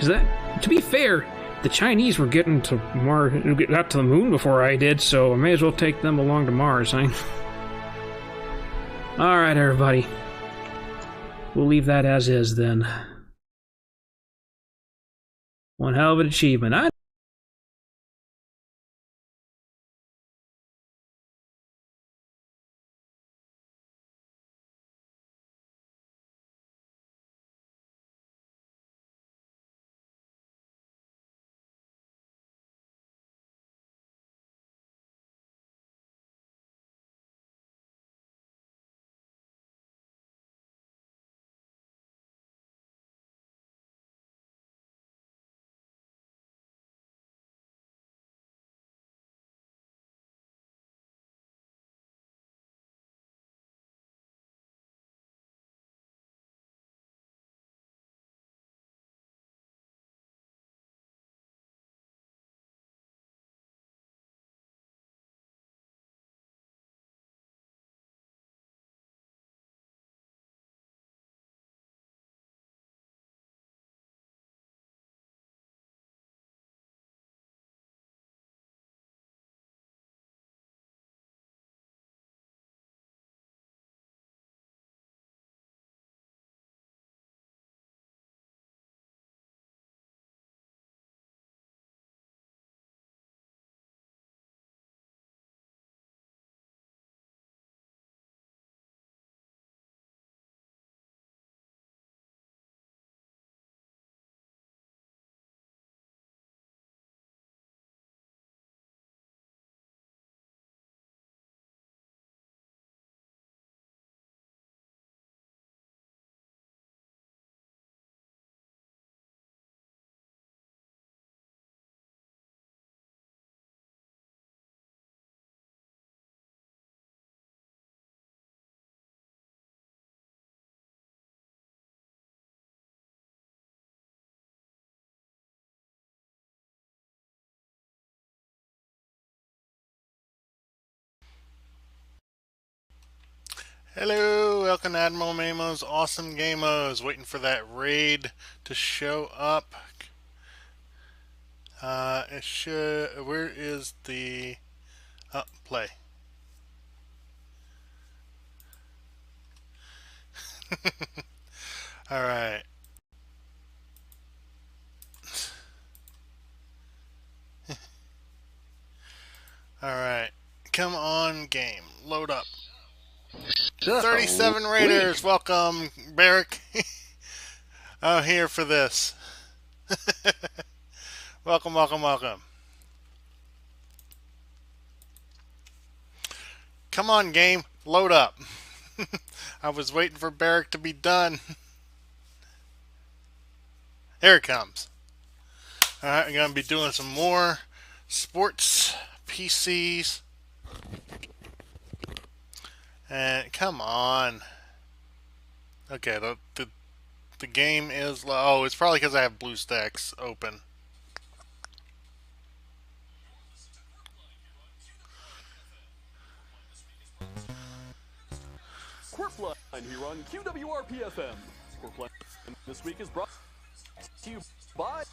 Because to be fair, the Chinese were getting to Mars, got to the moon before I did, so I may as well take them along to Mars, huh? Alright, everybody. We'll leave that as is, then. One hell of an achievement. Hello, welcome to Admiral Mamo's Awesome Gamos. Waiting for that raid to show up. It should. Where is the play? All right. All right. Come on, game. Load up. 37 Raiders. Welcome, Barrick. I'm here for this. Welcome, welcome, welcome. Come on, game. Load up. I was waiting for Barrick to be done. Here it comes. Alright, I'm going to be doing some more sports PCs. And come on. Okay, the game is low. Oh, it's probably because I have BlueStacks open. Quirpline here on QWRP-FM. Quirpline this week is brought to you by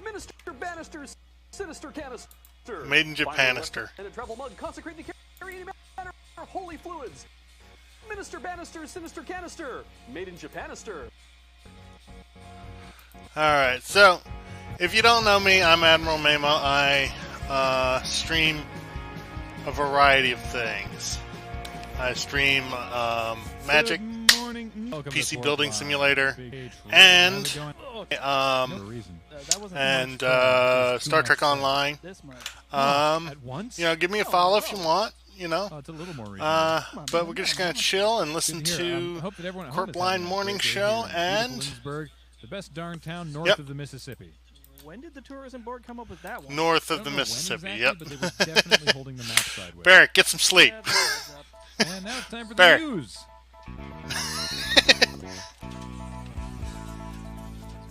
Minister Bannister's Sinister Canister. Made in Japanister. And a travel mug consecrated to carry any manner of holy fluids. Minister Bannister's Sinister Canister. Made in Japanister. Alright, so if you don't know me, I'm Admiral Mamo. I stream a variety of things. I stream Magic, PC Building Simulator, and Star Trek Online. You know, give me a follow if you want. You know, but we're just gonna chill and listen to Quirpline Morning Show and the best darn town north of the Mississippi. When did the tourism board come up with that one? North of the Mississippi. Exactly, but they were definitely holding the map sideways. Barrett, get some sleep. And now it's time for the news.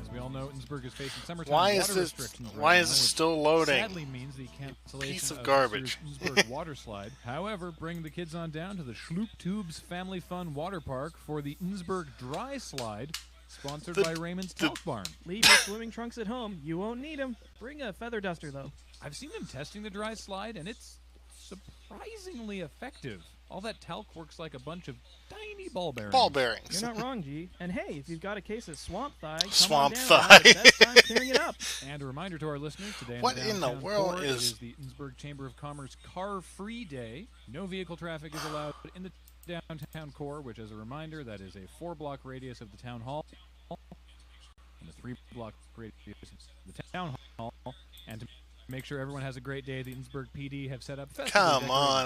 As we all know, Innsbruck is facing summertime water restrictions. Why is this still loading? Sadly means the cancellation Piece of garbage. Innsbruck water slide. However, bring the kids on down to the Schloop Tubes Family Fun Water Park for the Innsbruck Dry Slide. Sponsored by Raymond's Talc Barn. Leave your swimming trunks at home. You won't need them. Bring a feather duster, though. I've seen them testing the dry slide, and it's surprisingly effective. All that talc works like a bunch of tiny ball bearings. Ball bearings. You're not wrong, G. And hey, if you've got a case of swamp thigh, come Swamp on down. thigh. It's the best time clearing it up. And a reminder to our listeners, today What in in the downtown world core, is- it is the Innsbruck Chamber of Commerce Car-Free Day. No vehicle traffic is allowed in the downtown core, which, as a reminder, that is a 4-block radius of the town hall and a 3-block radius of the town hall. And to make sure everyone has a great day, the Innsbruck PD have set up Come on,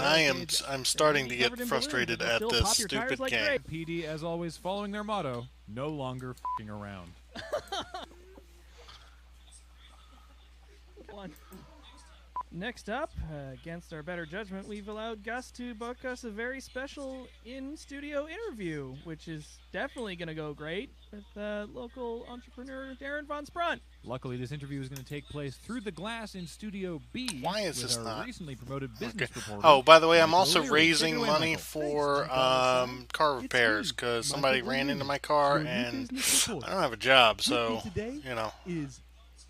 I'm starting to get frustrated at this stupid game. PD, as always, following their motto, no longer f***ing around. Come on. Next up, against our better judgment, we've allowed Gus to book us a very special in-studio interview, which is definitely going to go great with local entrepreneur Darren Von Sprunt. Luckily, this interview is going to take place through the glass in Studio B. Why is with this our not? recently promoted business reporter. Oh, by the way, I'm Michael also Leary. raising Take it away, money Michael. for car repairs because somebody ran into my car and I don't have a job, so, today you know. is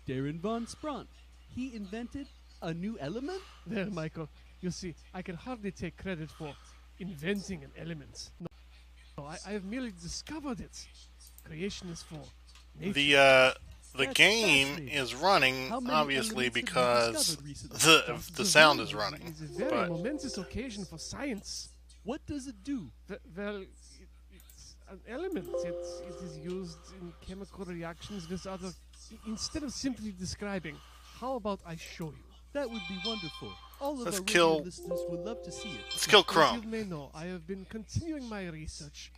Darren Von Sprunt. He invented a new element? There, Michael. You see, I can hardly take credit for inventing an element. No, I have merely discovered it. Creation is for nature. The That's game fascinating. is running, How many obviously, elements have you because discovered recently? the sound is running. It's a very But momentous occasion for science. What does it do? Well, it's an element. It is used in chemical reactions with other... Instead of simply describing, how about I show you? That would be wonderful. All of Let's our kill- radio listeners would love to see it. let's kill As Chrome. you may know, I have been continuing my research.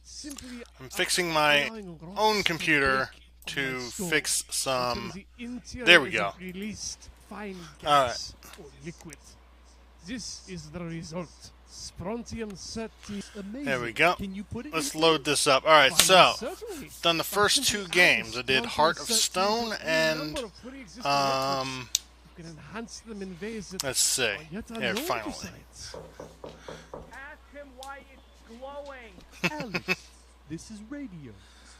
Simply I'm fixing my allowing rocks own to computer break to on my stone fix some... until the interior there we is go. Released fine All gas or liquid. This is the result. Strontium 30. Amazing. There we go. Can you put it Let's in load this up. Alright, so, Certainly. done the first two games. I did Heart of Stone and, You can enhance them in ways that let's see. are yet Here, unknown to finally. science. Ask him why it's glowing. Alex, this is radio.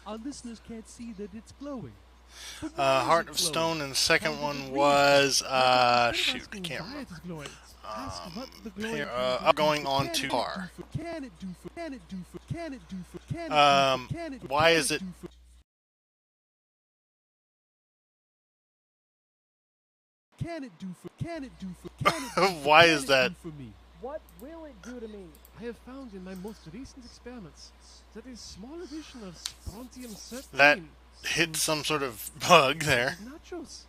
Our listeners can't see that it's glowing. But why is Heart it of glowing? Stone, and the second How one does it read? was, Instead of shoot, I asking can't why remember. it is glowing, ask what the glowing Here, can I'm do. going on Can to it car. do for- Can it do for? Can it do for? Can it do for? Can it do for? Can it do for? Why Can is it- do for- Can it do for? Can it do for? Can it do for? Why Can is it that- do for me? What will it do to me? I have found in my most recent experiments that a small addition of strontium 13 That hit some sort of bug there. nachos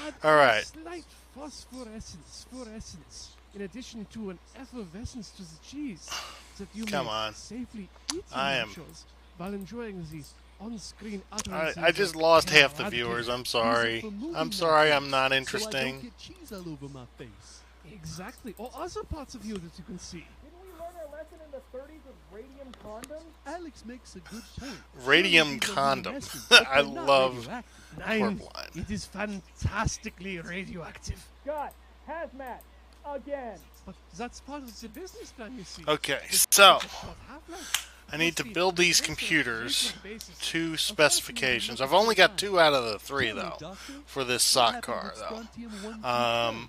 add Alright. a slight fluorescence in addition to an effervescence to the cheese that you Come may on. safely eat the I am- nachos while enjoying the on-screen I utterances just of lost half the Radke. viewers. I'm Use it sorry. for movie I'm sorry I'm nachos, not So I interesting. don't get cheese all over my face. Exactly, or other parts of you that you can see. Didn't we learn our lesson in the 30s with radium condoms? Alex makes a good point. Radium Sure, these are condom. luminescent, but I they're not love- radioactive. Nine, Purple. it is fantastically radioactive. Scott, hazmat, again. But that's part of the business plan, you see. Okay, It's so a short half-life. I need to Plus, build the these basic computers basis to of specifications. fascinating I've only got design. 2 out of the 3 Tell me, though Doctor, for this what sock happened car with though. strontium 1, 2,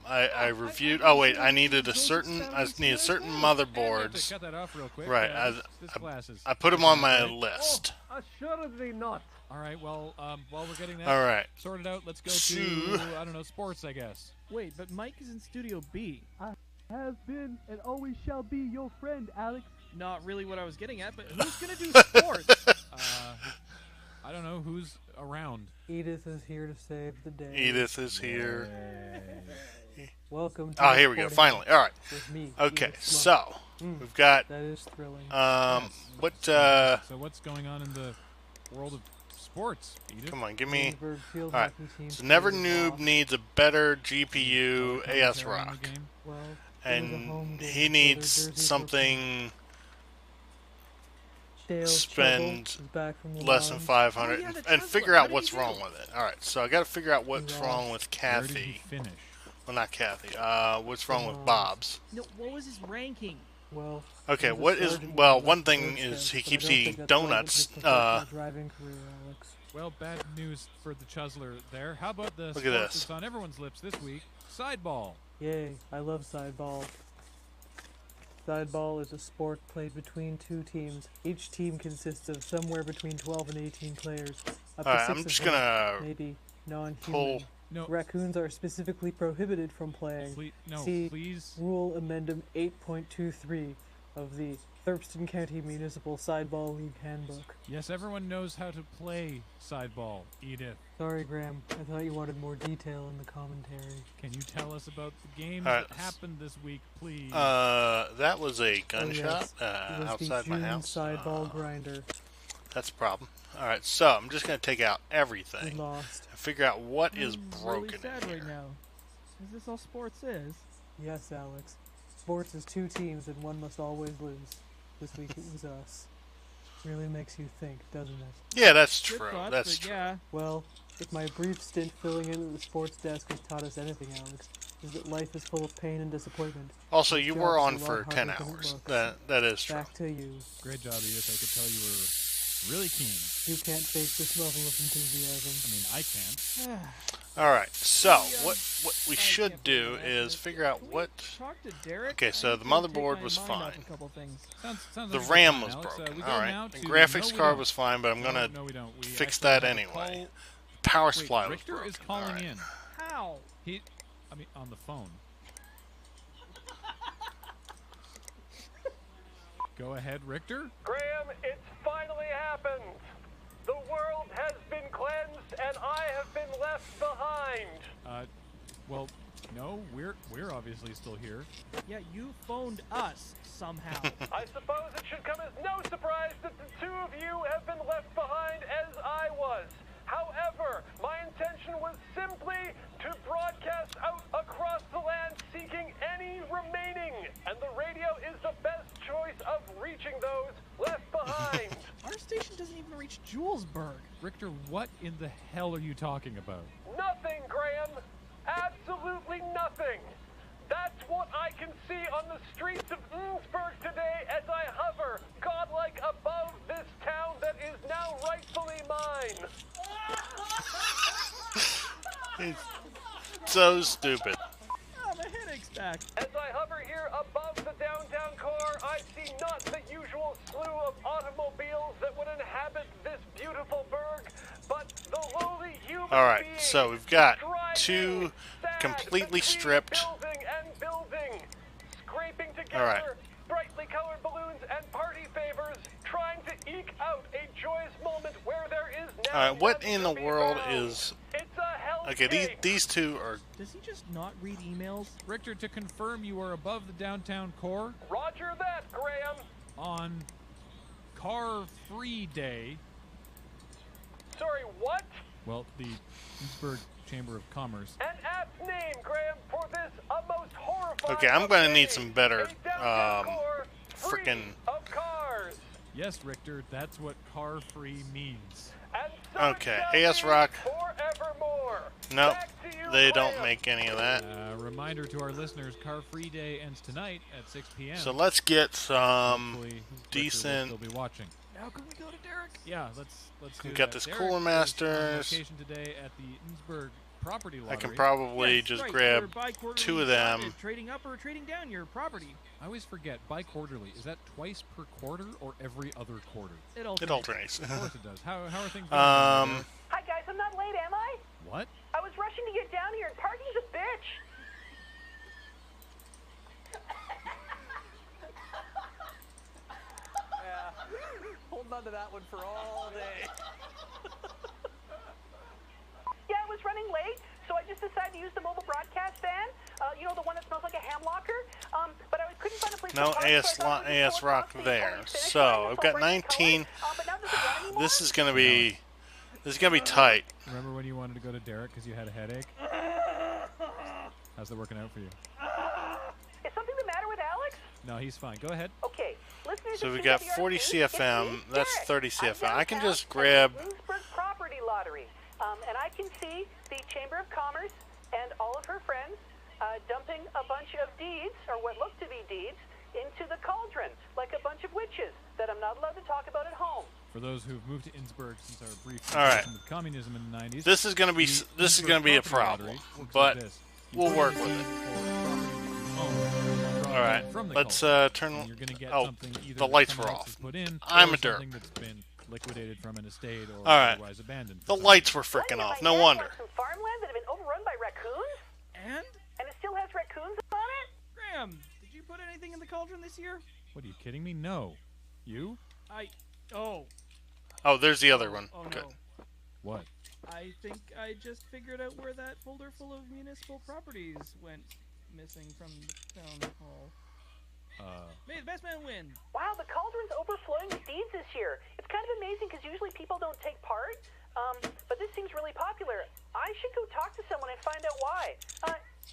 I reviewed. Oh wait, I needed a certain motherboards. Cut that off real quick. Right, This class is- I put them on my Okay. list. Assuredly not. All right. Well, while we're getting that All right. sorted out, let's go So- to I don't know, sports, I guess. Wait, but Mike is in Studio B. Have been and always shall be your friend, Alex. Not really what I was getting at, but who's gonna do sports? I don't know who's around. Edith is here to save the day. Edith is here. Welcome to Oh, the here we go. sporting Finally. All right. with me, Okay. Edith Slump. So we've got That is thrilling. what? So what's going on in the world of sports, Edith? Come on, give me. Ginsburg field All right. hockey team So Never played Noob off. needs a better GPU AS Commentary on the Rock, game? Well, it was a and home game, he so needs their jerseys were something Dale spend Chubble is back from the less than bottom. 500 Oh, yeah, the and Tesla. figure How out did what's he wrong do? with it. All right. So I got to figure out what's Yeah. wrong with Where did he Kathy. finish? Well, not Kathy. What's wrong with Come on. Bob's? No, what was his ranking? Well. Okay, there's a what is... sergeant Well, who one left thing the is service, he but I keeps don't think eating that's relevant to donuts. his professional driving career, Alex. Well, bad news for the Chuzzler there. How about the Look sport at this. that's on everyone's lips this week? Sideball. Yay, I love sideball. Sideball is a sport played between two teams. Each team consists of somewhere between 12 and 18 players. Up to Alright, 6 I'm of just them gonna may be non-human. pull... No, Raccoons are specifically prohibited from playing. See please. Rule Amendment 8.23 of the Thurston County Municipal Sideball League Handbook. Yes, everyone knows how to play sideball, Edith. Sorry, Graham. I thought you wanted more detail in the commentary. Can you tell us about the games Alright. that happened this week, please? That was a gunshot It was outside the my June house. Sideball grinder. That's a problem. Alright, so I'm just going to take out We everything lost. and figure out what is I'm broken really sad in here. right now. Is this all sports is? Yes, Alex. Sports is two teams and one must always lose. This week it was us. Really makes you think, doesn't it? Yeah, that's Good true. thoughts, That's but true. yeah. Well, if my brief stint filling in at the sports desk has taught us anything, Alex, is that life is full of pain and disappointment. Also, This you job's were a on lot for 10 harder than it hours. looks. That is true. Back to you. Great job, Edith. I could tell you were really keen. You can't fake this level of enthusiasm. I mean, I can't. Alright, so We, what we should can't do believe that. is figure out Can we what... Talk to Derek? Okay, so I the need to take motherboard my was mind off fine. a couple things. Sounds The like a good RAM plan, was Alex. broken. We go Alright, now the to- graphics no, we card don't. was fine, but I'm going to No, we don't. We fix actually that have a anyway. call- power Wait, supply was Richter broken. is calling Alright. in. How? I mean, on the phone. Go ahead, Richter. Graham, it's finally happened. The world has been cleansed and I have been left behind. Well, no, we're obviously still here. Yeah, you phoned us somehow. I suppose it should come as no surprise that the two of you have been left behind as I was. However, my intention was simply to broadcast out across the land seeking any remaining, and the radio is the best choice of reaching those left behind. Our station doesn't even reach Julesburg. Richter, what in the hell are you talking about? Nothing, Graham. Absolutely nothing. That's what I can see on the streets of Innsbruck today as I hover, godlike, above this town that is now rightfully mine. It's so stupid. Oh, my headache's back. As I hover here above the downtown core, I see not the usual slew of automobiles that would inhabit this beautiful burg, but the lowly human Alright, being so we've got driving two sad completely between stripped... building and building, scraping together Alright. brightly colored balloons and party favors, trying to eke out a joyous moment where there is now Alright, what none in to the be world found. is... It's a hell Okay, these two are... Does he just not read emails? Richter, to confirm you are above the downtown core Roger that, Graham. on Car Free Day. Sorry, what? Well, the Innsbruck Chamber of Commerce. An apt name, Graham, for this a most horrifying. Okay, I'm gonna need day. some better, A downtown core free frickin'... of cars. Yes, Richter, that's what Car Free means. And so Okay, it shall AS be Rock. Forevermore. Nope, Back to you, they don't Graham. make any of that. Reminder to our listeners, Car Free Day ends tonight at 6 p.m. So let's get some... Hopefully, Richter decent- will still be watching. Now can we go to Derek? Yeah, let's do We've got that. this Derek Cooler is Masters. on location today at the Innsbruck Property Lottery. I can probably Yes, just right, grab we're bi-quarterly two of them. slotted, trading up or trading down your property. I always forget, bi-quarterly, is that twice per quarter or every other quarter? It alternates. It alternates. Of course it does. How are things going? down there? Hi guys, I'm not late, am I? What? I was rushing to get down here and parking's a bitch. Yeah, holding on to that one for all day. Yeah, I was running late, so I just decided to use the mobile broadcast van. You know, the one that smells like a ham locker. But I couldn't find a place No to park, AS, so I thought I'd AS just go Rock across the there. orange finish So line I've that's got all bright 19. colored. But now does it run anymore? This is gonna be... This is gonna be tight. Remember when you wanted to go to Derek because you had a headache? How's that working out for you? Is something the matter with Alex? No, he's fine. Go ahead. Okay, listeners So of we got CWRP, 40 it's CFM. me, That's Derek. 30 I'm CFM. I can downtown just at grab... the Innsbruck Property Lottery, and I can see the Chamber of Commerce and all of her friends dumping a bunch of deeds, or what look to be deeds, into the cauldron like a bunch of witches that I'm not allowed to talk about at home. For those who've moved to Innsbruck since our brief All right. with communism in the 90s, This is gonna be a problem, but we'll work with it. All right, let's turn. Oh, the lights were off. I'm a derp. That's been liquidated from an estate or All right, otherwise abandoned. the lights were freaking off. No wonder. Some farmland that have been overrun by raccoons, And and it still has raccoons on it. Graham, did you put anything in the cauldron this year? What, are you kidding me? No. You? Oh, there's the other one. Oh Good. no. What? I think I just figured out where that folder full of municipal properties went missing from the town hall. May the best man win. Wow, the cauldron's overflowing with deeds this year. It's kind of amazing because usually people don't take part, but this seems really popular. I should go talk to someone and find out why.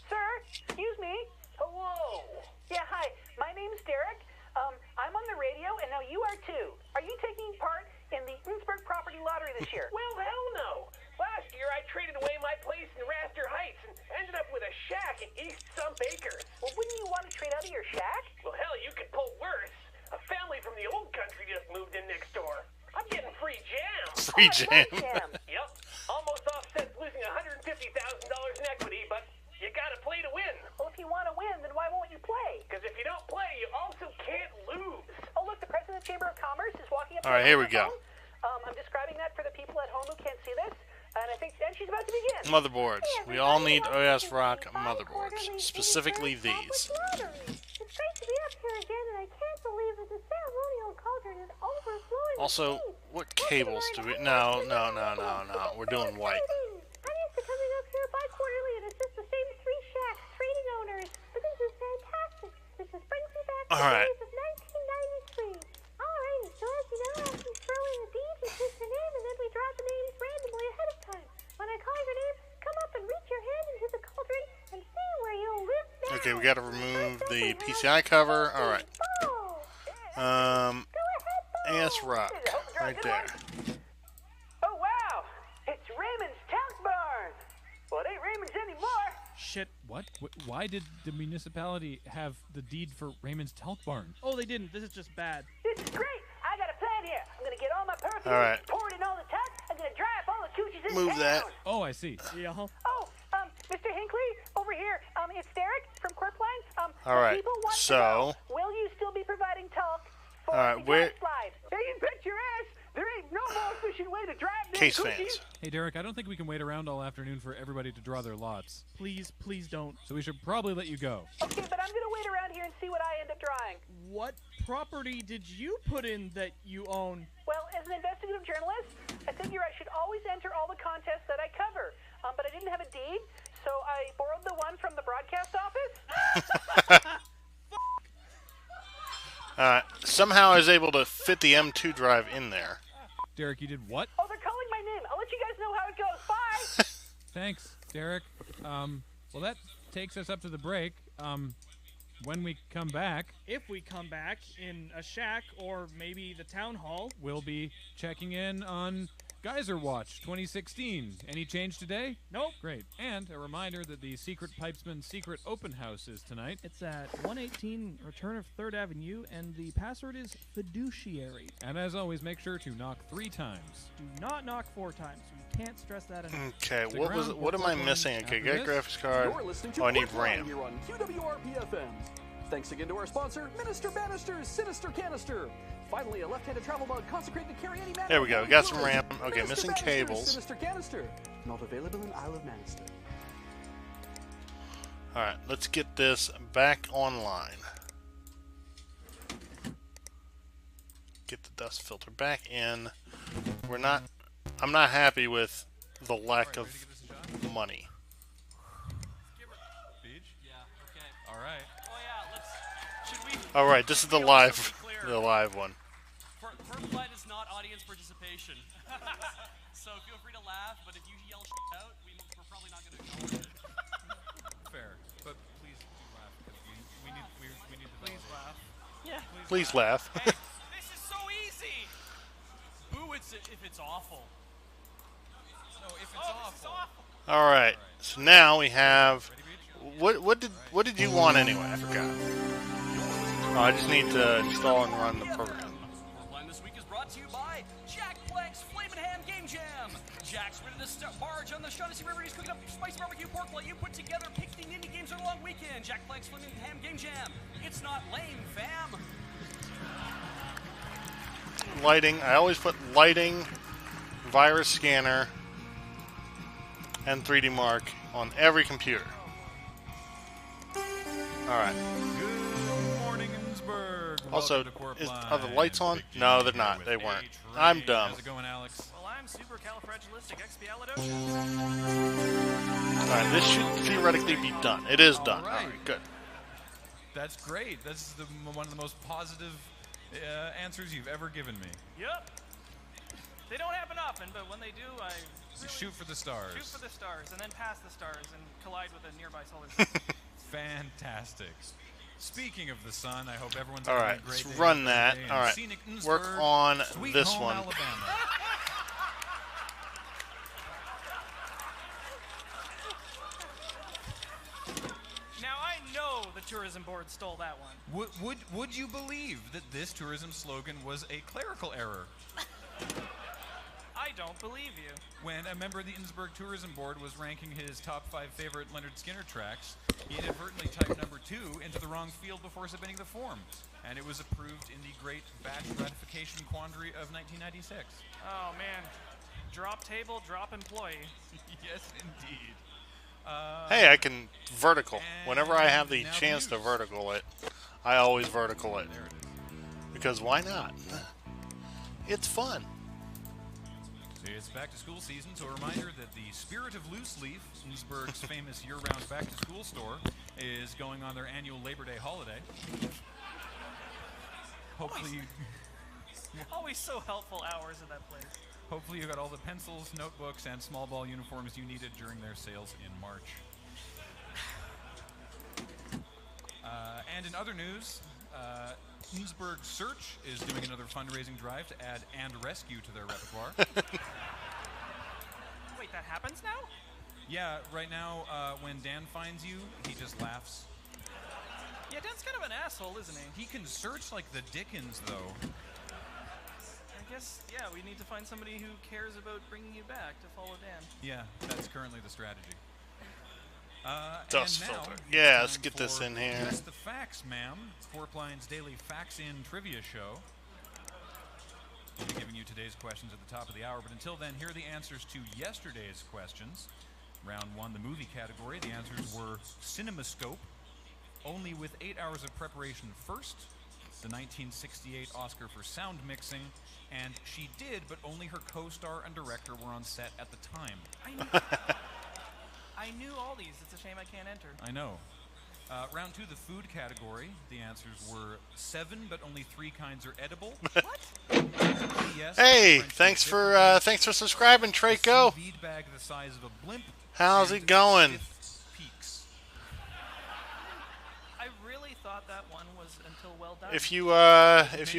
Sir, excuse me. Hello. Yeah, hi. My name's Derek. I'm on the radio, and now you are too. Are you taking part in the Innsbruck property lottery this year? Well, hell no. Last year I traded away my place in Raster Heights and ended up with a shack in East Sump Acres. Well, wouldn't you want to trade out of your shack? Well, hell, you could pull worse. A family from the old country just moved in next door. I'm getting free jams. Free jam. Yep. Almost offsets losing $150,000 in equity, but you gotta play to win. Well, if you want to win, then why won't you play? Because if you don't play, you also can't lose. Oh, look, the president of the Chamber of Commerce is walking up. All right, here we go. I'm describing that for the people at home who can't see this, and I think then she's about to begin. Motherboards. We all need OS Rock motherboards, specifically these. It's great to be up here again, and I can't believe that the ceremonial cauldron is overflowing. Also, what cables do we? No. We're doing white. I'm used to coming up here bi-quarterly, and it's just the same 3 shacks, trading owners. But this is fantastic. This just brings me back to All the right. days of 1993. Alrighty, so as you know, we throw in the deed, we pick your name, and then we draw the names randomly ahead of time. When I call your name, come up and reach your hand into the cauldron and see where you'll live now. Okay, we gotta remove the PCI cover. All right. AS Rock, right there. Oh, wow. It's Raymond's Talc Barn. Well, it ain't Raymond's anymore. Shit. What? Why did the municipality have the deed for Raymond's Talc Barn? Oh, they didn't. This is just bad. This is great. I got a plan here. I'm going to get all my perfume, All right. pour it in all the talc. I'm going to dry up all the coochies in Move town. that. Oh, I see. Yeah. Oh, Mr. Hinckley, over here. It's Derek from Corpline. All right, People want so- to know, will you still be providing talc for All right, the where- slide? Hey, you bet your ass. There ain't no more efficient way to drive them Case coochies. fans. Hey, Derek, I don't think we can wait around all afternoon for everybody to draw their lots. Please don't. So we should probably let you go. Okay, but I'm going to wait around here and see what I end up drawing. What property did you put in that you own? Well, as an investigative journalist, I figure I should always enter all the contests that I cover. But I didn't have a deed, so I borrowed the one from the broadcast office. Somehow I was able to fit the M2 drive in there. Derek, you did what? Oh, they're calling my name. I'll let you guys know how it goes. Bye. Thanks, Derek. Well, that takes us up to the break. When we come back, If we come back in a shack or maybe the town hall. we'll be checking in on Geyser Watch 2016. Any change today? Nope. Great. And a reminder that the Secret Pipesman Secret Open House is tonight. It's at 118 Return of 3rd Avenue, and the password is fiduciary. And as always, make sure to knock 3 times. Do not knock 4 times. We can't stress that enough. Okay, Stick what was around. what am I We'll missing? play Okay, after get this. graphics card. You're listening to Oh, I need Corpline RAM. here on QWRP-FM. Thanks again to our sponsor, Minister Bannister's Sinister Canister. Finally, a left-handed travel mug consecrated to carry any matter. There we go, we got some RAM. Okay, Minister missing Bannister's cables. Sinister Canister. Not available in Isle of Manister. Alright, let's get this back online. Get the dust filter back in. I'm not happy with the lack of money. Alright. Oh yeah, should we... Alright, this is the live one. Corpline is not audience participation. So feel free to laugh, but if you yell shit out, we're probably not going to acknowledge it. Fair, but please do laugh, because we need to Please laugh. Yeah. Please laugh. Hey, this is so easy! Boo if it's awful. No, if it's awful. Alright, so now we have what did you want anyway? I forgot. Oh, I just need to install and run the program. Line this week is brought to you by Jack Blank's Flamin' Ham Game Jam. Jack's ready to barge on the Shaughnessy River. He's cooking up spicy barbecue pork while you put together picking indie games on a long weekend. Jack Blank's Flamin' Ham Game Jam. It's not lame, fam. Lighting. I always put lighting, virus scanner, and 3D Mark on every computer. Alright. Good morning, Innsbruck. Also, are the lights on? No, they're not. They weren't. I'm dumb. How's it going, Alex? Well, I'm supercalifragilisticexpialidocious. Alright, this should theoretically be done. It is done. All right. Alright, good. That's great. That's one of the most positive answers you've ever given me. Yep. They don't happen often, but when they do, I really Shoot for the stars. shoot for the stars and then pass the stars and collide with a nearby solar system. Fantastic. Speaking of the sun, I hope everyone's All having right, a great let's day run today that. in All right, scenic work Innsbruck, on Sweet this Home, one. Alabama. Now I know the tourism board stole that one. Would you believe that this tourism slogan was a clerical error? I don't believe you. When a member of the Innsbruck Tourism Board was ranking his top 5 favorite Leonard Skinner tracks, he inadvertently typed number 2 into the wrong field before submitting the form, and it was approved in the great batch ratification quandary of 1996. Oh man, drop table, drop employee. Yes, indeed. Hey, I can vertical. Whenever I have the chance to vertical it, I always vertical it. Because why not? It's fun. It's back to school season, so a reminder that the Spirit of Loose Leaf, Innsbruck's famous year-round back-to-school store, is going on their annual Labor Day holiday. Hopefully, Always so helpful hours at that place. hopefully you got all the pencils, notebooks, and small ball uniforms you needed during their sales in March. And in other news, Innsbruck Search is doing another fundraising drive to add And Rescue to their repertoire. Wait, that happens now? Yeah, right now, when Dan finds you, he just laughs. Yeah, Dan's kind of an asshole, isn't he? He can search like the Dickens, though. I guess, yeah, we need to find somebody who cares about bringing you back to follow Dan. Yeah, that's currently the strategy. Dust and now, filter. it's Yeah, let's time get this for in here. Just the Facts, ma'am. Forpline's daily Facts In trivia show. We'll be giving you today's questions at the top of the hour, but until then, here are the answers to yesterday's questions. Round 1, the movie category. The answers were CinemaScope, only with 8 hours of preparation first, the 1968 Oscar for sound mixing, and She Did, but only her co-star and director were on set at the time. I knew all these. It's a shame I can't enter. I know. Round 2, the food category. The answers were 7, but only 3 kinds are edible. What? Yes, Hey, French thanks for subscribing, Traco. feed bag the size of a blimp. How's and it going? stiff peaks. I really thought that one was Until Well Done. If you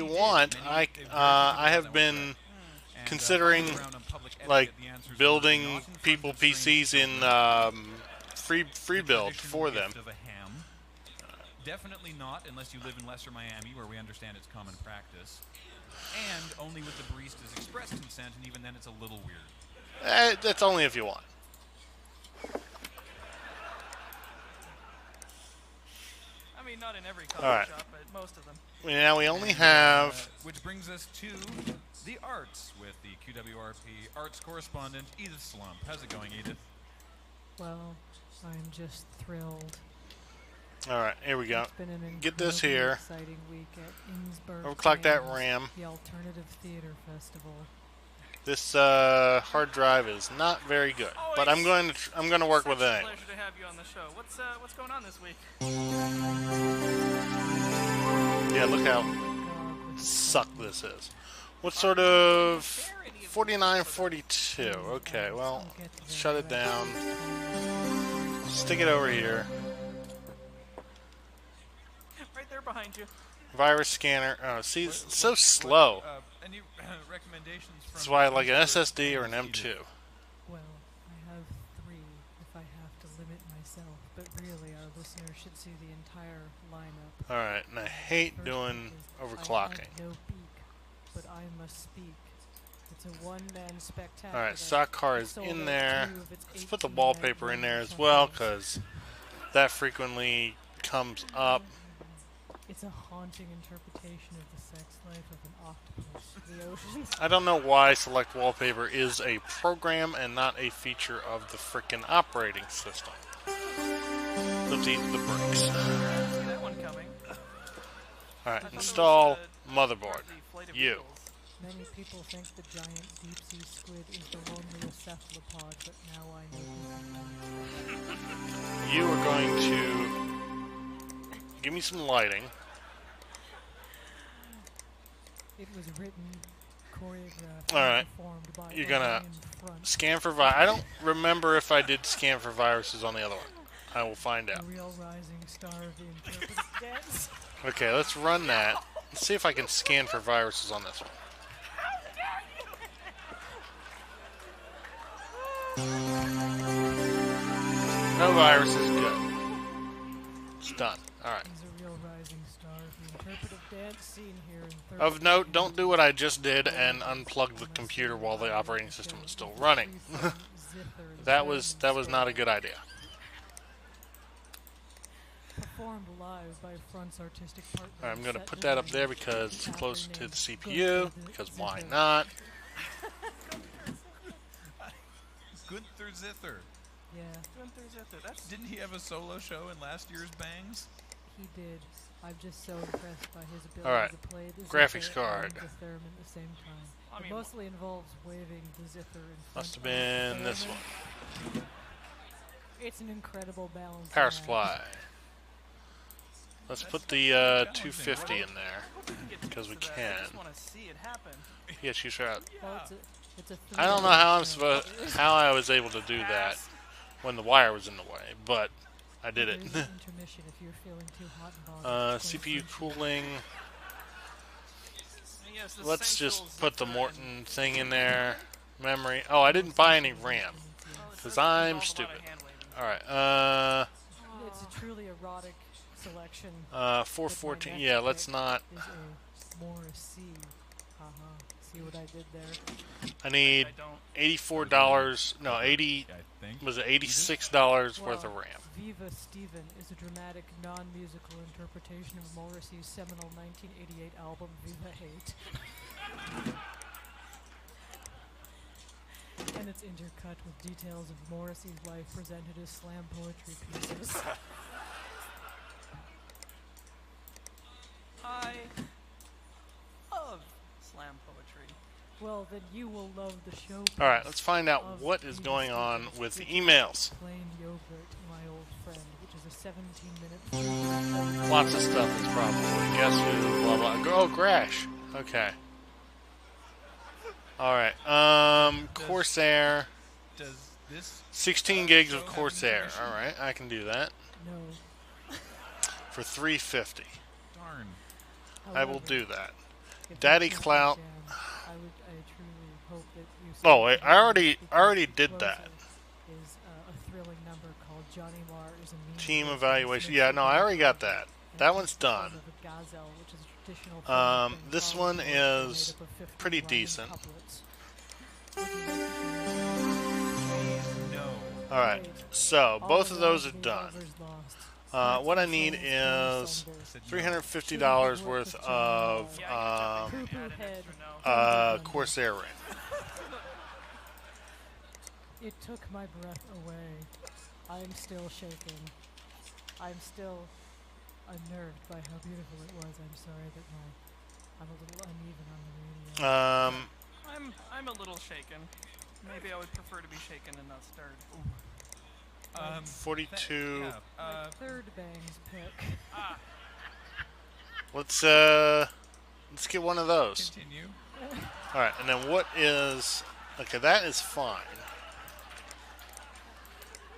want, I have been considering like building people PCs in free build for them. Of a ham. Definitely not unless you live in Lesser Miami, where we understand it's common practice. And only with the barista's express consent, and even then it's a little weird. That's only if you want. I mean, not in every coffee All right. shop, but most of them. Now we only have. Which brings us to the arts with the QWRP arts correspondent, Edith Slump. How's it going, Edith? Well, I'm just thrilled. All right, here we go. It's been an Get this incredibly here. exciting week at Innsbruck Overclock that Jams, RAM. The Alternative Theater Festival. This hard drive is not very good, but I'm going to work with it Such a anyway. pleasure to have you on the show. What's going on this week? Yeah, look how suck this is. What sort of 4942? Okay, well, shut it down. Stick it over here. Right there behind you. Virus scanner. Oh, see, it's so slow. Any recommendations from... That's why I like an SSD or an M2. Well, I have 3, if if I have to limit myself, but really our listeners should see the entire lineup. Alright, and I hate doing overclocking. I have no beak, but I must speak. It's a one-man spectacular. Alright, stock car is Sold in out there. 2 of its Let's put the 18 wallpaper in there as well, because that frequently comes up. It's a haunting interpretation of the sex life of an octopus in the oceans. I don't know why Select Wallpaper is a program and not a feature of the frickin' operating system. Let's eat the bricks. That one coming. Alright, install motherboard. You. Many people think the giant deep-sea squid is the loneliest cephalopod, but now I know. You are going to give me some lighting. It was written, choreographed, Alright. and performed by You're gonna Orion Front. scan for virus. I don't remember if I did scan for viruses on the other one. I will find out. The real rising star of the interpretive dance. Okay, let's run that. Let's see if I can scan for viruses on this one. No viruses, good. It's done. Alright. He's a real rising star of the interpretive dance scene here in third. Of note, don't do what I just did and unplug the computer while the operating system is still running. that was not a good idea. Performed live by Front's artistic partner. Alright, I'm going to put that up there because it's close to the CPU, because why not? Gunther Zither. Yeah. Gunther Zither. That's Didn't he have a solo show in last year's Bangs? He did. I'm just so impressed by his ability Alright, to play the graphics zither card. and the theremin at the same time. I It mean, mostly involves waving the zither in front Must have of the been this theremin. one. It's an incredible balance. Power supply. Let's put the 250 in there, because we I can. just want to see it happen. Yeah, shoot her out. Well, it's a I don't know how how I was able to do that when the wire was in the way, but I did it. There's an intermission if you're feeling too hot and bothered. CPU cooling. Yes, the Let's just essentials put the of Morton thing in there. Memory. Oh, I didn't buy any RAM, because I'm stupid. Alright, It's a truly erotic selection. 414. Yeah, let's not. Is a Morrissey. Haha. See what I did there? I need $84. No, 80. Was it $86 worth of RAM? Viva Steven is a dramatic, non-musical interpretation of Morrissey's seminal 1988 album Viva Hate. And it's intercut with details of Morrissey's life presented as slam poetry pieces. I love slam poetry. Well, then you will love the show. Alright, let's find out what is going on with the emails. Plain yogurt, my old friend, which is a 17-minute. Lots of stuff is probably. Guess who? Blah blah. Oh, Grash. Okay. Alright. Corsair. Does this 16 gigs of Corsair. Alright, I can do that. No. For $350. Darn. I will do that. If Daddy you can't Clout. jam, I truly hope that you Oh, see I already did that. Is a thrilling number called Johnny Marr is a mean Team girl evaluation. who Yeah, makes no, I already got that. That one's done. of a gazelle, which is a traditional form of This thing one followed made is up of 50 pretty rhyming decent. couplets. Would you like to hear No. Alright, so both of those are done. What I need is $350 worth of Corsair RAM. It took my breath away. I'm still shaking. I'm still unnerved by how beautiful it was. I'm sorry that I'm a little uneven on the radio. I'm a little shaken. Maybe I would prefer to be shaken and not stirred. 42. My third bangs pick. Let's get one of those. Continue. Alright, and then what is... Okay, that is fine.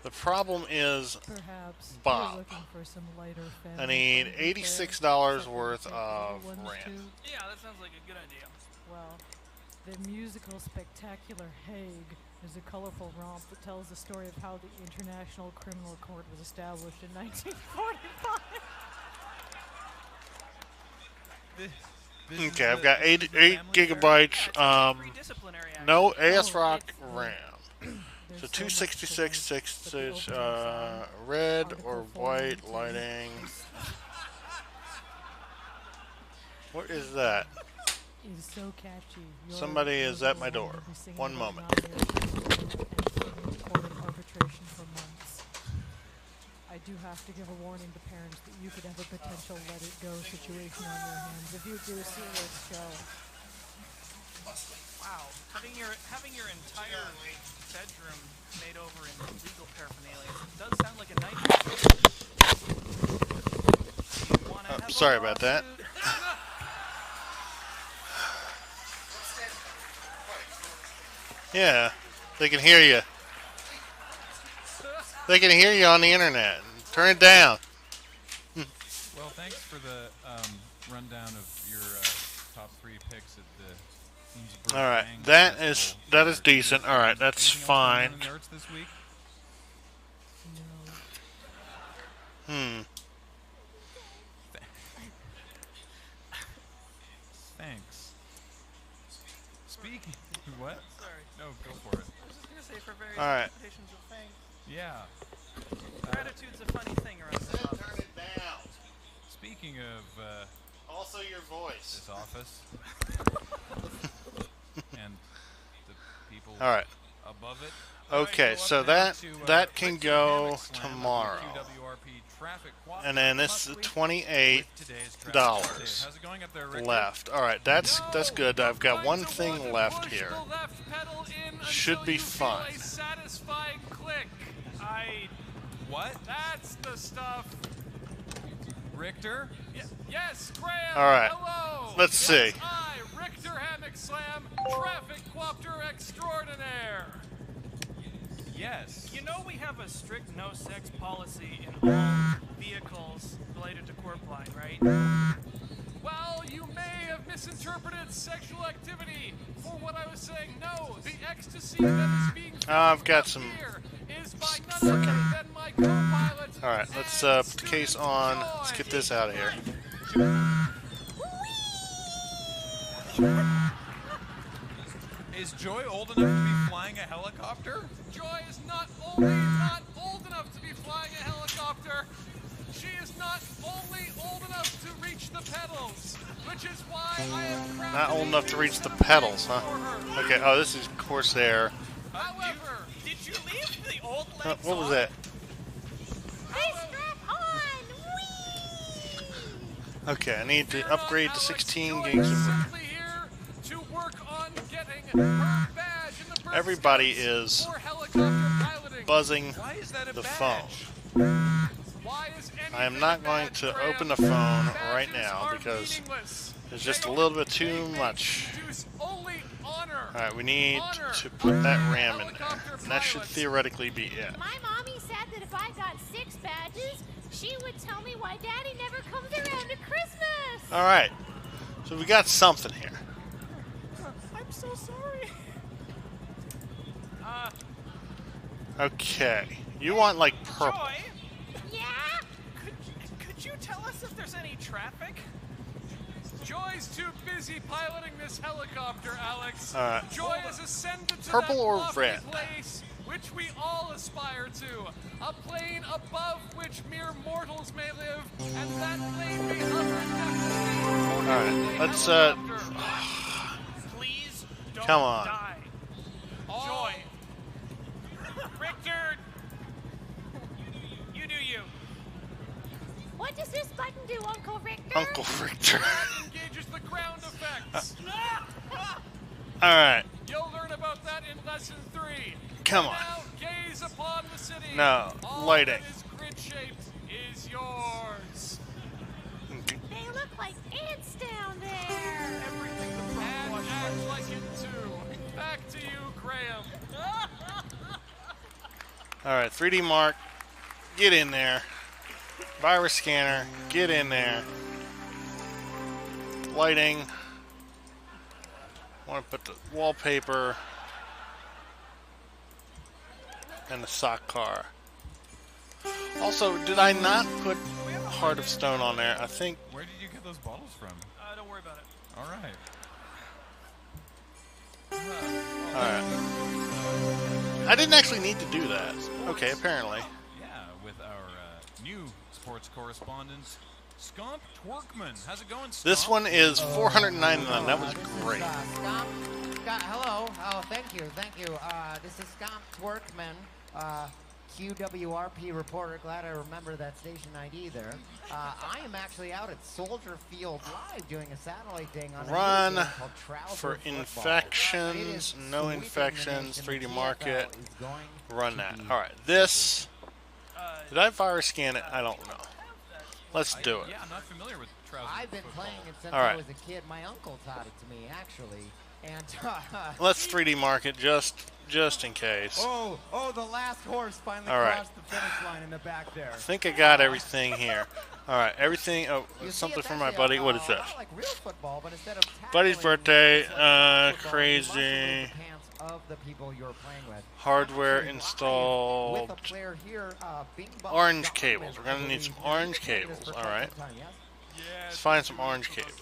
The problem is Perhaps Bob. you're looking for some lighter I need family-friendly $86 fare, worth such as of the ones RAM. too. Yeah, that sounds like a good idea. Well, the musical spectacular Hague is a colorful romp that tells the story of how the International Criminal Court was established in 1945. Okay, I've got 8 gigabytes. No ASRock RAM. So 266 red or white lighting. What is that? It is so catchy. Somebody is at my door. One moment. Arbitration for months. I do have to give a warning to parents that you could have a potential let it go situation on your hands if you do see this show. Wow, having your entire bedroom made over in legal paraphernalia does sound like a nightmare. Sorry about that. Yeah, they can hear you. They can hear you on the internet. Turn it down. Well, thanks for the rundown of your top 3 picks at the Innsbruck All right, Bang that is decent. All right, that's fine. Anything else going on in the arts this week? Thanks. Speaking. What? Sorry. No, go for it. I was just gonna say for various All right. interpretations of thanks. Yeah. Gratitude's a funny thing around this office. Turn it down. Speaking of Also your voice. this office and the people All right. above it. Okay, so that can go tomorrow. And then this is $28 left. All right, that's good. I've got one thing left here. Should be fun. Satisfying click. What? That's the stuff. Richter? Yes, Graham. All right. Hello. Let's see. I, Richter Hammock Slam, traffic quopter extraordinaire. Yes. You know we have a strict no-sex policy in all vehicles related to Corpline, right? Well, you may have misinterpreted sexual activity for what I was saying. No, the ecstasy that is being I've got some here is by none other than my co-pilot. All right, let's put the case on. Let's get this out of here. Is Joy old enough to be flying a helicopter? Joy is not only not old enough to be flying a helicopter, she is not only old enough to reach the pedals, which is why I am proud Not old enough to reach the pedals, huh? Okay, oh, this is Corsair. However, did you leave the old legs What was that? Hey, strap on! Whee! Okay, I need to upgrade to 16 gigs of RAM. to work on getting her badge in the Everybody is buzzing the phone. I am not going to open the phone right now because there's just a little bit too much. Alright, we need to put that RAM in there. And that should theoretically be it. My mommy said that if I got 6 badges, she would tell me why Daddy never comes around at Christmas. Alright, so we got something here. I'm so sorry. Okay, you want like purple. Joy, Yeah? could you tell us if there's any traffic? Joy's too busy piloting this helicopter, Alex. Alright. Joy has ascended to Purple that or lofty red? place which we all aspire to. A plane above which mere mortals may live, and that plane we hover Alright, let's Please don't come on. die. Joy. Richter. You do you. What does this button do, Uncle Richter? Uncle Richter. Engages the ground effects. Alright, You'll learn about that in lesson 3. come on. Now gaze upon the city. No, All lighting. that is grid-shaped is yours. They look like ants down there. Everything the and act like it too. Back to you, Graham. Alright, 3D Mark, get in there. Virus scanner, get in there. Lighting. Want to put the wallpaper. and the sock car. Also, did I not put Heart of Stone on there? I think. Where did you get those bottles from? Don't worry about it. All right. Alright. I didn't actually need to do that. Okay, apparently. Yeah, with our new sports correspondent, Scomp Twerkman. How's it going, Scomp? This one is 499. That was great. Hello. Oh, thank you. This is Scomp Twerkman, QWRP reporter. Glad I remember that station ID there. I am actually out at Soldier Field Live doing a satellite thing on a Run new game called Trouser for Football. infections, no sweeping infections, the nation. 3D The market. TFL is going Run to that. be Alright, this. Did I virus scan it? I don't know. Let's do it. Yeah, I'm not familiar with Trouser I've been Football. playing it since All I right. was a kid. My uncle taught it to me, actually. And Let's 3D market just in case. Oh, the last horse finally All right. crossed the finish line in the back there. I think I got everything here. Alright, everything. Oh, something from my buddy. What is this? Like real football, but instead of Buddy's tackling, birthday. it's like football, you must Crazy. remove the pants of the people you're playing with. Hardware Actually, installed. with a player here, Bing Bong Orange Donovan, cables. We're gonna I need some believe. orange He's been doing this cables. for quite Alright. some time, yes? Let's find some orange cables.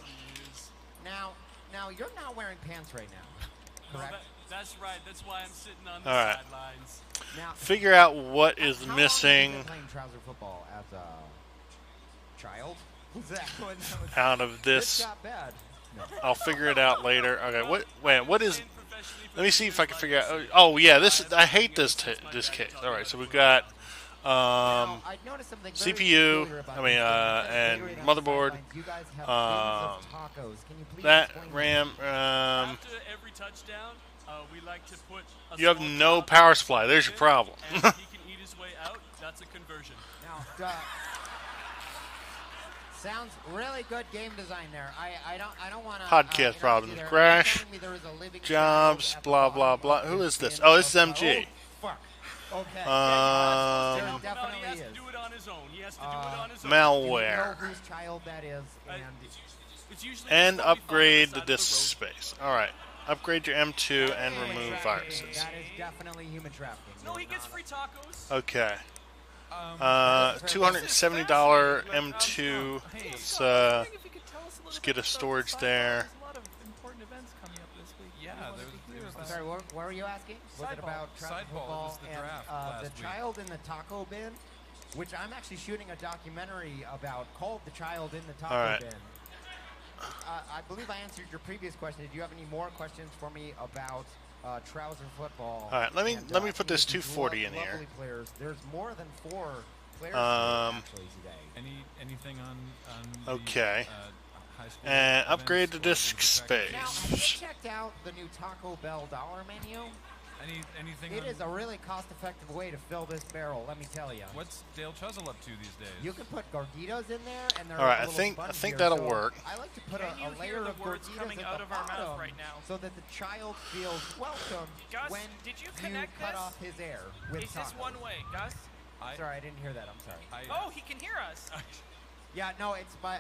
Now, you're not wearing pants right now, correct? That's right. That's why I'm sitting on the All right. sidelines. Now, Figure out what is how long missing have you been playing trouser football as a child? Was that when that was- out of this. It got bad. No. I'll figure it out later. Okay, what is? Let me see if I can figure out. Oh yeah, this. I hate this this case. All right, so we've got Now, I noticed something very CPU. peculiar about I mean, this game. and Gatorade on the motherboard. sidelines. You guys have bins of tacos. Can you please That explain RAM. After every touchdown, we like to put a You have small no drop power in supply. his There's your bin, problem. and he can eat his way out. That's a conversion. Now, sounds really good game design there. I don't want to Podcast problems. Crash. Jobs. Blah blah blah. Who is this? Oh, this is MG. Fuck. Okay. Um, definitely He has is. to do it on his own. He has to do it on his own. malware. Do you know whose child that is? And It's usually And just what we find on upgrade the the side of disk the road. space. All right. Upgrade your M2 and remove viruses. that is definitely human trafficking. No, he gets free tacos. Okay. $270 M2. Let's get a storage there. There's a lot of important events coming up this week. Yeah, We wanted there's- to hear there's about. Sorry, what were you asking? Was it Sideball. about travel Sideball, it football was the and draft the last week. child in the taco bin, which I'm actually shooting a documentary about called "The Child in the Taco All right. Bin." I believe I answered your previous question. Did you have any more questions for me about trouser football? All right, let me put this these 240 in lovely here. Players. There's more than 4 players actually today. Anything on the, Okay. high school And events upgrade the or disk practice? Now, have you space. checked out the new Taco Bell dollar menu? Anything It on, is a really cost-effective way to fill this barrel, let me tell you. What's Dale Chuzzle up to these days? You can put Gorditas in there, and they're All right, a I little think spongier, that'll so work. I like to put Can a you layer hear the of words Gorditas coming at out the of our mouth bottom right now? so that the child feels welcome Gus, when did you connect cut this? off his air with Is this tacos. one way, Gus? Sorry, I didn't hear that. I'm sorry. Oh, he can hear us. Yeah, no, it's my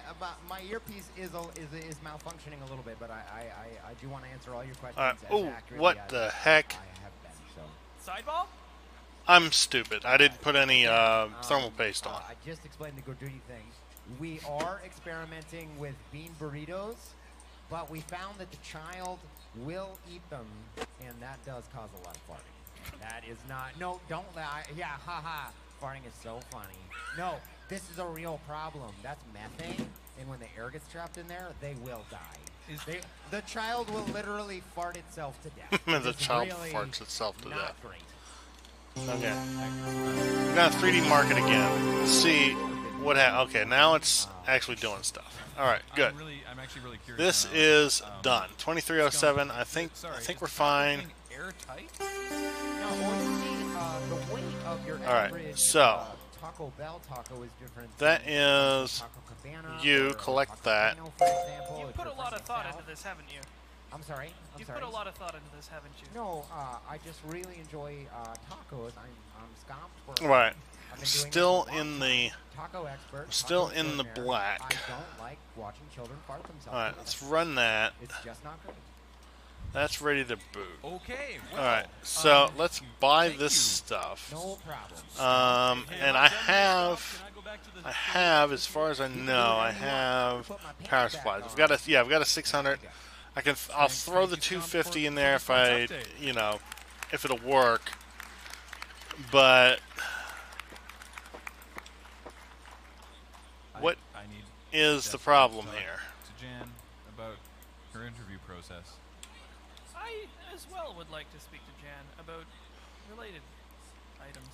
earpiece is malfunctioning a little bit, but I do want to answer all your questions. All right. as Ooh, accurately what as the heck? I have been. So. Sideball? I'm stupid. I didn't put any thermal paste on. I just explained the Gordini thing. We are experimenting with bean burritos, but we found that the child will eat them, and that does cause a lot of farting. That is not. No, don't lie. Yeah, haha. Farting is so funny. No, this is a real problem. That's methane, and when the air gets trapped in there, they will die. The child will literally fart itself to death. The It's child really farts itself to not death. great. Okay. We're gonna 3D mark it again. Let's see what okay, now it's actually doing stuff. All right, good. I'm actually really curious. This now. is done. 2307. I think we're fine. Airtight? No, well, you see, the weight of your All right, average so Taco Bell taco is different. that than is Taco Cabana you or collect Taco that. Bueno, for example. You It's put a different lot of in thought South. into this, haven't you? I'm sorry. You sorry. put a lot of thought into this, haven't you? No, I just really enjoy tacos. I'm scomped. Right. I've been doing Still this a long in time. the Taco expert. still taco in the extraordinaire. black. I don't like watching children fart themselves. All right, to let's death. run that. It's just not great. That's ready to boot. Okay. Well, Alright, so let's buy this stuff. No problem. And I have, as far as I know, I have power supplies. I've got a 600. I'll throw the 250 in there if if it'll work. But what is the problem here? To Jan about her interview process. I as well would like to speak to Jan about related items.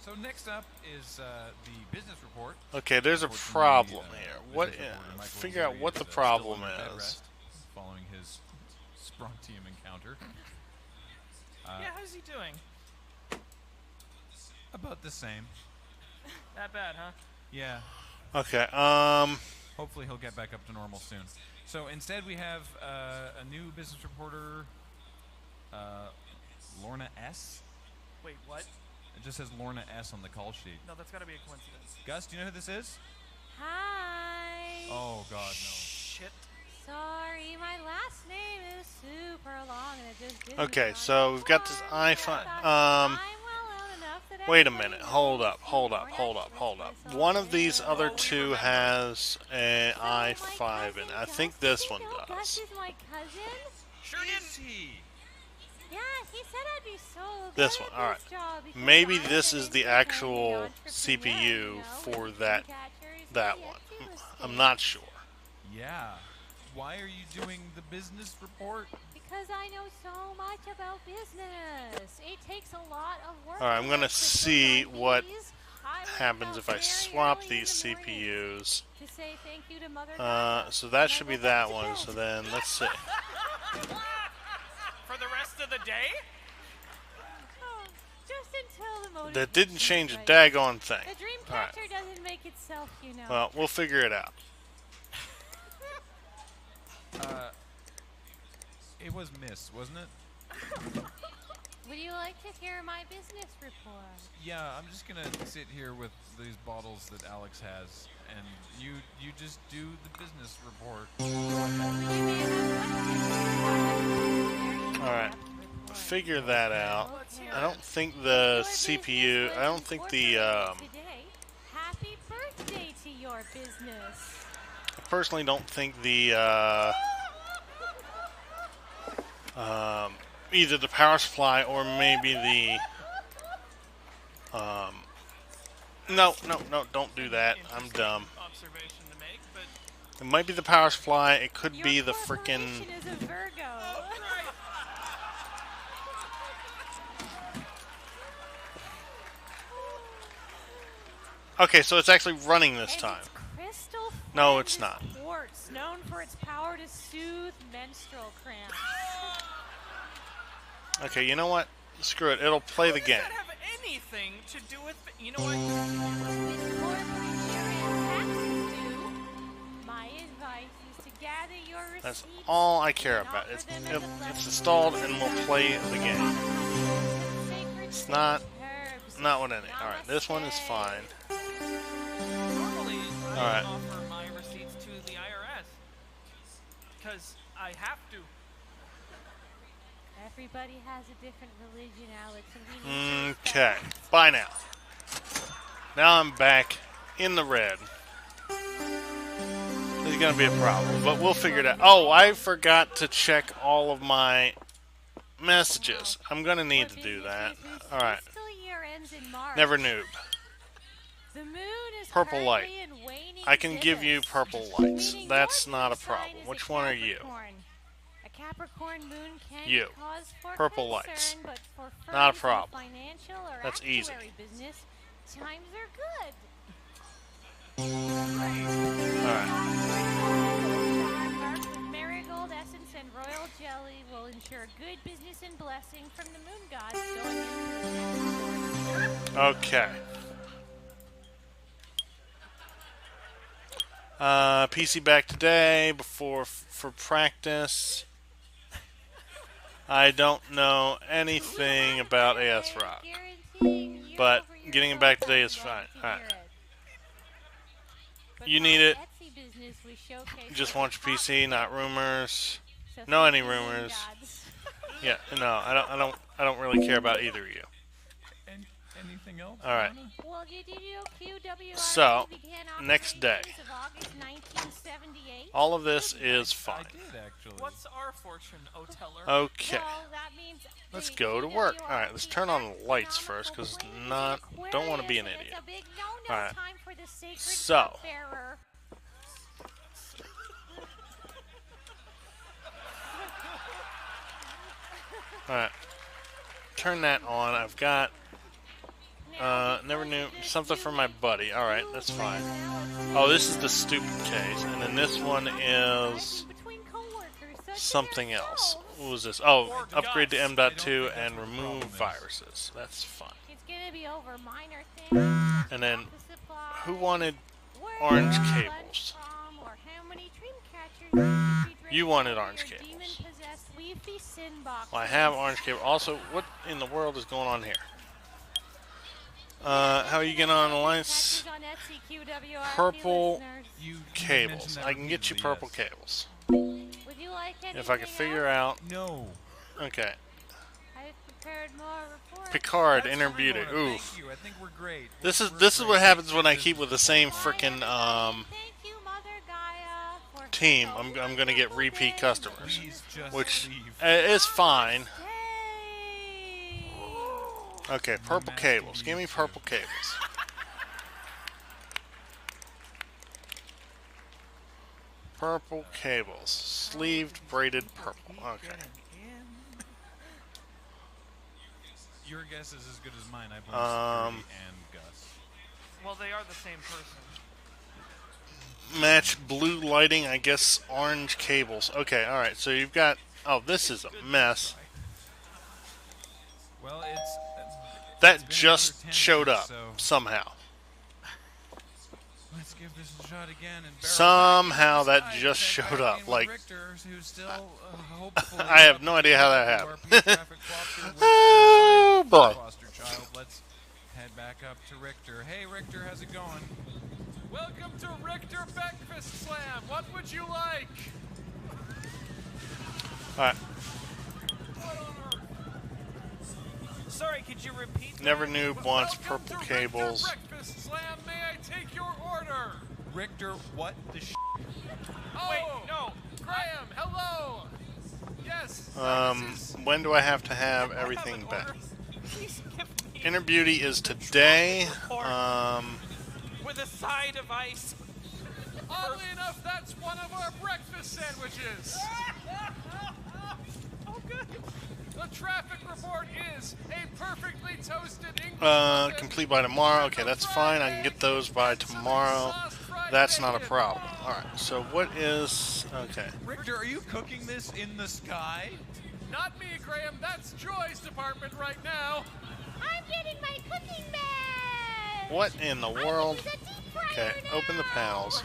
So next up is the business report. Okay, there's a problem here. Figure out what the problem is. Following his Strontium encounter. Yeah, how's he doing? About the same. That bad, huh? Yeah. Okay. Hopefully he'll get back up to normal soon. So instead we have a new business reporter, Lorna S. Wait, what? It just says Lorna S on the call sheet. No, that's got to be a coincidence. Gus, do you know who this is? Hi. Oh God, no. Shit. Sorry, my last name is super long and it just didn't. Okay, so we've got this iPhone. Wait a minute. Hold up. One of these other two has an i5 in it. I think this one does. Gus is my cousin? Sure is he. Yeah, he said I'd be so good This one. at All right. this job because Maybe I'm this an is the independent actual entrepreneur, CPU for with that dreamcatchers that and one. Etsy listings. I'm not sure. Yeah. Why are you doing the business report? Because I know so much about business. It takes a lot of work. All right, I'm to gonna work with see someone what these. I wake happens up if I very swap early in these the morning CPUs. to say thank you to Mother Gaga. So that And should I be go that back to one. bed. So then let's see. For the rest of the day? Oh, just until the motor That didn't gets change a right. daggone thing. The Dreamcatcher All right. doesn't make itself, you know. Well, we'll figure it out. It was Miss, wasn't it? Would you like to hear my business report? Yeah, I'm just gonna sit here with these bottles that Alex has, and you just do the business report. All right. Figure that out. I don't think the CPU. I don't think the. Today, happy birthday to your business. I personally don't think the. Either the power supply or maybe the. No, don't do that. I'm dumb. Observation to make, but It might be the power supply. It could be the freaking. Is a Virgo. Okay, so it's actually running this time. Crystal No, it's not. quartz, known for its power to soothe menstrual cramps. Okay, you know what? Screw it. It'll play the game. does that have anything to do with? You know what? My advice is to gather your receipts. That's all I care about. It's installed and we'll play the game. It's not what I need. All right, this one is fine. Normally, I All right. offer my receipts to the IRS because I have to. Everybody has a different religion, Alex, and we need to Okay, bye now. Now I'm back in the red. This is going to be a problem, but we'll figure it out. Oh, I forgot to check all of my messages. I'm going to need to do that. All right. Never noob. The moon is Purple light. currently in waning I can give you gibbous, purple lights. meaning That's your not a sign problem. is Which a one are you? Capricorn. A Capricorn moon can You. cause for Purple concern, lights. but for Not a firms in problem. financial or That's easy. actuary business, times are good. Marked with marigold essence and royal jelly will ensure good business and blessing from the moon gods going into the next quarter. Okay. PC back today for practice. I don't know anything about AS Rock, but getting it back today is fine. All right. You need it. Just want your PC, not rumors. just know any like the moon rumors. gods. Yeah, no, I don't really care about either of you. Anything else? All right. Well, did you know QWRP So, began next day. operations of August 1978? All of this is fine. What's our fortune, Oteller? Okay. Well, that means Let's go to work. All right, let's turn on the lights first, because don't want to be an idiot. it's a big no-no All right. time for the sacred So. cupbearer. All right. Turn that on. I've got. Never knew something for my buddy. All right, that's fine. Oh, this is the stupid case, and then this one is something else. What was this? Oh, upgrade to M.2 and remove viruses. That's fun. It's gonna be over minor things. And then, who wanted orange cables? Or how many dream catchers You wanted orange cables. demon-possessed leafy sin boxes. Well, I have orange cable. Also, what in the world is going on here? How are you getting on the lights? Purple cables. I can get you purple cables. Would you like If I could figure out. No. Okay. I've prepared more reports. Picard, Inner Beauty. Ooh. Thank you. I think we're great. This is what happens when I keep with the same frickin' team. I'm gonna get repeat customers, which is fine. Okay, purple cables. Give me purple cables. Purple cables. Sleeved, braided purple. Okay. Your guess is as good as mine. I blame security and Gus. Well, they are the same person. Match blue lighting, I guess orange cables. Okay, alright, so you've got... Oh, this is a mess. Well, it's... That just showed up, somehow. Let's give this a shot again. And Somehow that just showed up. Like, I have no idea how that happened. Oh, boy. Let's head back up to Richter. Hey, Richter, how's it going? Welcome to Richter Breakfast Slam. What would you like? Alright. Sorry, could you repeat? Never knew wants purple cables. Breakfast Slam. May I take your order? Richter, what the sh**? Oh, wait, no. Graham, hello. Yes. When do I have to have everything back? Inner Beauty is today. With a side of ice. Oddly enough, that's one of our breakfast sandwiches. Oh, good. The traffic report is a perfectly toasted English complete by tomorrow. Okay, that's fine. I can get those by tomorrow. That's not a problem. Alright, so what is... Okay. Richter, are you cooking this in the sky? Not me, Graham. That's Joy's department right now. I'm getting my cooking bag. What in the world? Okay, open the panels.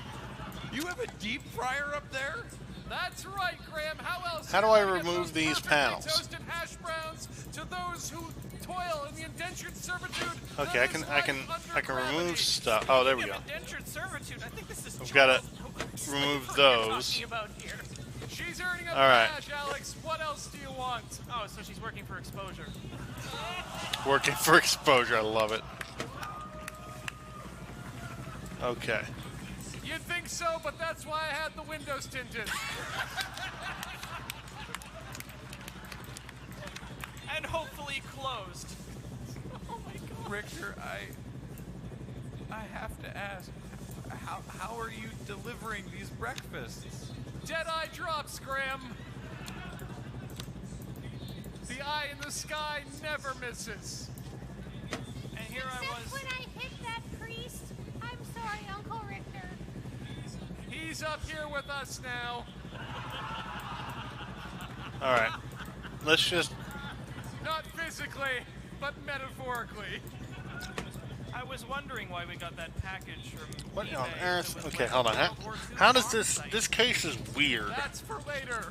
You have a deep fryer up there? That's right, Graham. How else? How do I remove these panels? Toasted hash browns to those who toil in the indentured servitude. Okay, I can remove stuff. Oh, there we go. Indentured servitude. I think this is I've got to remove those. She's earning up All right. cash, Alex. What else do you want? Oh, so she's working for exposure. Working for exposure. I love it. Okay. You'd think so, but that's why I had the windows tinted. And hopefully closed. Oh my god. Richter, I have to ask, how are you delivering these breakfasts? Dead-eye drops, Graham. The eye in the sky never misses. And here I was. When I hit that priest, I'm sorry, Uncle Richter. He's up here with us now. Alright. Let's just... Not physically, but metaphorically. I was wondering why we got that package from What eBay on earth? that was Okay, like hold on. World War II How does bomb this site. case is weird. That's for later.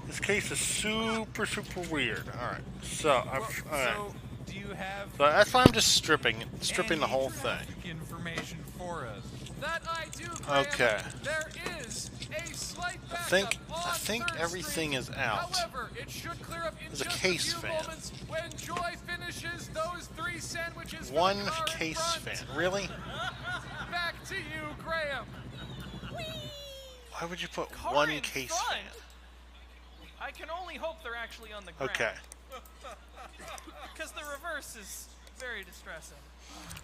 This case is super weird. Alright. So, alright. So, do you have So that's why I'm just stripping the whole thing. information for us? That I do, Graham. Okay. There is A slight I think backup on third everything string. is out. However, it should clear up in There's a just case few fan. moments when Joy finishes those 3 sandwiches. for the One car in case front. fan. Really? Back to you, Graham. Why would you put Car one in case front? fan? I can only hope they're actually on the ground. Okay. Because the reverse is very distressing.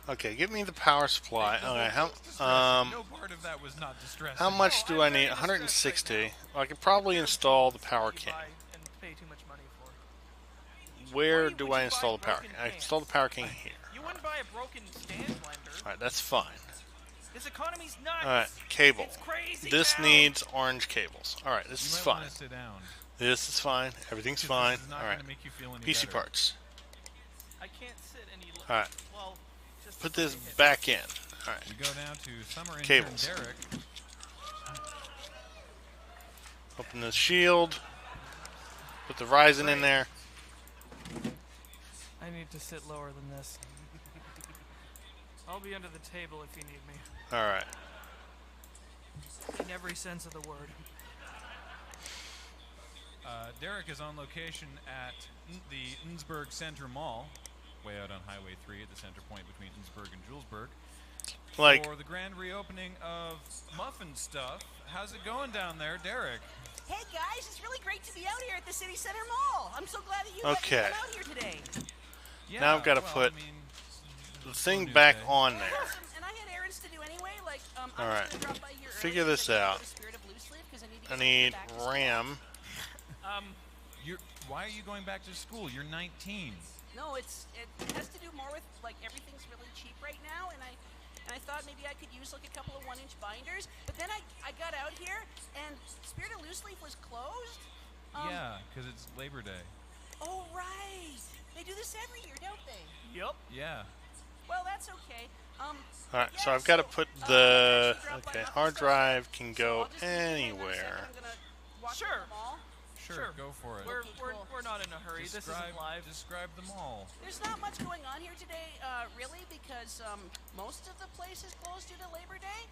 Okay, give me the power supply. Okay, No part of that was not distressing. how much do I need? 160. Well, I could probably install the power king. And pay too much money for. Where do I install the power king? I install the power king here. You wouldn't buy a broken stand blender. Alright, that's fine. This economy's nuts. Alright, cable. It's crazy This now. needs orange cables. Alright, this is You might fine. wanna sit down. This is fine. Everything's This fine. is not Alright. gonna make you feel any PC better. parts. I can't sit any. Alright. Well, just Put this back in. Alright. We go down to summer intern Cables. Derek. Open the shield. Put the Ryzen in there. I need to sit lower than this. I'll be under the table if you need me. Alright. In every sense of the word. Derek is on location at the Innsbruck Center Mall, way out on Highway 3 at the center point between Innsbruck and Julesburg. Like- for the grand reopening of Muffin Stuff. How's it going down there, Derek? Hey guys, it's really great to be out here at the City Center Mall. I'm so glad that you let me Okay. come out here today. Now I've got to well, put I mean, the thing do back they? on there. Awesome, and I had errands to do anyway. Like, I was Alright. gonna drop by here Figure early this because I out. go to Spirit of Loose Leaf 'cause I need to I get need back to school. RAM. Why are you going back to school? You're 19. No, it has to do more with like everything's really cheap right now, and I thought maybe I could use like a couple of 1-inch binders. But then I got out here and Spirit of Loose Leaf was closed. Yeah, because it's Labor Day. Oh right, they do this every year, don't they? Yep. Yeah. Well, that's okay. Alright, so I've got to put the... Okay, hard drive can go anywhere. Sure. Sure, go for it. We're not in a hurry. This isn't live. Describe the mall. There's not much going on here today, really, because most of the place is closed due to Labor Day.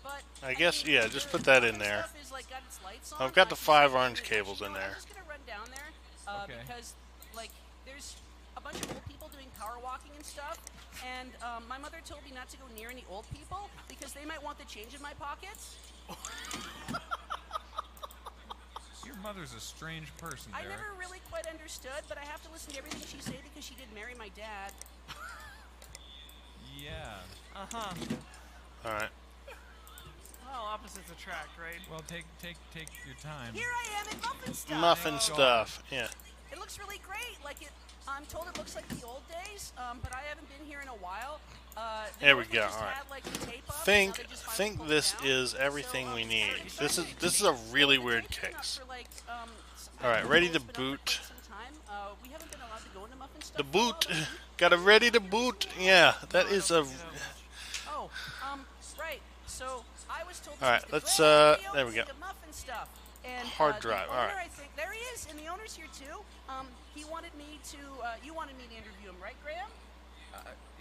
But I guess, yeah, just put that in there. stuff is, like, got its lights on. I've got the Like, 5 you orange know, cables in I'm there. just gonna run down there Okay. because, like, there's a bunch of old people doing power walking and stuff, and my mother told me not to go near any old people because they might want the change in my pockets. Your mother's a strange person, I Derek. never really quite understood, but I have to listen to everything she say because she did marry my dad. Yeah. Uh-huh. Alright. Well, opposites attract, right? Well, take your time. Here I am at Muffin Stuff. Muffin stuff, yeah. It looks really great. Like I'm told it looks like the old days, but I haven't been here in a while. There we go, Just alright. had, like, the tape up, and now they just finally Think pulled it this down. is everything we need. This is a really weird case. For, like, Alright, ready to boot. time. We haven't been allowed to go into Muffin Stuff. The boot. Got it ready to boot. Yeah, that is a... Oh, right. So I was told. Alright, this let's, is the grand there we go. reopening of Muffin Stuff. And, Hard the drive, owner, alright. I think there he is, and the owner's here too. He wanted me to. You wanted me to interview him, right, Graham?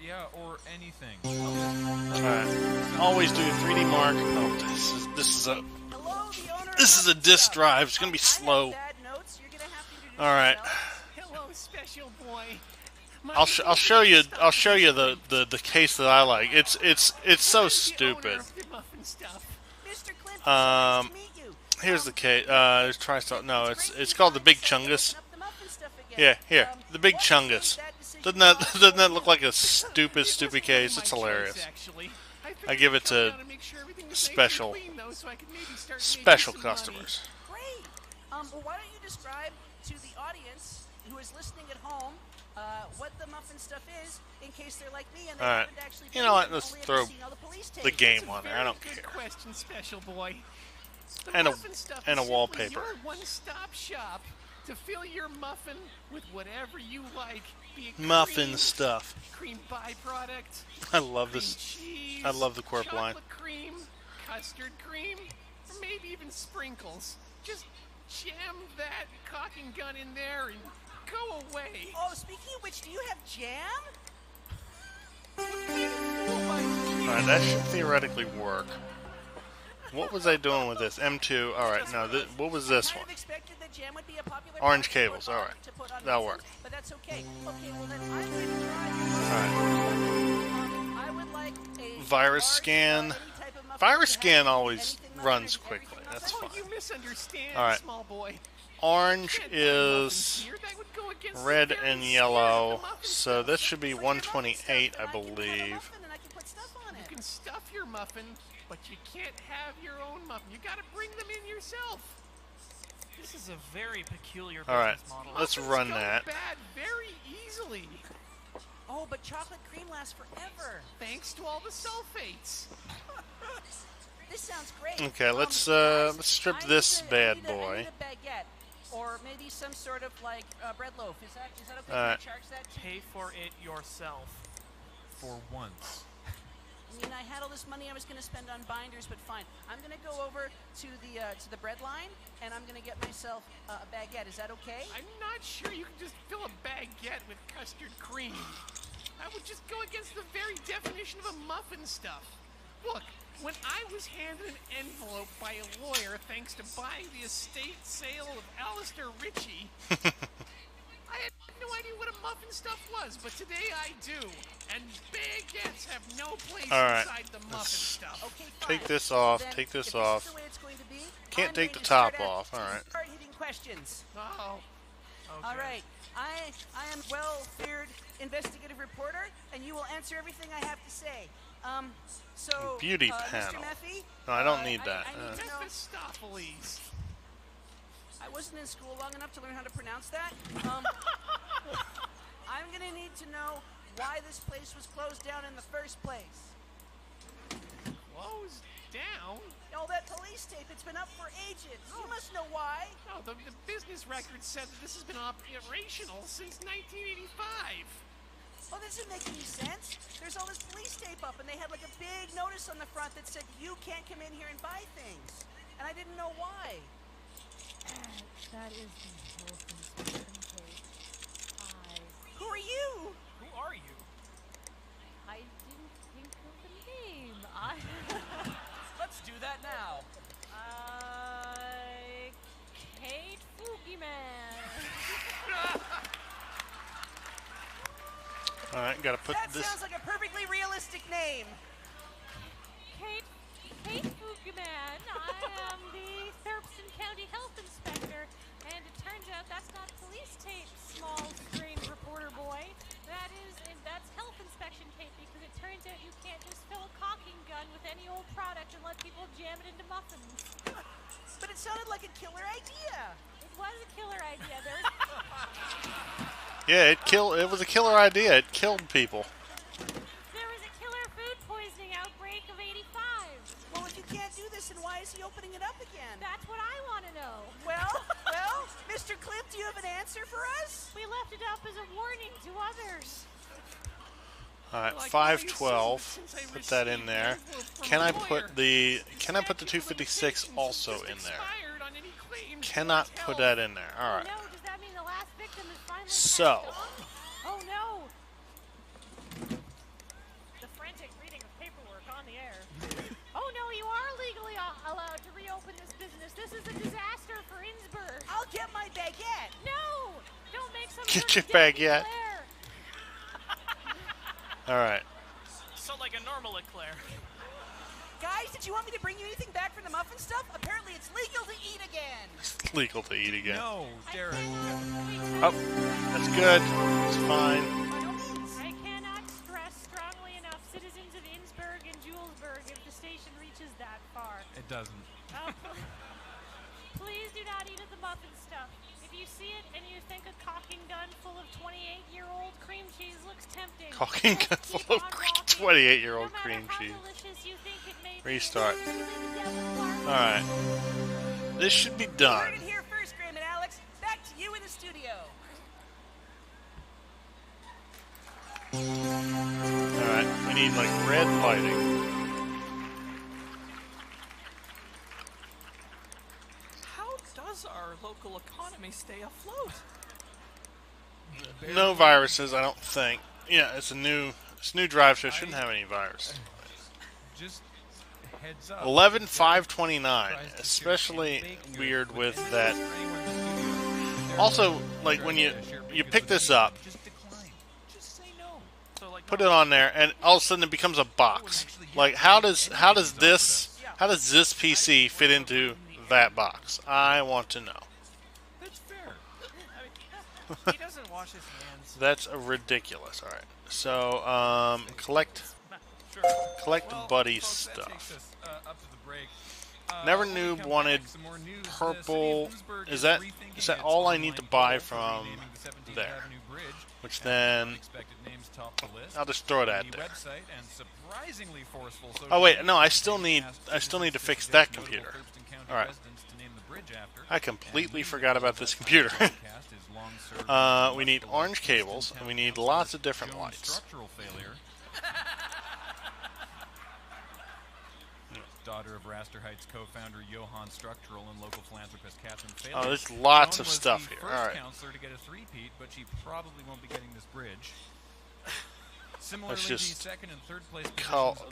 Yeah, or anything. Alright. Always do 3D mark. Oh, this is a disk drive. It's gonna be slow. Alright. Hello, special boy. I'll show you the case that I like. It's so stupid. Here's the case. There's TriStar. No, it's called the Big Chungus. Yeah, here, the Big Chungus. Doesn't that look like a stupid case? It's hilarious. I give it to special customers. Great. Well, why don't you describe to the audience who is listening at home what the Muffin Stuff is, in case they're like me and they Alright. haven't actually. You know what? been Let's here and throw only ever seen all the police the tapes. game on there. I don't Good care. question, special boy. The And a Muffin Stuff and a is simply wallpaper. Your one-stop shop to fill your muffin with whatever you like. Be it Muffin cream, stuff. cream byproduct. I love this. Cheese, I love the Corp chocolate line. cream, custard cream, or maybe even sprinkles. Just jam that cock and gun in there and go away. Oh, speaking of which, do you have jam? Alright, that should theoretically work. What was I doing with this? M2. All right. No. What was this one? Expected that jam would be a popular Orange product cables. to All put right. to put on That'll mixes, work. But that's okay. Okay, well then I'm going to try. I would like a Virus scan. Virus scan always runs quickly. That's fine. You misunderstand, All right. small boy. Orange is red and yellow, so this should be 128, I believe. You can stuff your muffin, but you can't have your own muffin. You gotta bring them in yourself. This is a very peculiar All right, business model. let's run Muffins go that. bad very easily. Oh, but chocolate cream lasts forever. Thanks to all the sulfates. This sounds great. Okay, let's strip this bad boy. I need a baguette, or maybe some sort of like bread loaf. Is that okay? Can I Alright. charge that? Pay for it yourself. For once. I mean, I had all this money I was going to spend on binders, but fine. I'm going to go over to the bread line, and I'm going to get myself a baguette. Is that okay? I'm not sure you can just fill a baguette with custard cream. That would just go against the very definition of a muffin stuff. Look, when I was handed an envelope by a lawyer thanks to buying the estate sale of Alistair Ritchie, I had no idea what a muffin stuff was, but today I do. And baguettes have no place All right, inside the muffin stuff. Okay, Take this off. Then, Take this if off. This is the way it's going to be, Can't I'm take going the to top start off. All right. Start hitting questions. Oh. Okay. All right. I am a well-feared investigative reporter, and you will answer everything I have to say. So Beauty Mr. panel. Meffy, No, I don't need that. I need to know. Mephistopheles. I wasn't in school long enough to learn how to pronounce that. I'm gonna need to know why this place was closed down in the first place. Closed down? All that police tape, it's been up for ages. You must know why. No, the business record said that this has been operational since 1985. Well, that doesn't make any sense. There's all this police tape up, and they had like a big notice on the front that said, you can't come in here and buy things. And I didn't know why. That is the health inspection tape. Who are you? Who are you? I didn't think of the name. Let's do that now. Kate Boogeyman. All right, gotta put That this. sounds like a perfectly realistic name. Kate Boogeyman. I am the Thurston County Health Inspector, and it turns out that's not police tape, small, strange reporter boy. That's health inspection tape, because it turns out you can't just fill a caulking gun with any old product and let people jam it into muffins. But it sounded like a killer idea. It was a killer idea. Yeah, it was a killer idea. It killed people. There was a killer food poisoning outbreak of '85. Well, if you can't do this, then why is he opening it up again? That's what I want to know. Well, Mr. Cliff, do you have an answer for us? We left it up as a warning to others. All right, 512. Put that in there. Can I put the 256 also in there? Cannot put that in there. All right. No, does that mean the last victim is finally So. Oh no! The frantic reading of paperwork on the air. Oh no, you are legally allowed to reopen this business. This is a disaster for Innsbruck. I'll get my baguette. No! Don't make some Get sort your of baguette. Eclair. All right. So like a normal eclair. Guys, did you want me to bring you anything back from the muffin stuff? Apparently it's legal to eat again. It's legal to eat again. No, Derek. Oh, that's good. It's fine. I cannot stress strongly enough, citizens of Innsbruck and Julesburg, if the station reaches that far. It doesn't. Please do not eat of the muffin stuff. If you see it and you think a caulking gun full of 28-year-old cream cheese looks tempting, Caulking gun full of 28-year-old cream cheese. Restart. All right. This should be done. You heard it here first, Graham and Alex. Back to you in the studio. All right. We need like red lighting. How does our local economy stay afloat? No viruses, I don't think. Yeah, it's a new drive, so it shouldn't have any viruses. Just heads up. 11,529. Especially weird with that. Also, like when you pick this up, put it on there, and all of a sudden it becomes a box. Like how does this PC fit into that box? I want to know. That's fair. I mean, he doesn't wash his hands. That's ridiculous. All right, so collect buddy stuff. Never Noob wanted purple. Is that all I need to buy from there? Which then I'll just throw that there. Oh wait, no, I still need to fix that computer. All right. I completely forgot about this computer. We need orange cables, and we need lots of different lights. Daughter of Raster Heights co-founder Johan Structural and local philanthropist Catherine Phelan. Oh, there's lots of stuff here. All right. Counselor to get a three-peat, but she probably won't be getting this bridge. Similarly, Let's just the second and third place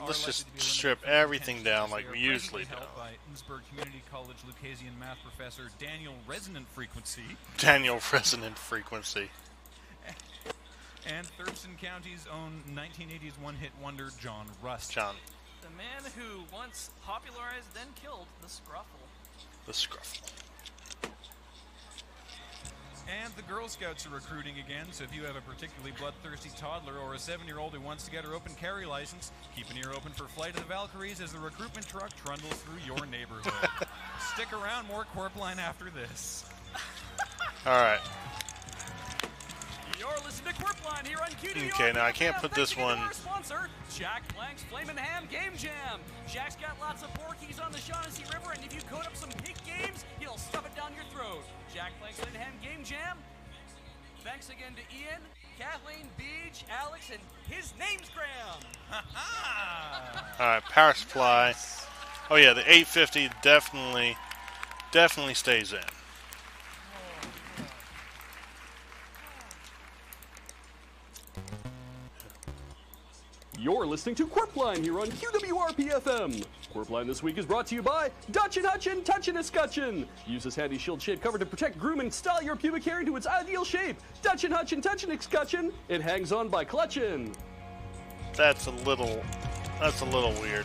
let's just strip everything down like we usually do. By Innsbruck Community College Lucasian math professor Daniel Resonant Frequency. Daniel Resonant Frequency. And Thurston County's own 1980s one-hit wonder John Rust. The man who once popularized, then killed the Scruffle. The Scruffle. And the Girl Scouts are recruiting again, so if you have a particularly bloodthirsty toddler or a 7-year-old who wants to get her open carry license, keep an ear open for Flight of the Valkyries as the recruitment truck trundles through your neighborhood. Stick around, more Corpline after this. Alright. You're listening to Corpline here on QWR. Okay, now I can't put this one. Our sponsor, Jack Blank's Flamin' Ham Game Jam. Jack's got lots of porkies on the Shaughnessy River, and if you code up some pig games, he'll stuff it down your throat. Jack Blank's Flamin' Ham Game Jam. Thanks again to Ian, Kathleen, Beach, Alex, and his name's Graham. Alright, power supply. Oh yeah, the 850 definitely stays in. You're listening to Corpline here on QWRP-FM. Corpline this week is brought to you by Dutchin' Hutchin' Touchin' a Scutchin'. Use this handy shield shade cover to protect, groom, and style your pubic hair into its ideal shape. Dutchin' Hutchin' Touchin' a Scutchin'. It hangs on by clutchin'. That's a little weird.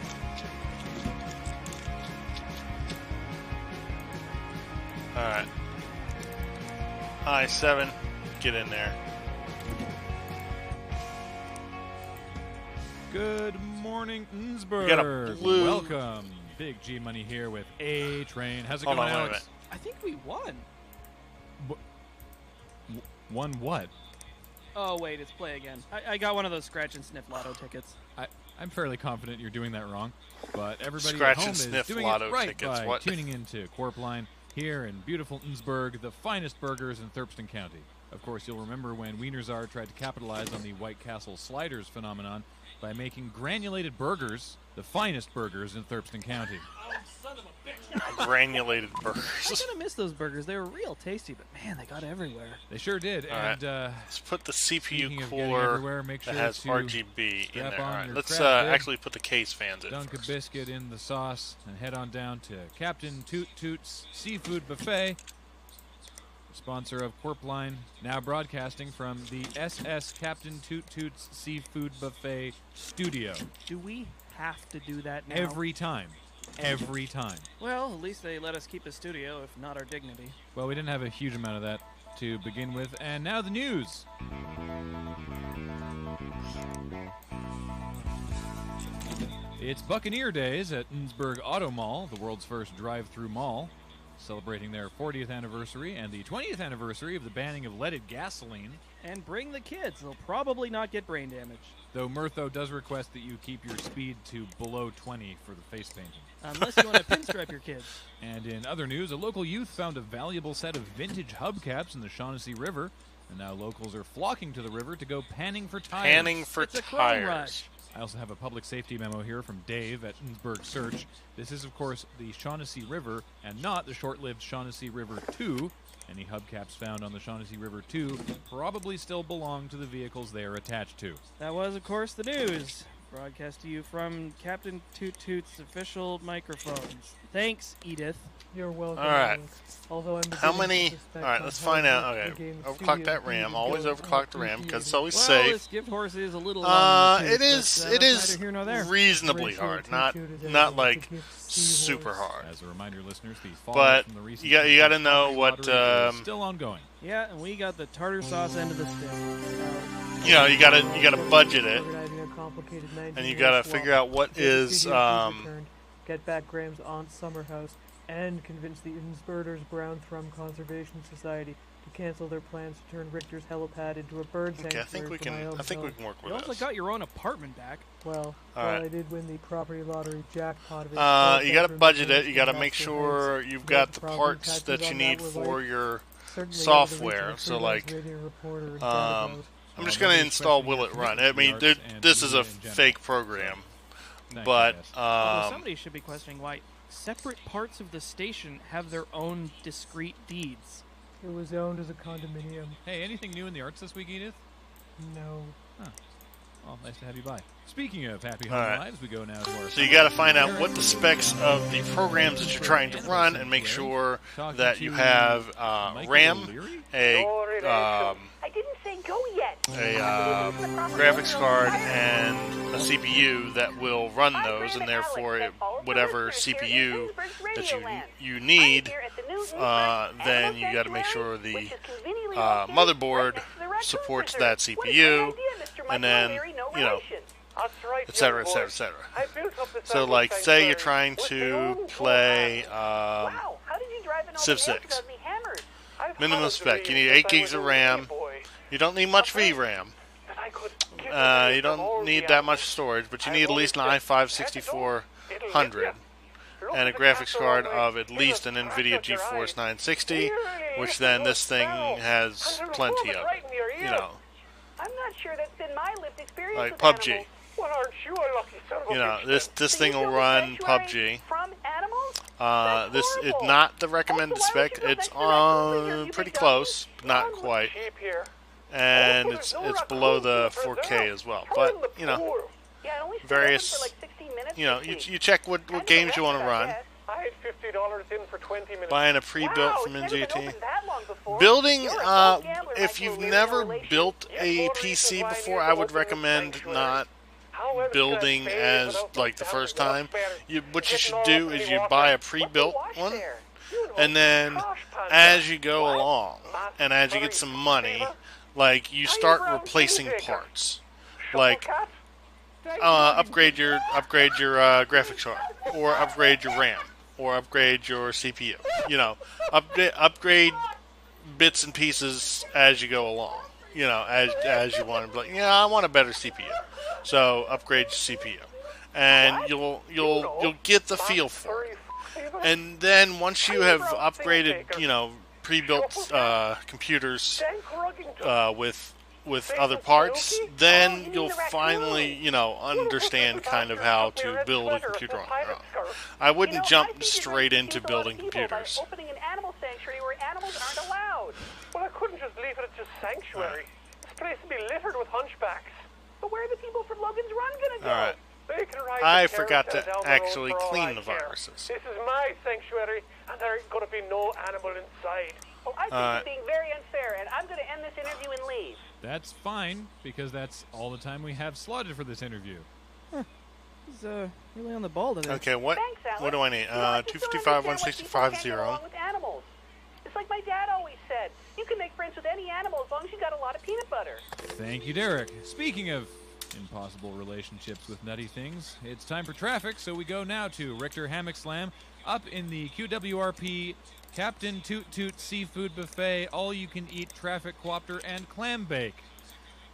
Alright. I-7, get in there. Good morning, Innsbruck. We got a blue. Welcome. Big G Money here with A-Train. How's it Hold going, on, wait a Alex? I think we won. Won what? Oh, wait, it's play again. I got one of those scratch and sniff lotto tickets. I'm fairly confident you're doing that wrong, but everybody Scratch at home and is sniff doing lotto it right tickets, by what? tuning into Corpline here in beautiful Innsbruck, the finest burgers in Thurston County. Of course, you'll remember when Wienerzar tried to capitalize on the White Castle sliders phenomenon by making granulated burgers the finest burgers in Thurston County. Oh, son of a bitch. Granulated burgers. I'm gonna miss those burgers. They were real tasty, but man, they got everywhere. They sure did. All and right. Let's put the speaking CPU of getting cooler everywhere, make sure that has to RGB in strap there. on All right, your let's crab bib, actually put the case fans in dunk first. a biscuit in the sauce and head on down to Captain Toot Toot's Seafood Buffet, sponsor of Corpline, now broadcasting from the SS Captain Toot Toot's Seafood Buffet studio. Do we have to do that now? Every time. Every time. Well, at least they let us keep the studio, if not our dignity. Well, we didn't have a huge amount of that to begin with. And now the news. It's Buccaneer Days at Innsbruck Auto Mall, the world's first drive-through mall, celebrating their 40th anniversary and the 20th anniversary of the banning of leaded gasoline. And bring the kids. They'll probably not get brain damage. Though Murtho does request that you keep your speed to below 20 for the face painting. Unless you want to pinstripe your kids. And in other news, a local youth found a valuable set of vintage hubcaps in the Shaughnessy River, and now locals are flocking to the river to go panning for tires. Panning for It's a chrome tires. rush. I also have a public safety memo here from Dave at Innsbruck Search. This is, of course, the Shaughnessy River and not the short-lived Shaughnessy River 2. Any hubcaps found on the Shaughnessy River 2 probably still belong to the vehicles they are attached to. That was, of course, the news. broadcast to you from Captain Toot Toot's official microphones. Thanks, Edith. You're welcome. All right. Although I'm How beginning many? to suspect All right, my let's find out. husband Okay, game overclock studio that RAM. feed Always goes overclock the RAM unappreciated. because it's always Well, safe. this gift horse is a little long in the tooth, It but, is. that's It is neither here nor there. reasonably Rachel hard. Toot Not Toot is not able like to gift super seahorse. hard. As a reminder, listeners, the fallout But from the recent you got to know what lottery is still ongoing. Yeah, and we got the tartar sauce end of the stick. you know. You got to budget it, Organizing a complicated and you 19-year got to swap. figure out what Get the is studio feed returned, get back Graham's aunt's summer house, and convince the Inspirters Brown Thrum Conservation Society to cancel their plans to turn Richter's helipad into a bird sanctuary. Okay, I think we for my can. own I think we home. can work You with also this. got your own apartment back. Well, All while right. I did win the property lottery jackpot of it, You got to budget it. You got to make sure you've got the parts that you need for your software. So like, I'm just gonna install Will It Run. I mean, this is a fake program, but Although somebody should be questioning why separate parts of the station have their own discrete deeds. It was owned as a condominium. Hey, anything new in the arts this week, Edith? No. Huh. Well, nice to have you by. Speaking of happy All home right. lives, we go now to our. So you got to find out what the specs of the programs that you're trying to run, and make sure that you have RAM, a I didn't say go yet. graphics card, and a CPU that will run those, and therefore whatever CPU that you need, then you got to make sure the motherboard supports that CPU, and then et cetera, et cetera, et cetera. So, like, say you're trying to play Civ 6. Minimum spec. You need 8 gigs of RAM. You don't need much VRAM. You don't need that much storage, but you need at least an i5-6400 and a graphics card of at least an NVIDIA GeForce 960, which then this thing has plenty of. You know, I'm not sure that's been my lived experience like with PUBG. animals. Well, aren't you a lucky son of a You know, bitch this then? thing So you will build a run sanctuary PUBG. From animals? This is not the recommended spec. It's on pretty close, but not quite, and it's below the 4K as well. But you know, various. You know, you check what games you want to run. I had $50 in for 20 minutes. Buying a pre-built from NGT. Building, if you've never built a PC before, I would recommend not building as like the first time. What you should do is you buy a pre-built one, and then as you go along, and as you get some money, like you start replacing parts, like upgrade your graphics card, or upgrade your RAM, or upgrade your CPU. You know, upgrade bits and pieces as you go along. You know, as you want to be like, yeah, I want a better CPU, so upgrade your CPU, and you'll get the feel for it. And then once you have upgraded, you know, pre-built computers with other parts, then you'll finally, you know, understand kind of how to build a computer on your own. I wouldn't jump straight into building computers. Opening an animal sanctuary where animals aren't allowed. Well, I couldn't just leave it at just sanctuary. This place would be littered with hunchbacks. But where are the people from Logan's Run gonna go? All right. They can ride I the forgot to carousel down the actually road for all clean I the care. viruses. This is my sanctuary, and there ain't gonna be no animal inside. Oh, I think you're being very unfair, and I'm gonna end this interview and leave. That's fine, because that's all the time we have slotted for this interview. He's really on the ball today. Okay, what do I need? 255, 165, 0. With animals. It's like my dad always said. You can make friends with any animal as long as you got a lot of peanut butter. Thank you, Derek. Speaking of impossible relationships with nutty things, it's time for traffic, so we go now to Richter Hammock Slam up in the QWRP Captain Toot Toot Seafood Buffet, all-you-can-eat traffic quopter and clam bake.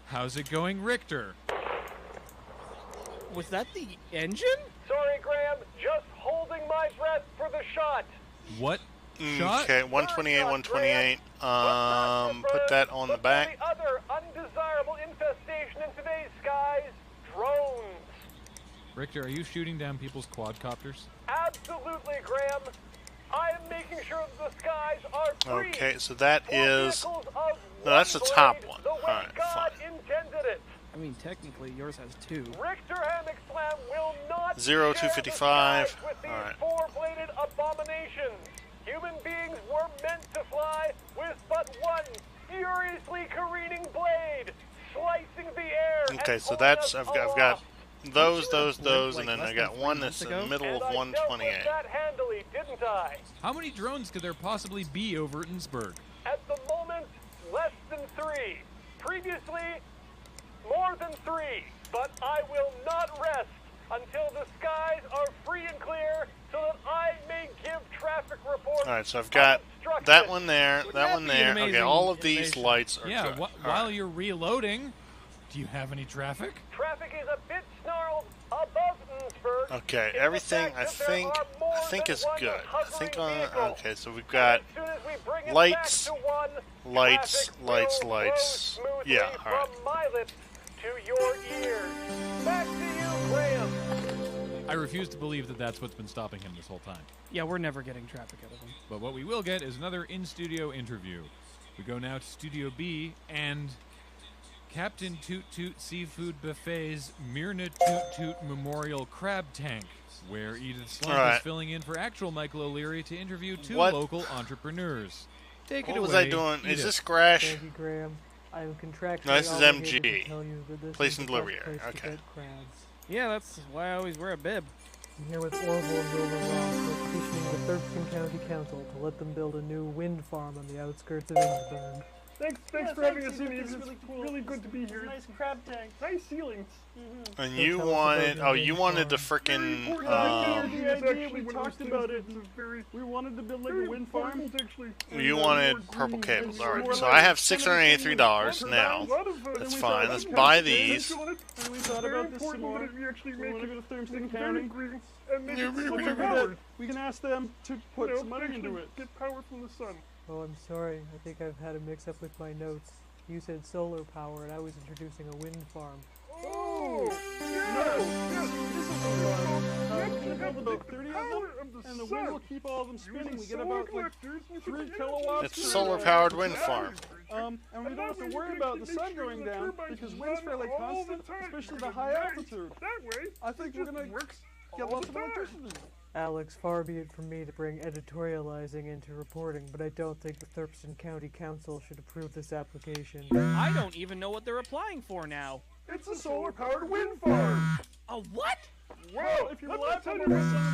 How's it going, Richter? Was that the engine? Sorry, Graham. Just holding my breath for the shot. What shot? Okay, 128, 128. Put that on the back. The other undesirable infestation in today's skies, drones. Richter, are you shooting down people's quadcopters? Absolutely, Graham. I am making sure that the skies are free. Okay, so that is... No, that's the top one. Alright, fine. Intended it. I mean, technically, yours has 2. Richter Hammock Slam will not 0255. with these Alright. four-bladed abominations. Human beings were meant to fly with but one furiously careening blade, slicing the air. Okay, and so pulling that's us I've got those, like and then I less got than one 3 that's in the months middle And of I dealt with 128. that handily, didn't I? How many drones could there possibly be over Innsbruck? At the moment, less than 3. Previously, more than 3. But I will not rest until the skies are free and clear so that I may give traffic reports. All right, so I've got that one there, that one be an there. Okay, amazing all of these animation? lights are Yeah, good. All while right. you're reloading, do you have any traffic? Traffic is a bit snarled above Innsbruck. Okay, in the everything fact I that there think are more than is one good. I hovering think vehicle. okay, so we've got As soon as we bring it lights, back to one, lights, traffic lights, will lights. flow smoothly Yeah, all right. from my lips to your ears. Back to you, Graham. I refuse to believe that that's what's been stopping him this whole time. Yeah, we're never getting traffic out of him. But what we will get is another in-studio interview. We go now to Studio B and Captain Toot Toot Seafood Buffet's Myrna Toot Toot Memorial Crab Tank, where Edith Slump All right. is filling in for actual Michael O'Leary to interview 2 What? local entrepreneurs. Take it What away. was I doing? Is Edith. this Crash? Thank you, Graham. I am contractually No, this is obligated MG. to tell you that this Place is and the delivery best area. place to Okay. get crabs. Yeah, that's why I always wear a bib. I'm here with Orville and Wilbur Ross. We're petitioning the Thurston County Council to let them build a new wind farm on the outskirts of Innsbruck. Thanks for having us in. It's really good to be here. Nice crab tank. Nice ceilings. And you wanted, you wanted the frickin' We talked about it. We wanted to build like a wind farm. you wanted purple cables. All right, so I have $683 now. That's fine. Let's buy these. And we thought about this some more. We want to go to Thurston County. We can ask them to put some money into it. Get power from the sun. Oh, I'm sorry. I think I've had a mix-up with my notes. You said solar power, and I was introducing a wind farm. Oh! This is we build about 30 of them, and the wind will keep all of them spinning. We get about like 3 kilowatts. It's a solar-powered wind farm. And we don't have to worry about the sun going down because wind's fairly constant, especially the high altitude. I think we're gonna get lots of electricity. Alex, far be it from me to bring editorializing into reporting, but I don't think the Thurston County Council should approve this application. I don't even know what they're applying for now. It's a solar-powered wind farm. A what? Well, if you're alive on the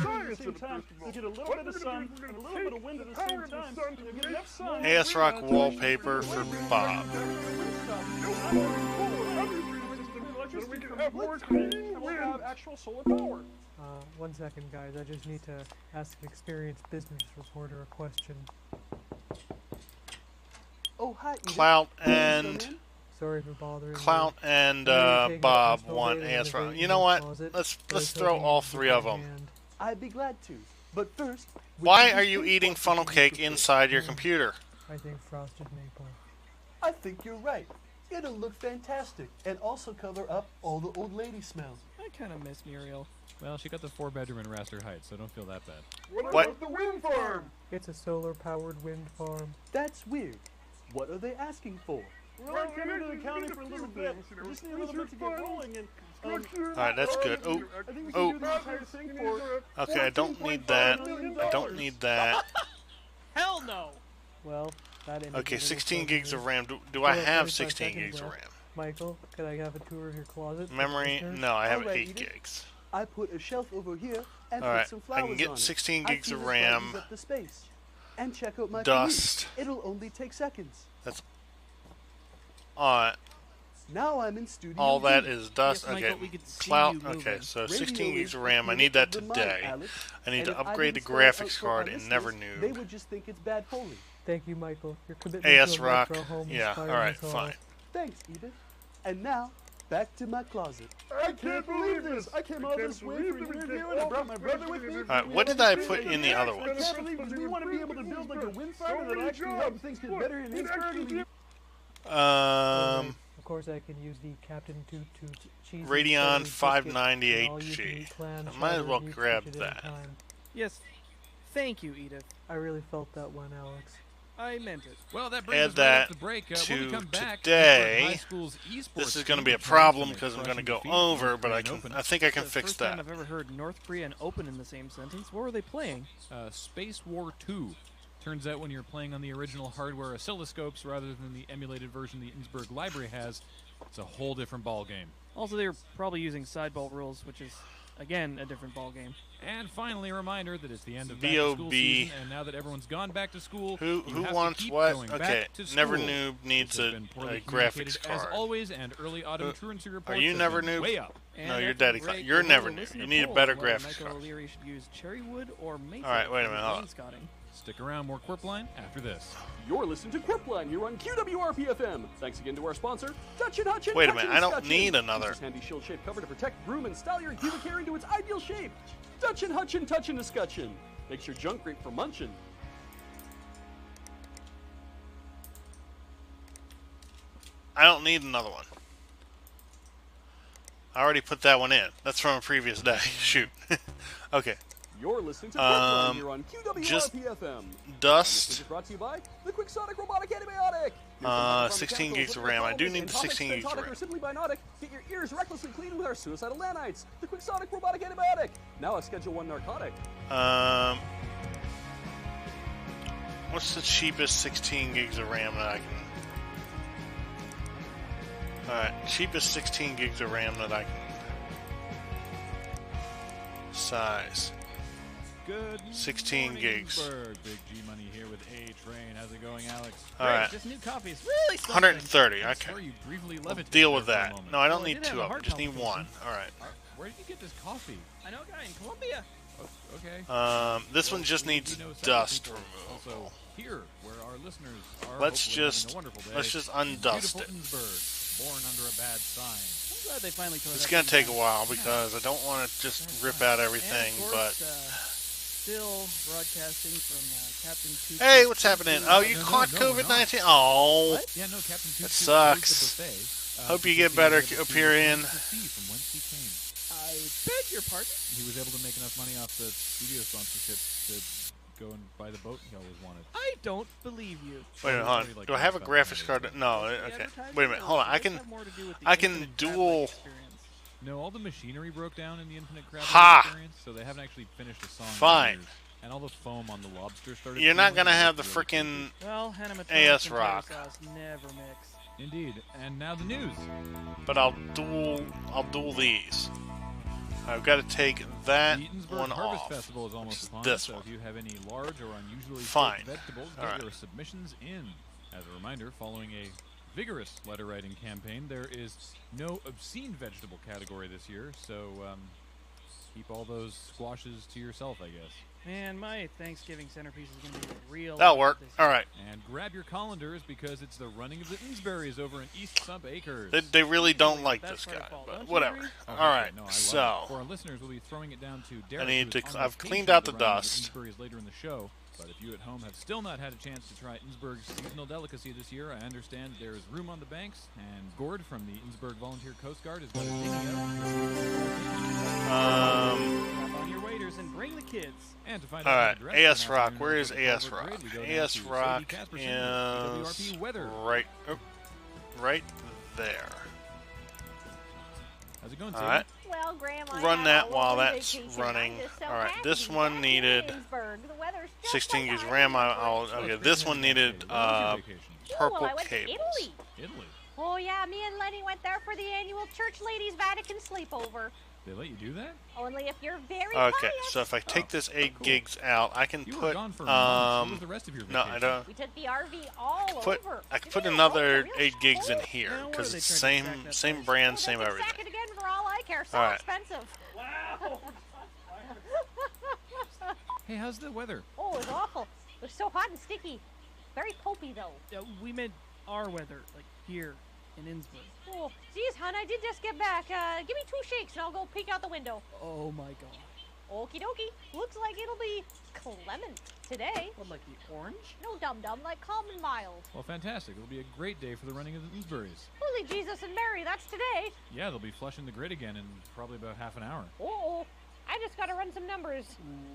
sun at the same time, you get a little bit of sun and a little bit of wind at the same time. You get enough sun. AS Rock wallpaper for Bob. We can have more clean wind. Have actual solar power. 1 second, guys. I just need to ask an experienced business reporter a question. Oh, hi. Clout and Sorry for bothering Clout you. and I know you're taking Bob personal want data AS and Rock. the You know what? closet, Let's but I was throw hoping all you could 3 give of me a them. hand. I'd be glad to. But first, Why are you eating funnel cake inside your computer? I think frosted maple. I think you're right. It'll look fantastic and also cover up all the old lady smells. I kind of miss Muriel. Well, she got the 4-bedroom in Raster Heights, so don't feel that bad. What? About the wind farm? It's a solar-powered wind farm. That's weird. What are they asking for? We're like coming to the county for a little bit. We just need a little bit to get rolling and. Alright, that's good. Oh, I think we oh. can do the entire thing for. Okay, I don't need that. I don't need that. Hell no! Well, that ended Okay, a little 16 gigs of suddenly. RAM. Do I Well, have 45 16 seconds gigs of left. RAM? Michael, could I have a tour of your closet? for Memory? listeners? No, I have Alright, 8 Edith. gigs. I put a shelf over here and Alright, put some I flowers can get on it. 16 I gigs see of this RAM. brightens up the space. And check out my Dust. commute. It'll only take seconds. That's Now I'm in studio. all that B. is dust. Yes, Michael, Okay, we could see cloud. you Okay, moving. so Radio 16 gigs is of RAM. I unit need that of the mind, today. Alex. I need And to if I upgrade the didn't spell it out graphics for our card in listeners, Nevernude. They would just think it's bad Foley. Thank you, Michael. Your commitment AS to a Rock. retro home Yeah, inspired alright, us all. fine. Thanks, Edith. And now, back to my closet. I can't believe this! I came all this way for an interview and I brought my brother with me. Alright, what did I put in the other I ones? can't believe it. We want to be able to build like a wind farm that actually help things get better in Innsbruck. Of course, I can use the Captain Toot Toot cheese. and Radeon celery biscuit, and 598G. all-you-can-eat clam I might as chowder well each grab dish at a that. time. Yes. Thank you, Edith. I really felt that one, Alex. I meant it. Well, that brings add us right that off the break. When to we come back, today. High School's esports This is going to team be a is trying problem to because I'm crush going to and go defeat over, North but Korea and Open. I think I can It's the fix first time that. I've ever heard North Korea and Open in the same sentence. What were they playing? Space War 2. Turns out when you're playing on the original hardware oscilloscopes rather than the emulated version the Innsbruck library has, it's a whole different ball game. Also, they were probably using sideball rules, which is, again, a different ball game. And finally, a reminder that it's the end of back to school season, and now that everyone's gone back to school, Who you have wants to keep what? going Okay, back to school. Never Noob needs This has a been poorly graphics communicated card. As always, and early autumn truancy reports Are you have Never been Noob? way up. No, And you're after the Daddy. break, You're we'll Never have a Noob. listener You need a poll better whether graphics Michael card. O'Leary should use cherry wood or maple. All right, wait a for minute, hold on. wainscoting. Stick around, more Quirpline after this. You're listening to Quirpline here on QWRP-FM. Thanks again to our sponsor, Dutch and Hutchin. Wait a Touch minute, and I don't Scutchin. need another. Use this handy shield-shaped cover to protect, groom, and style your pubic hair into its ideal shape. Dutch and Hutchin, Touch and Scutchin. Makes your junk great for munchin'. I don't need another one. I already put that one in. That's from a previous day. Shoot. Okay. You're listening to Quirpline here on just QWRP-FM. dust. This is brought to you by the Quixotic Robotic Antibiotic. 16 gigs of RAM. I do need the 16 gigs of Or RAM. simply biotic. Get your ears recklessly clean with our suicidal nanites. The Quixotic Robotic Antibiotic. Now a Schedule 1 narcotic. What's the cheapest 16 gigs of RAM that I can... Alright, cheapest 16 gigs of RAM that I can... Size. Good 16 morning, gigs. Innsbruck. Big G Money here with A-Train. How's it going, Alex? Alright. This new copy is really something. 130. I Okay. swear you briefly I'll levitated deal there with for a that. moment. No, I don't Well, I need did have two a of them. heart Just need one. palpitation. Alright. Where did you get this coffee? I know a guy in Colombia. Okay. This one just needs dust removal. Also, here, where our listeners are Let's hopefully having just a wonderful day, let's just is undust beautiful it. Innsbruck, born under a bad sign. I'm glad they finally tore It's that gonna thing take a down. while because I don't want to just rip out everything, And of but course, still broadcasting from Captain Tutu. hey, what's happening? Oh, you caught COVID-19? Oh, Yeah, no, Captain that Tutu sucks. owns the buffet, Hope you because get better he was able up to here in. see from whence he came. I beg your pardon? He was able to make enough money off the studio sponsorship to go and buy the boat he always wanted. I don't believe you. Wait a minute, hold on. Do I have a graphics card? No. Okay. Wait a minute. Hold on. I can dual. No, all the machinery broke down in the Infinite Crafting Ha! experience, so they haven't actually finished a song. in Fine. years. And all the foam on the lobster started. You're not peeling, gonna so have the it's really frickin' Well, Hannah Matone AS and Rock. tartar sauce never mix. Indeed. And now the news. But I'll dual these. I've got to take that The Eatonsburg one Harvest off. Festival is almost upon This us, so one. if you have any large or unusually Fine. cooked vegetables, All get right. your submissions in. As a reminder, following a vigorous letter-writing campaign, there is no obscene vegetable category this year, so keep all those squashes to yourself, I guess. Man, my Thanksgiving centerpiece is going to be a real. That'll work. this All right. And grab your colanders because it's the running of the Innsberries over in East Sump Acres. They really don't like That's this my guy, fault. but Don't you whatever. agree? All right. No, I love So it. For our listeners, we'll be throwing it down to Derek. need who is to- on I've location cleaned out at the running of dust. Innsberries later in the show. But if you at home have still not had a chance to try Innsbruck's seasonal delicacy this year, I understand there is room on the banks, and Gord from the Innsbruck Volunteer Coast Guard has got a dinghy out. Hop on your waiters and bring the kids. And to find All out right. the address AS for an Rock. afternoon Where look is at the AS Culver Rock? Grid, we go down AS to Sadie Rock Casperson with is WRP weather. right there. How's it going, All Sadie? right. Well, Grandma, Run I that had a while lovely that's vacation. running. I'm just so All right. happy This to be one back in needed Williamsburg. The weather's just 16 like gigs I RAM. remember. Okay. This one needed Well, purple I went to cables. Italy. Italy. Oh yeah, me and Lenny went there for the annual Church Ladies Vatican sleepover. They let you do that? Only if you're very Okay, pious. so if I take this 8 gigs out, I can You were put gone for months. What was the rest of your no, I vacation? don't. We took the RV all Put over. I could put another 8 gigs in Now, here where because are they it's trying to same stack that same price? brand, same They can everything. stack it again for all I care. So All right. expensive. Wow. Hey, how's the weather? Oh, it's awful. It's so hot and sticky. Very pulpy though. We meant our weather, like here in Innsbruck. Oh, geez, hon, I did just get back. Give me 2 shakes and I'll go peek out the window. Oh my god. Okie dokie. Looks like it'll be clement today. What, like the orange? No dum-dum, like calm and mild. Well, fantastic. It'll be a great day for the running of the Innsberries. Holy Jesus and Mary, that's today. Yeah, they'll be flushing the grid again in probably about half an hour. Oh, I just gotta run some numbers.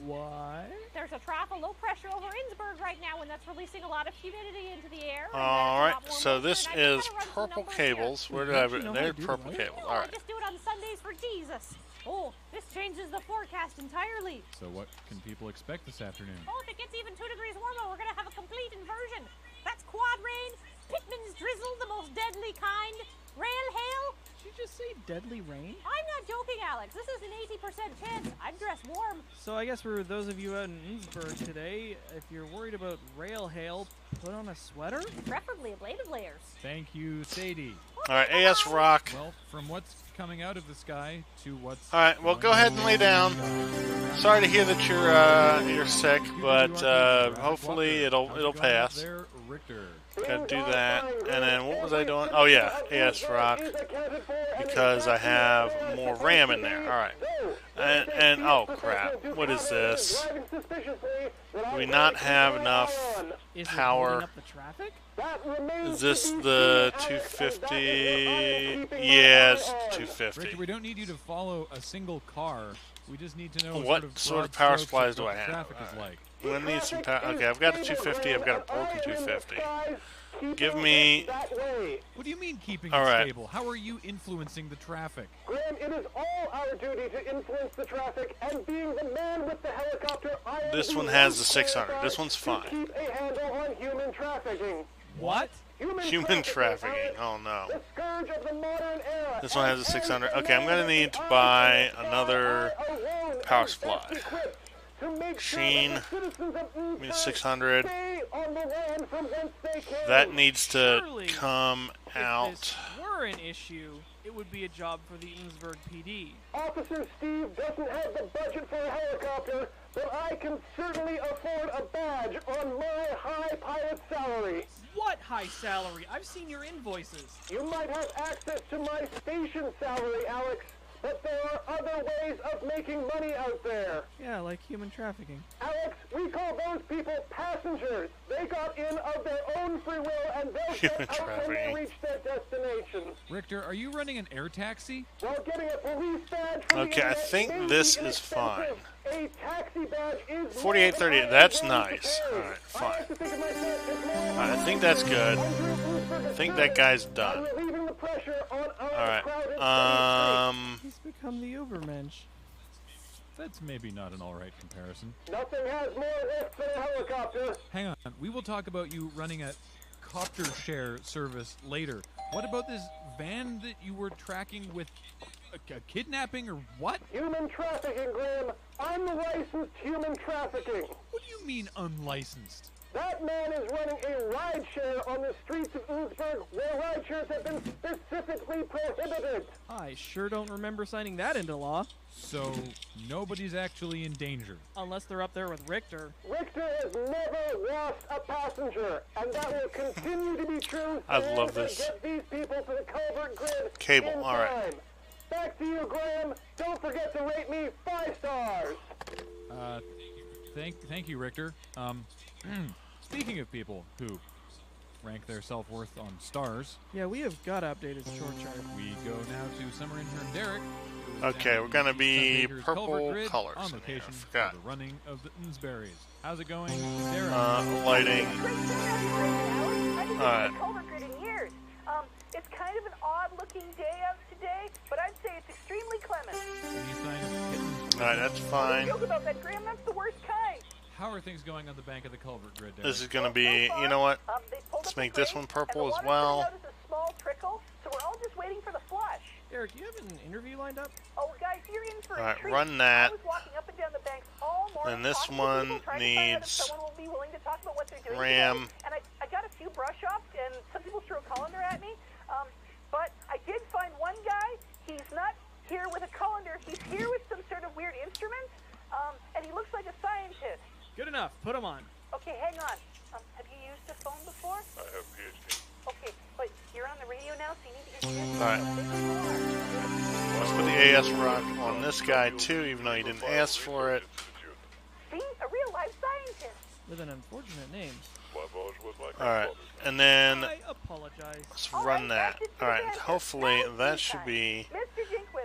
What? There's a trough of low pressure over Innsbruck right now, and that's releasing a lot of humidity into the air. Alright, so this is purple cables. Where did I... There's purple cables. I Alright. just do it on Sundays for Jesus. Oh, this changes the forecast entirely. So what can people expect this afternoon? Oh, if it gets even 2 degrees warmer, we're gonna have a complete inversion. That's quad rain, Pitman's drizzle, the most deadly kind, rail hail. Did you just say deadly rain? I'm not joking, Alex. This is an 80% chance. I'd dress warm. So I guess for those of you out in Innsbruck today, if you're worried about rail hail, put on a sweater? Preferably ablative layers. Thank you, Sadie. Alright, AS Rock. Well, from what's coming out of the sky to what's... Alright, well, go ahead and lay down. Sorry to hear that you're sick, but hopefully it'll pass. There, Richter. Gotta do that. And then what was I doing? Oh yeah, AS Rock. Because I have more RAM in there. Alright. And oh crap. What is this? Do we not have enough power? Is this the 250? Yeah, it's 250. Richter, we don't need you to follow a single car. We just need to know what sort of power supplies do I what have? traffic is like. I'm gonna need some power. Okay, I've got a 250. I've got a broken 250. Give me. What do you mean keeping All it right. stable? How are you influencing the traffic? Graham, it is all our duty to influence the traffic, and being the man with the helicopter, I am This the one has the one 600. This one's to fine. keep a handle on human trafficking. What? Human trafficking. Oh no. The scourge of the modern era. This one has a 600. Okay, I'm gonna need to buy another power supply. Machine. Give me 600. That needs to come out. If this were an issue, it would be a job for the Innsbruck PD. Officer Steve doesn't have the budget for a helicopter, but I can certainly afford a badge on my high pilot salary. What high salary? I've seen your invoices. You might have access to my station salary, Alex, but there are other ways of making money out there. Yeah, like human trafficking. Alex, we call those people passengers. They got in of their own free will, and they'll get out when they reach their destination. Richter, are you running an air taxi? While getting a police badge from Okay, the I internet think may this be is fine. inexpensive. A taxi badge is 4838. That's nice. Alright, fine. I think that's good. I think that guy's done. Alright. He's become the Ubermensch. That's maybe not an alright comparison. Nothing has more lift than a helicopter. Hang on, we will talk about you running a copter share service later. What about this van that you were tracking with a kidnapping or what? Human trafficking, Graham. Unlicensed human trafficking. What do you mean unlicensed? That man is running a ride share on the streets of Innsbruck, where ride shares have been specifically prohibited. I sure don't remember signing that into law. So nobody's actually in danger. Unless they're up there with Richter. Richter has never lost a passenger, and that will continue to be true. I love this. Get these people to the culvert grid Cable, in all right. time. Back to you, Graham. Don't forget to rate me 5 stars. Thank you, Richter. Speaking of people who rank their self-worth on stars. Yeah, we have got to update his short chart. We go now to summer intern Derek. Okay, we're gonna be Sunbaker's purple Culvert Grid colors on in here. location for Forgot. the running of the Innsberries. How's it going, Derek? Lighting. I haven't Alright. seen a culvert grid in years. It's kind of an odd-looking day out today, but I'd say it's extremely clement. Alright, that's fine. Joke about that, Graham. That's the worst kind. How are things going on the bank of the culvert grid, Derek? This is gonna be, you know what? Let's make this one purple as well. It's a small trickle, so we're all just waiting for the flush. Derek, you have an interview lined up? Oh, guys, you're in for a Alright, treat. run that. I was walking up and down the banks all morning. And this talking to one people, trying to find out if needs someone will be willing to talk about what they're doing RAM. today. And I got a few brush-ups, and some people threw a colander at me. But I did find one guy. He's not here with a colander. He's here with some sort of weird instrument, and he looks like a scientist. Good enough. Put him on. Okay, hang on. Have you used a phone before? I have PhD. Okay, but you're on the radio now, so you need to introduce Alright. Let's put the AS Rock on this guy too, even though he didn't ask for it. See? A real life scientist. With an unfortunate name. Alright, and then I apologize. let's run that. Alright, hopefully that should be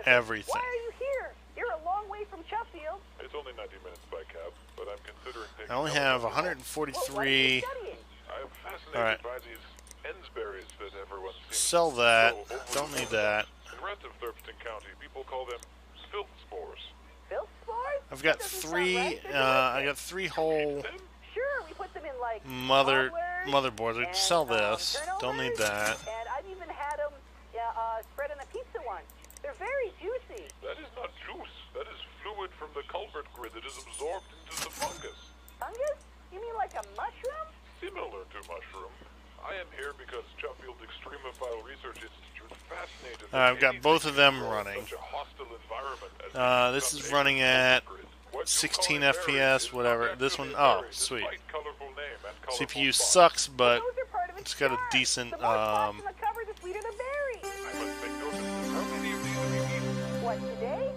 everything. Why are you here? You're a long way from Chelsea only 90 minutes by cab, but I'm considering taking... I only have 143. I'm fascinated Alright. by these Ensberries that everyone seems Sell that. so over- Don't need that. In the rest of Thurston County, people call them filth spores. Filth spores? I've got three. I got 3 whole Sure, we put them in like motherboards. We can sell this. Don't need that. And I've even had them spread in a pizza once. They're very juicy. That is not juice. That is fluid from the culvert grid that is absorbed into the fungus. Fungus? You mean like a mushroom? Similar to mushroom. I am here because Chuffield Extremophile Research Institute fascinated with I've got both of them anything running. such a hostile environment as This is running at 16 FPS, whatever. This one, oh, sweet. CPU sucks, but it's got a decent, The cover, the sweeter the berry. What, today?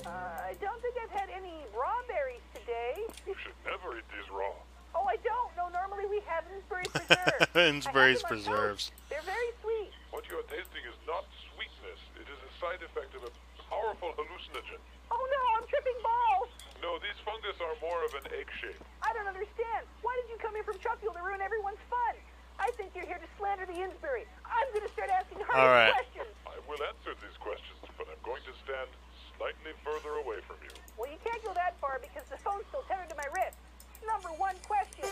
I don't think I've had any raw berries today. You should never eat these raw. Oh, I don't. No, normally we have Innsbury's preserves. Innsbury's preserves. They're very sweet. What you are tasting is not sweetness. It is a side effect of a powerful hallucinogen. Oh no, I'm tripping balls. No, these fungus are more of an egg shape. I don't understand. Why did you come here from Chuffield to ruin everyone's fun? I think you're here to slander the Innsbury. I'm going to start asking hard questions. I will answer these questions, but I'm going to stand slightly further away from you. Well, you can't go that far because the phone's still tethered to my wrist. Number 1 question.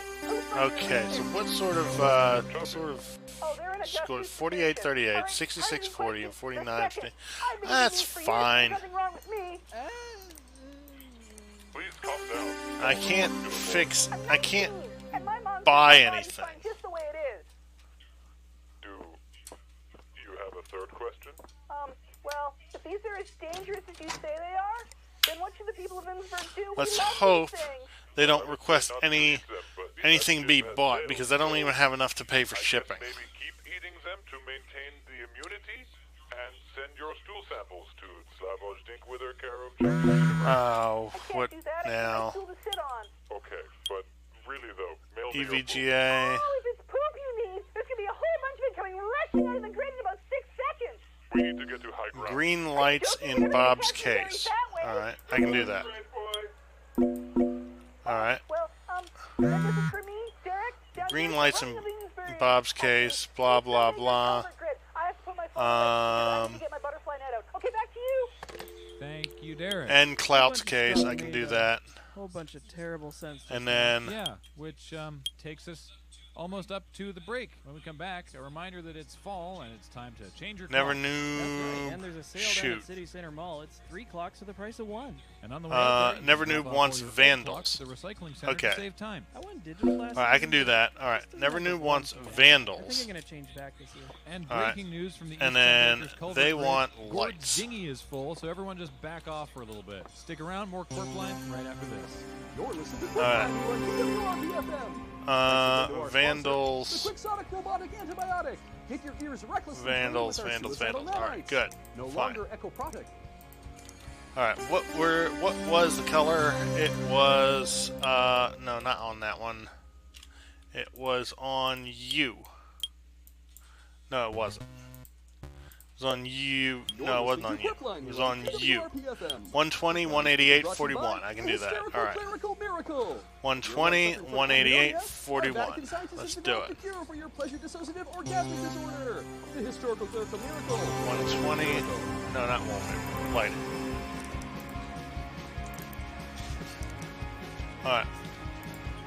Okay, so what sort of score? 48, 38, 66, 40, and 49, 50. That's fine. Nothing wrong with me. Please calm down. I can't buy anything. Just the way it is. Do you have a third question? Well, if these are as dangerous as you say they are, then what should the people of Innsbruck do? Let's We love hope these things. they don't request anything be bought, because I don't even have enough to pay for shipping. Maybe keep eating them to maintain the immunity, and send your stool samples to Slavoj Dinkwither, care of Oh, what now? Okay, but really though, mail me your EVGA. Oh, if it's poop you need, there's going to be a whole bunch of it coming rushing out of the grid in about 6 seconds. We need to get to high ground. Green lights in Bob's case. Alright, I can do that. Alright. Well, this is for me, Derek. Green lights in Bob's case, blah, blah, blah. I have to put my phone I have to get my butterfly net out. Okay, back to you. Thank you, Derek. And Clout's case, I can do that. Whole bunch of terrible sense. And then... Yeah, which takes us almost up to the break. When we come back, a reminder that it's fall and it's time to change your Never clock. knew... That's right. And there's a sale down Shoot. at City Center Mall. It's 3 clocks for the price of 1. And on the way out there, Never you knew can wants follow your Vandals. clock to the recycling center Okay. to save time. I went digital last Alright, I can do that. Alright, Never knew wants I think Vandals. I'm going to change back this year. And Alright. breaking news from the And East then Coast Culvert they Bridge, want Gord's lights. dinghy is full, so everyone just back off for a little bit. Stick around, more Corp Line right after this. You're listening to Alright. WRPFM. Vandals. The Quixotic robotic antibiotic. Hit your ears recklessly. Vandals, with our Vandals, suicidal Vandals. Alright, nanites. good. No Fine. longer echoprotic. Alright, what was the color? It was, no, not on that one. It was on you. No, it wasn't. It was on you. No, it wasn't on you. It was on you. 120, 188, 41. I can do that. Alright. 120, 188, 41. Let's do it. The cure for your pleasure dissociative orgasmic disorder. The historical clerical miracle. 120. No, not 1. Light it. Alright.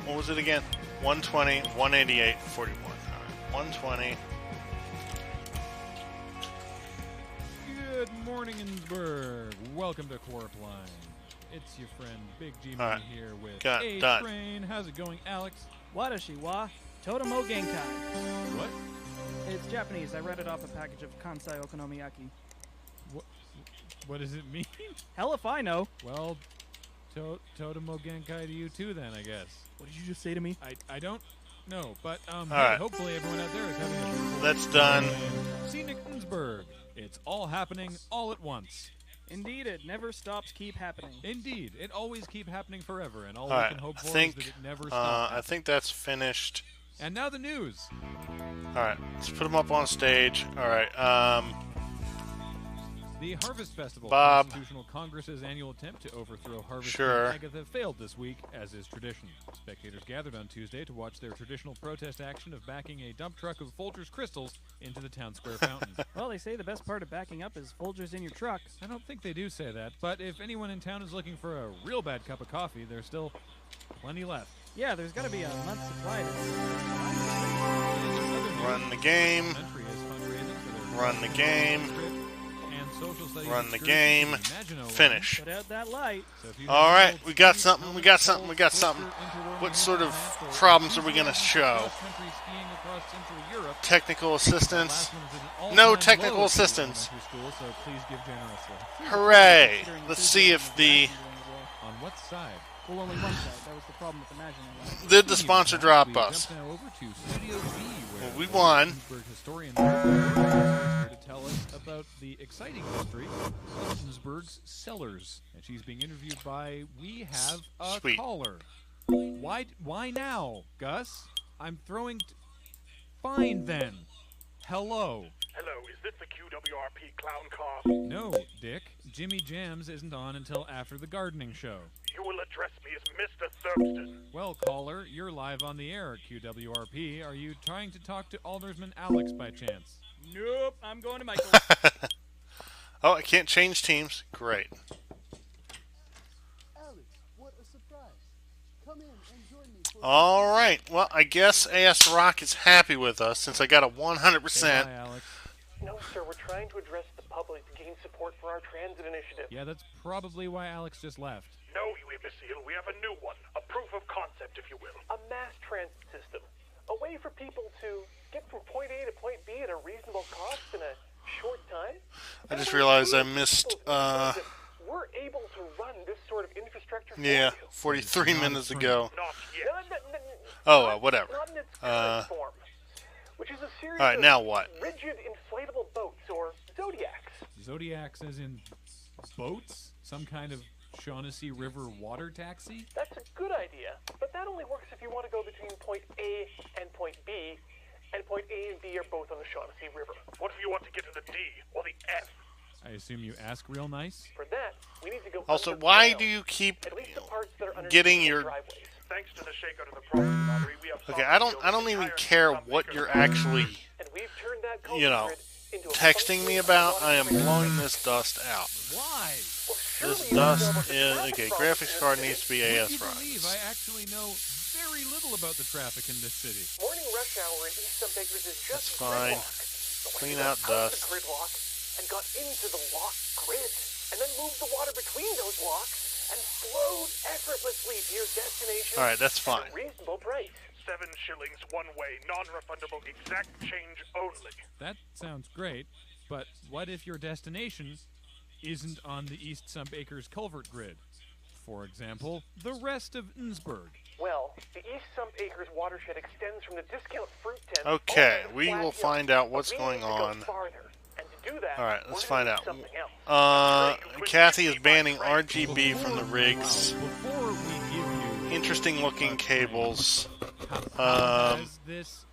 What was it again? 120, 188, 41. Alright. 120. Good morning, Innsbruck. Welcome to Corp Line. It's your friend Big G All right. here with Got A done. Train. How's it going, Alex? Watashi wa Totomo Genkai. What? It's Japanese. I read it off a package of Kansai Okonomiyaki. What does it mean? Hell if I know. Well, Totomo Genkai to you too, then, I guess. What did you just say to me? I don't know, but hey, right. hopefully everyone out there is having a beautiful That's done. Scenic Innsbruck. It's all happening all at once. Indeed, it never stops keep happening. Indeed, it always keep happening forever, and all we Alright, can hope I for is think, that it never stops. I think that's finished. And now the news. Alright, let's put them up on stage. Alright, The Harvest Festival, Bob. Constitutional Congress's annual attempt to overthrow Harvest Sure. Queen Agatha, failed this week, as is tradition. Spectators gathered on Tuesday to watch their traditional protest action of backing a dump truck of Folgers crystals into the town square fountain. Well, they say the best part of backing up is Folgers in your truck. I don't think they do say that, but if anyone in town is looking for a real bad cup of coffee, there's still plenty left. Yeah, there's got to be a month's supply. Run the game. Run the game. Run the game. Finish. Put out that light. All right, we got something. We got something. We got something. What sort of problems are we going to show? Technical assistance. No technical assistance. Hooray! Let's see if the. On what side? Well, only one side. That was the problem with Imaginary. Did the sponsor drop us? Well, we won. Historian here to tell us about the exciting history of Innsbruck's cellars, and she's being interviewed by We Have a Sweet. Caller. Why now, Gus? I'm throwing. Fine then. Hello. Hello, is this the QWRP clown car? No, Dick. Jimmy Jams isn't on until after the gardening show. You will address me as Mr. Thurston. Well, caller, you're live on the air at QWRP. Are you trying to talk to Aldersman Alex by chance? Nope, I'm going to Michael. Oh, I can't change teams. Great. Alex, what a surprise. Come in and join me for All right. Well, I guess AS Rock is happy with us since I got a 100%. Hi, Alex. No, sir, we're trying to address the public to gain support for our transit initiative. Yeah, that's probably why Alex just left. No, you imbecile, we have a new one. A proof of concept, if you will. A mass transit system. A way for people to get from point A to point B at a reasonable cost in a short time. I just realized I missed. We're able to run this sort of infrastructure for Yeah, you. 43 minutes ago. Not yet. Oh, whatever. Not in its current form, which is a series all right, of now what? rigid inflatable boats or zodiacs. Zodiacs as in boats? Some kind of Shaughnessy River water taxi? That's a good idea, but that only works if you want to go between point A and point B, and point A and B are both on the Shaughnessy River. What if you want to get to the D or the F? I assume you ask real nice? For that, we need to go Also, under why ground, do you keep at least the parts that are underneath getting the your? driveways. Thanks to the shakeout of the property lottery, we have Okay, I don't even care what you're actually, And we've turned that you know, grid into a texting me about. I am blowing this dust out. Why? This dust is okay. Graphics card needs to be Would AS you Rock. believe I actually know very little about the traffic in this city? Morning rush hour in East St. Baker's is That's just fine. gridlock. Clean So when you out got out of dust. the gridlock and got into the locked grid, and then moved the water between those locks and flowed effortlessly to your destination. All right, that's at fine. a reasonable price. 7 shillings one way, non-refundable, exact change only. That sounds great, but what if your destination isn't on the East Sump Acres culvert grid? For example, the rest of Innsbruck. Well, the East Sump Acres watershed extends from the discount fruit tent. Okay, all the way to the we flat will hill, find out but what's we going need to go on. farther. And to do that, All right, we're let's gonna find need out. something else. Kathy is banning RGB from the rigs. Before we give you Interesting looking cables. has this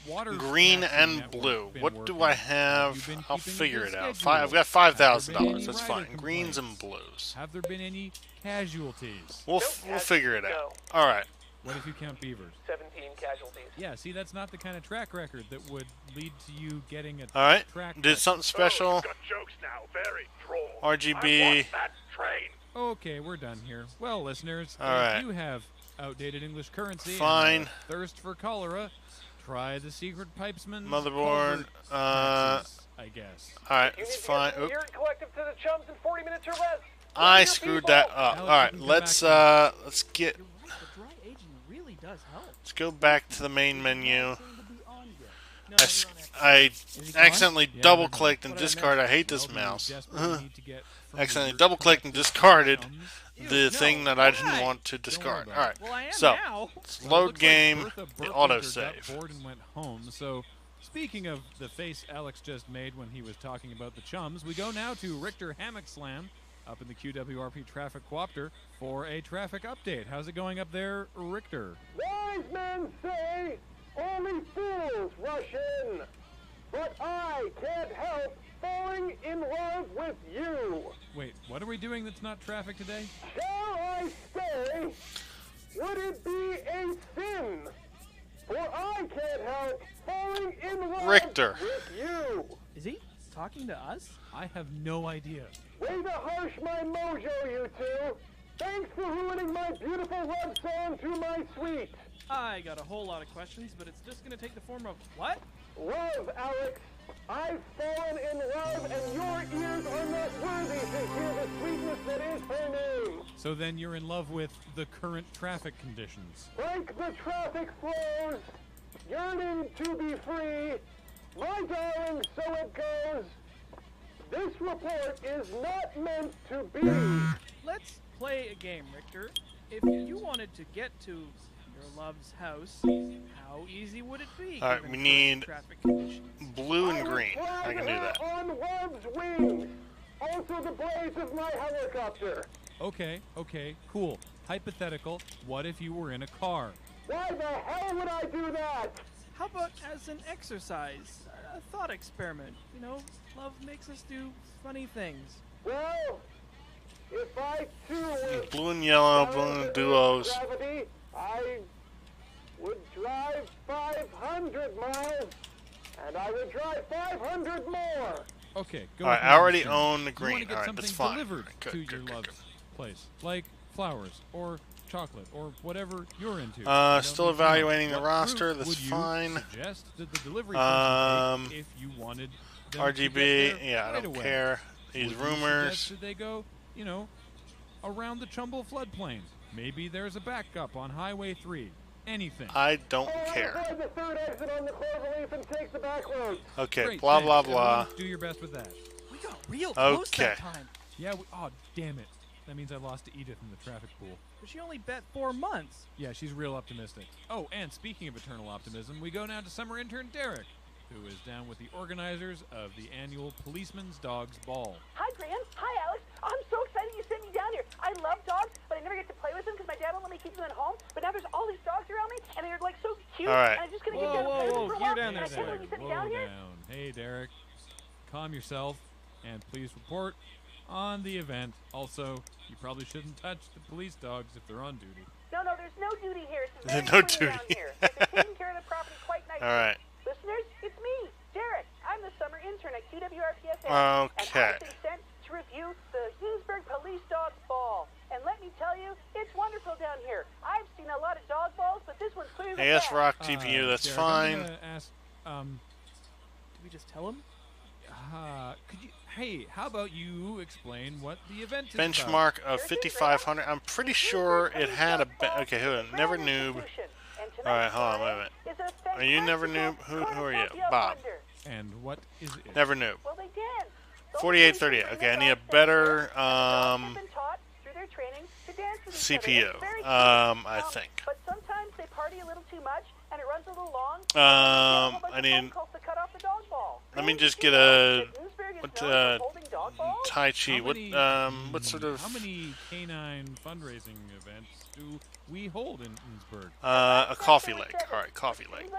water Green taxi and network blue. been What do working? I Have you have? been I'll keeping a figure good it out. schedule? I've got Have there been $5,000. any That's rider fine. Greens complaints? and blues. Have there been any casualties? We'll figure it out. All right. What if you count beavers? 17 casualties. Yeah, see, that's not the kind of track record that would lead to you getting a All right. track Did record. something special. Got jokes now, very droll. RGB. I want that train. Okay, we're done here. Well, listeners, All if right. you have outdated English currency Fine. and a thirst for cholera, try the Secret Pipesman Motherboard. I guess. All right, it's fine. Oop. Spirit Collective to the chums in 40 minutes or less. I screwed that up. All right, let's get. The dry aging really does help. Let's go back to the main menu. No, I he gone? accidentally Yeah, double clicked and what I meant. discarded. I hate this Well, do you mouse. desperately need to get from Accidentally your double clicked and collective discarded chums? the thing that I didn't want to discard. All right, Well, I am so now. let's Well, it load looks like game, Bertha the Burkhalter autosave. got bored and went home. So, speaking of the face Alex just made when he was talking about the chums, we go now to Richter Hammock Slam up in the QWRP Traffic Coopter for a traffic update. How's it going up there, Richter? Wise men say only fools rush in. but I can't help falling in love with you. Wait, what are we doing that's not traffic today? Shall I say, would it be a sin? For I can't help falling in love Richter. with you. Is he talking to us? I have no idea. Way to harsh my mojo, you two. Thanks for ruining my beautiful love song to my sweet. I got a whole lot of questions, but it's just gonna take the form of what? Love, Alex. I've fallen in love, and your ears are not worthy to hear the sweetness that is her name. So then you're in love with the current traffic conditions. Like the traffic flows, yearning to be free. My darling, so it goes. This report is not meant to be. Let's play a game, Richter. If you wanted to get to your love's house, how easy would it be? All right, given we current need traffic conditions? blue and green. I can do that. On love's wings. Also the blades of my helicopter. Okay, cool. Hypothetical, what if you were in a car? Why the hell would I do that? How about as an exercise, a thought experiment? You know, love makes us do funny things. Well, if I too were Blue and yellow, blue and duos. gravity, I would drive 500 miles, and I would drive 500 more. Okay, go. All right, with I already Mr. own the You green. wanna get All right, something that's fine. delivered Good, to good, your good, love's good. place, like flowers or chocolate or whatever you're into. You Still don't need to know. evaluating the What roster. route That's would you fine. Suggest that the delivery person take if you wanted them to RGB. get there Yeah, I right don't away? care. These Would you rumors. suggest that they go, you know, around the Chumble floodplain? Maybe there's a backup on Highway 3. Anything. I don't care. Avoid the third exit on the cloverleaf and take the back road. Okay, Great, blah, thanks. blah, blah. Everyone do your best with that. We got real close Okay. that time. Yeah, oh, damn it. That means I lost to Edith in the traffic pool. But she only bet 4 months. Yeah, she's real optimistic. Oh, and speaking of eternal optimism, we go now to summer intern Derek, who is down with the organizers of the annual Policeman's Dogs Ball. Hi, Graham. Hi, Alex. I'm so excited you sent me down here. I love dogs, but I never get to play with them because my dad won't let me keep them at home. But now there's all these dogs around me, and they're like so cute. All right. And I'm just gonna Whoa, get down whoa, and play with whoa, them for a gear while. down And there, I can't believe you Derek. sent me down Whoa here. down. Hey, Derek. Calm yourself, and please report on the event. Also, you probably shouldn't touch the police dogs if they're on duty. No, there's no duty here. It's There's very no clean around duty. here. But they're taking care of the property quite nicely. All right. Listeners, it's me, Derek. I'm the summer intern at QWRPFM. Okay. And I've been sent to review the Hinsburg Police Dogs Ball. And let me tell you, it's wonderful down here. I've seen a lot of dog balls, but this one's clearly the AS best. Rock GPU, that's Derek, fine. I'm gonna ask, Did we just tell him? could you? Hey, how about you explain what the event is Benchmark about? of 5,500. I'm pretty sure it had a. Okay, hold on. Never noob. All right, hold on. Wait a minute. Are you never noob? Who are you? Bob. And what is it? Never noob. Well, they dance. 4830. Okay, I need a better They've been taught through their training to dance with each other. CPU. It's very cute. I think. But sometimes they party a little too much, and it runs a little long. I need. To cut off the dog ball. Let me just get a. What Holding dog balls? Tai Chi? How What many- what sort of? How many canine fundraising events do we hold in Innsbruck? A coffee lake. All right, coffee lake.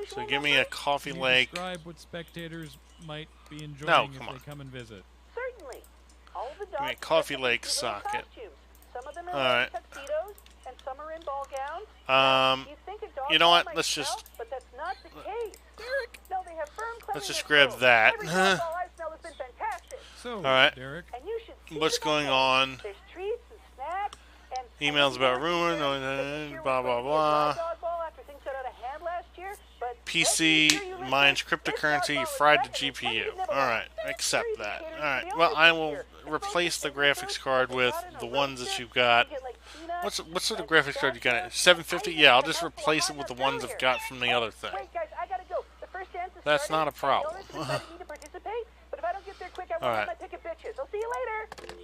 So give me a coffee Can you lake. describe what spectators might be enjoying No, if come they on. come and visit. Certainly. All of the Give me a dogs coffee dress up lake in cute little socket. costumes. Some of them are All wearing right. tuxedos, and some are in ball gowns. You think a dog you know ball what? might Let's smell, just. But that's not the case. Derek. No, they have firm Let's just cleanliness grab rules. that. Every dog ball I smell has been fantastic. So, All right. Derek. And you should see What's the going buffet. on? There's treats and snacks and Emails about ruin. Blah blah blah. dog ball after things got out of hand last year, but PC mines cryptocurrency fried to GPU. Alright, accept that. Alright, well I will replace the graphics card with the ones that you've got. What sort of graphics card you got? 750? Yeah, I'll just replace it with the ones I've got from the other thing. Wait, guys, I gotta go. The first dance is That's starting. not a problem. The owners have decided to participate, but if I don't get there quick, I won't All get right. my pick of bitches. I'll see you later.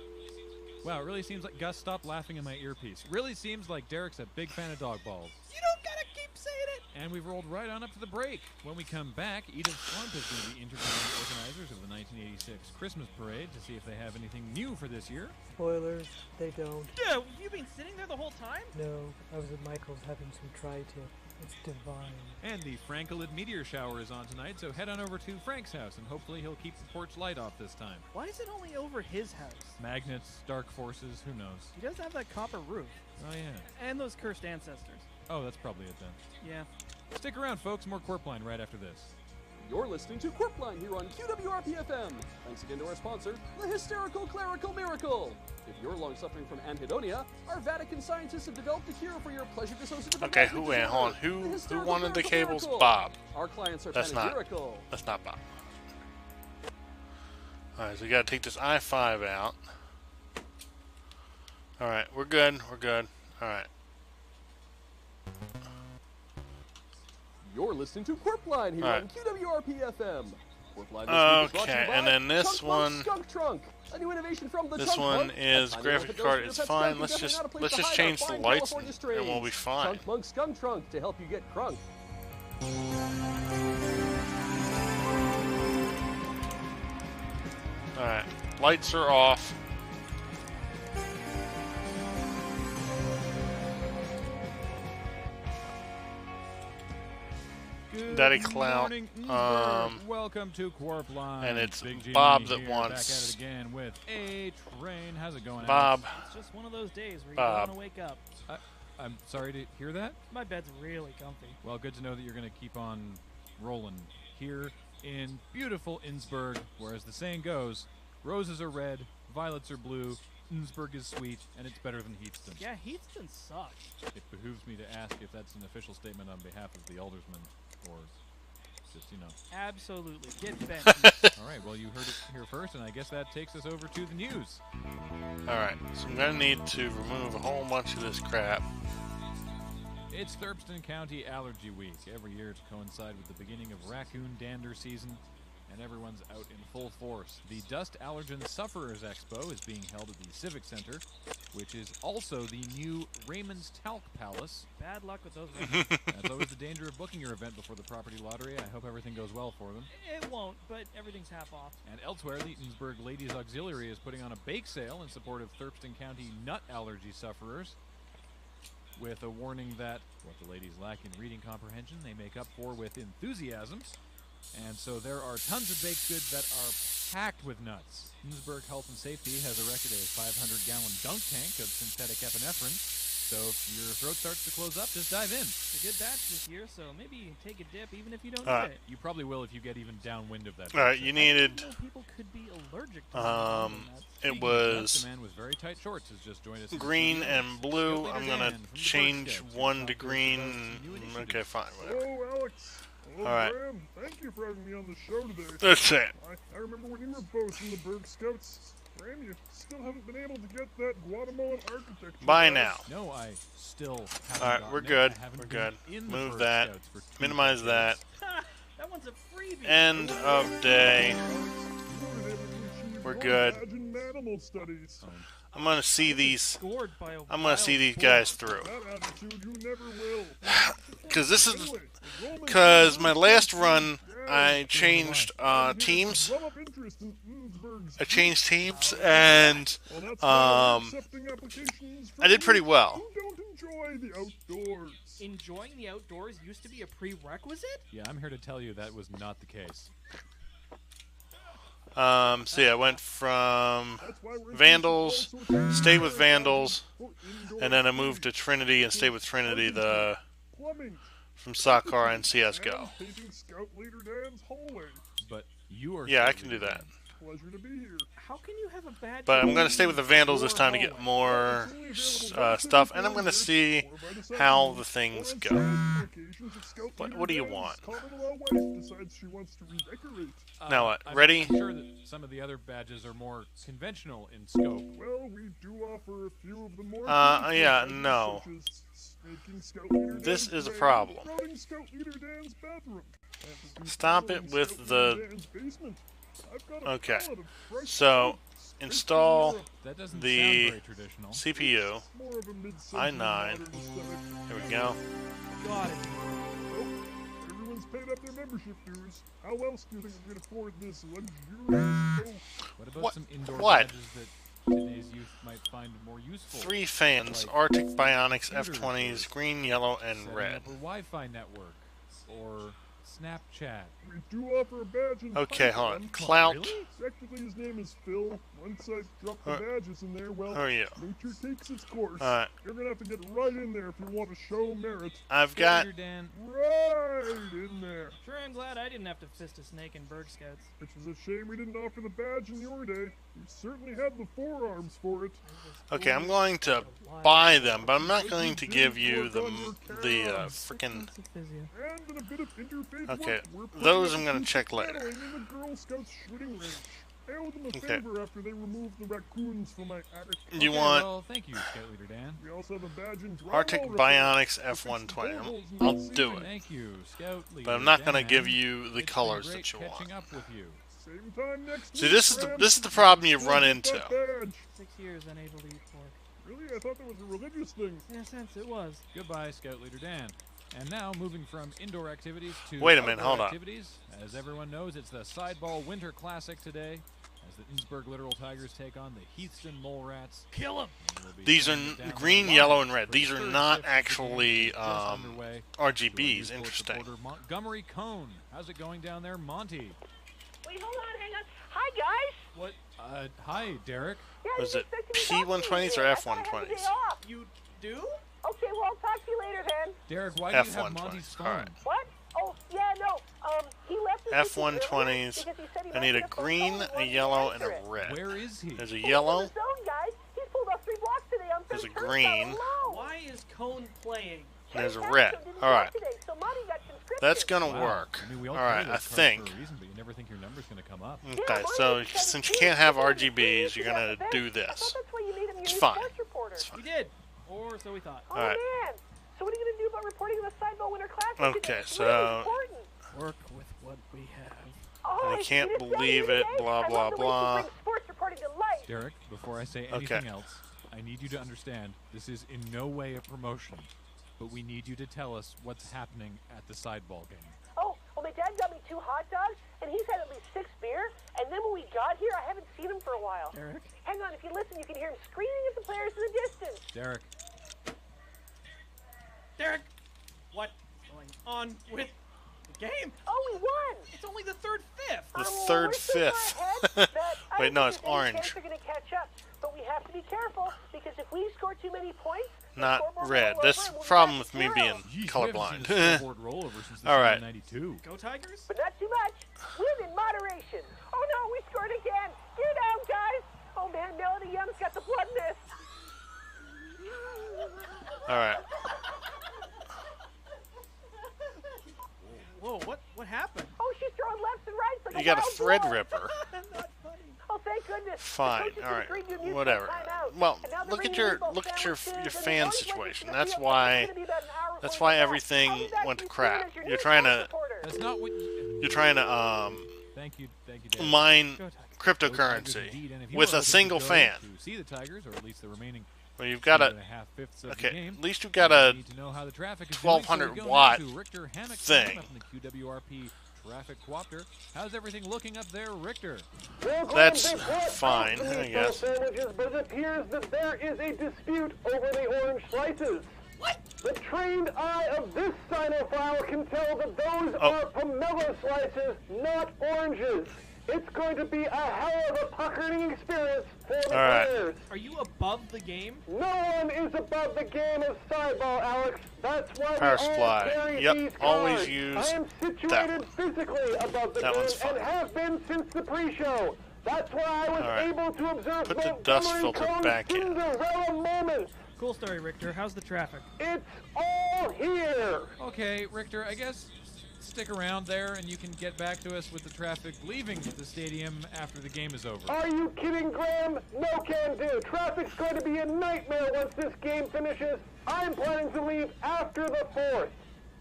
Wow, it really seems like Gus stopped laughing in my earpiece. Really seems like Derek's a big fan of dog balls. You don't gotta keep saying it. And we've rolled right on up to the break. When we come back, Edith Slump is going to be interviewing the organizers of the 1986 Christmas Parade to see if they have anything new for this year. Spoilers, they don't. Dude, you've been sitting there the whole time? No, I was at Michael's having some tri-tip. It's divine. And the Frankelid meteor shower is on tonight, so head on over to Frank's house, and hopefully he'll keep the porch light off this time. Why is it only over his house? Magnets, dark forces, who knows? He does have that copper roof. Oh, yeah. And those cursed ancestors. Oh, that's probably it then. Yeah. Stick around, folks. More Corpline right after this. You're listening to Corpline here on QWRP-FM. Thanks again to our sponsor, the Hysterical Clerical Miracle. If you're long suffering from anhedonia, our Vatican scientists have developed a cure for your pleasure-dissociative. Okay, who went? Hold on. Who wanted the cables? Bob. Our clients are That's not. That's not Bob. All right, so we got to take this i5 out. All right, we're good. We're good. All right. You're listening to Corpline here Right. on QWRP-FM. Corpline this week is brought to Okay, you by and then this Chunk one. Monk Skunk Trunk, a new innovation from the This Chunk one Monk. is A tiny graphic little card. dose It's of fine. skunk Let's is just definitely not a place to hide change our the fine lights California and we'll be strains. fine. Chunk Monk Skunk Trunk to help you get crunk. All right, lights are off. Good Daddy Clout. morning, Innsbruck. Welcome to Corpline. And it's Big G Bob Money that here, wants- back at it again with A Train. How's it going, Bob. Alex? It's just one of those days where you Bob. don't want to wake up. I'm sorry to hear that. My bed's really comfy. Well, good to know that you're going to keep on rolling here in beautiful Innsbruck, where, as the saying goes, roses are red, violets are blue, Innsbruck is sweet, and it's better than Heathston. Yeah, Heathston sucks. It behooves me to ask if that's an official statement on behalf of the aldersmen, or just, you know. Absolutely. Get bent. All right, well, you heard it here first, and I guess that takes us over to the news. All right, so I'm gonna need to remove a whole bunch of this crap. It's Thurston County Allergy Week, every year to coincide with the beginning of raccoon dander season, and everyone's out in full force. The Dust Allergen Sufferers Expo is being held at the Civic Center, which is also the new Raymond's Talc Palace. Bad luck with those. That's always the danger of booking your event before the property lottery. I hope everything goes well for them. It won't, but everything's half off. And elsewhere, the Innsbruck Ladies Auxiliary is putting on a bake sale in support of Thurston County nut allergy sufferers, with a warning that what the ladies lack in reading comprehension, they make up for with enthusiasm. And so there are tons of baked goods that are packed with nuts. Innsbruck Health and Safety has erected a 500-gallon dunk tank of synthetic epinephrine. So if your throat starts to close up, just dive in. It's a good batch this year, so maybe take a dip even if you don't All need right. it. You probably will if you get even downwind of that. All right, you needed. People could be allergic to It was The man with very tight shorts has just joined us. in the green studio. and blue. Cheerleader I'm gonna Dan from the change Bird Scouts one will to talk us green. about some new initiatives. Okay, fine, whatever. Hello, Alex. Hello, All right. Graham. Thank you for having me on the show today. That's it. I remember when you were both in the Berg Scouts. Graham, you still haven't been able to get that Guatemalan architecture. Bye right. now. No, I still haven't. All right, gotten we're it. good. I haven't We're been good. in the Move Bird that. Scouts for 2 Minimize that. decades. That one's a freebie. End of day. We're good. Imagine animal studies. I'm gonna see these. Scored by a I'm gonna see these guys through. That attitude you never will. Because this is. Because my last run, I changed teams. Drum up interest in Innsbruck's I changed teams, and I did pretty well. Who don't enjoy the outdoors? Enjoying the outdoors used to be a prerequisite? Yeah, I'm here to tell you that was not the case. So yeah, I went from Vandals, stayed with Vandals, and then I moved to Trinity and stayed with Trinity from Sakara and CSGO. Painting Scout Leader Dan's hallway. But you are. Yeah, I can do that. Pleasure to be here. How can you have a bad But I'm going to stay with the Vandals this time to get more stuff, and I'm going to see how the things go. What do you want? Now what? Ready? I'm sure that some of the other badges are more conventional in scope. Well, we do offer a few of the more Yeah, no. This is a problem. Stop it with the... Okay, so install That doesn't the sound very traditional. CPU, i9, there we go. Got it. paid up their membership dues. How else do you think we're going to afford this luxurious? What about What? some indoor What? badges that today's youth might find more useful? 3 fans, like Arctic Bionics computers F20s, or green, yellow, and setting red. up a Wi-Fi network or Snapchat. We do offer a badge in Okay, hold on. Python. Clout. Really? Technically, his name is Phil. Once I drop the Uh, badges in there, well, who are you? nature takes its course. Alright. You're gonna have to get right in there if you want to show merit. I've got. Leader Dan. Right in there. Sure, I'm glad I didn't have to fist a snake in Berg Scouts. Which is a shame we didn't offer the badge in your day. We certainly had the forearms for it. Okay, I'm going to buy them, but I'm not going to give you the freaking. And in a bit of interfaith Okay, work, we're putting those up I'm gonna a check paddling later. in the Girl Scouts shooting range. I owe them a Okay. favor after they removed the raccoons from my attic. You want- Well, thank you, Scout Leader Dan. We also have a badge in drywall Arctic repair. Bionics F120. I'll do it. Thank you, Scout Leader But I'm not going to Dan. give you the It's been colors great that you want. catching up with you. Same time next See, week, this is the problem you run into. That badge. 6 years unable to eat pork. Really? I thought that was a religious thing. In a sense, it was. Goodbye, Scout Leader Dan. And now, moving from indoor activities to Wait a minute, outdoor hold on. activities. As everyone knows, it's the Sideball Winter Classic today, as the Innsbruck Literal Tigers take on the Heathston Mole Rats. Kill 'em! These are green, yellow, and red. These are not actually underway. RGBs. Sports Interesting. reporter Montgomery Cone. How's it going down there, Monty? Wait, hold on, hang on. Hi, guys. What? Hi, Derek. Yeah, Was you it expected me to talk to you P120s or today. I thought I had the F120s? day off. You do? Okay, well, I'll talk to you later then. Derek, why do you have F120s. Monty's phone? Alright. What? Oh, yeah, no. He left us F120s. because he said he I might need get a phone green, call and a wanted to yellow, and answer a it. red. Where is he? There's a He's in yellow. the zone, guys. He's pulled off 3 blocks today on There's a some turnstile green. alone. Why is Cone playing? There's a Ken red. Jackson didn't Alright. play today, so Monty got conscripted. That's gonna Wow. work. I mean, we all Alright, play I those cards think. for a reason, but you never think your number's going to come up. Okay, so since you can't have RGBs, you're gonna do this. I thought that's why you made him your It's new fine. sports reporter. It's fine. We did. Or so we thought. Oh, Alright. man. So what are you going to do about reporting the Sideball Winter Classic? Okay, today? It's so- really important. Work with what we have. Oh, I can't did it sound believe good it, today? blah, I blah, love the way blah. she brings sports reporting to life. Derek, before I say Okay. anything else, I need you to understand this is in no way a promotion, but we need you to tell us what's happening at the Sideball game. Oh, well, my dad got me 2 hot dogs, and he's had at least 6 beer. And then when we got here, I haven't seen him for a while. Derek? Hang on, if you listen, you can hear him screaming at the players in the distance. Derek, Derek! What's going on with the game? Oh, we won! It's only the third fifth. The We're third so far fifth. ahead that I Wait, no, don't it's think there's any chance orange. They're going to catch up, but we have to be careful because if we score too many points, the Not scoreboard will red. roll That's over the and we'll be problem back with to me 0. being Jeez, we haven't colorblind. seen a scoreboard rollover since the All right. 92. Go Tigers? But not too much. Win in moderation. Oh no, we scored again. Gear down, guys. Oh man, Melody Young's got the blood mist. All right. Whoa, what happened? Oh, she's throwing lefts and rights like You a got a wild thread bull. ripper. Oh, thank goodness. The Fine. coaches All right. agreed to a mutual Whatever. timeout. Well, And now they're look at bringing your in both look at your sandwiches, and fan the only situation. place That's it's gonna be why about an hour that's before why we go. everything I'll be back went to to you soon crap. as your You're new trying sports to reporter. That's not what you're trying to Thank you, Derek. mine Go Tigers. Go Tigers cryptocurrency indeed, and if you with are a looking to single go fan. To see the Tigers, or at least the remaining Well, you've got a 2.5 of the okay. game, At least you've got you a need to know how the traffic is 1200 doing, so we go watt now to Richter Hammock thing. up in the QWRP traffic coopter. How's everything looking up there, Richter? That's fine, I guess. Sandwiches, but it appears that there is a dispute over the orange slices. What? The trained eye of this cynophile can tell that those are pomelo slices, not oranges. It's going to be a hell of a puckering experience for the All right. players. Are you above the game? No one is above the game of Sideball, Alex. That's why Power we all supply. carry Yep, these always cards. use I am that situated one. physically above the That game one's and fine. have been since the pre-show. That's why I was All right. able to observe Put the Montgomery dust filter Cone's back in. Cinderella moment. Cool story, Richter. How's the traffic? It's all here. Okay, Richter, I guess stick around there and you can get back to us with the traffic leaving the stadium after the game is over. Are you kidding, Graham? No can do. Traffic's going to be a nightmare once this game finishes. I'm planning to leave after the 4th.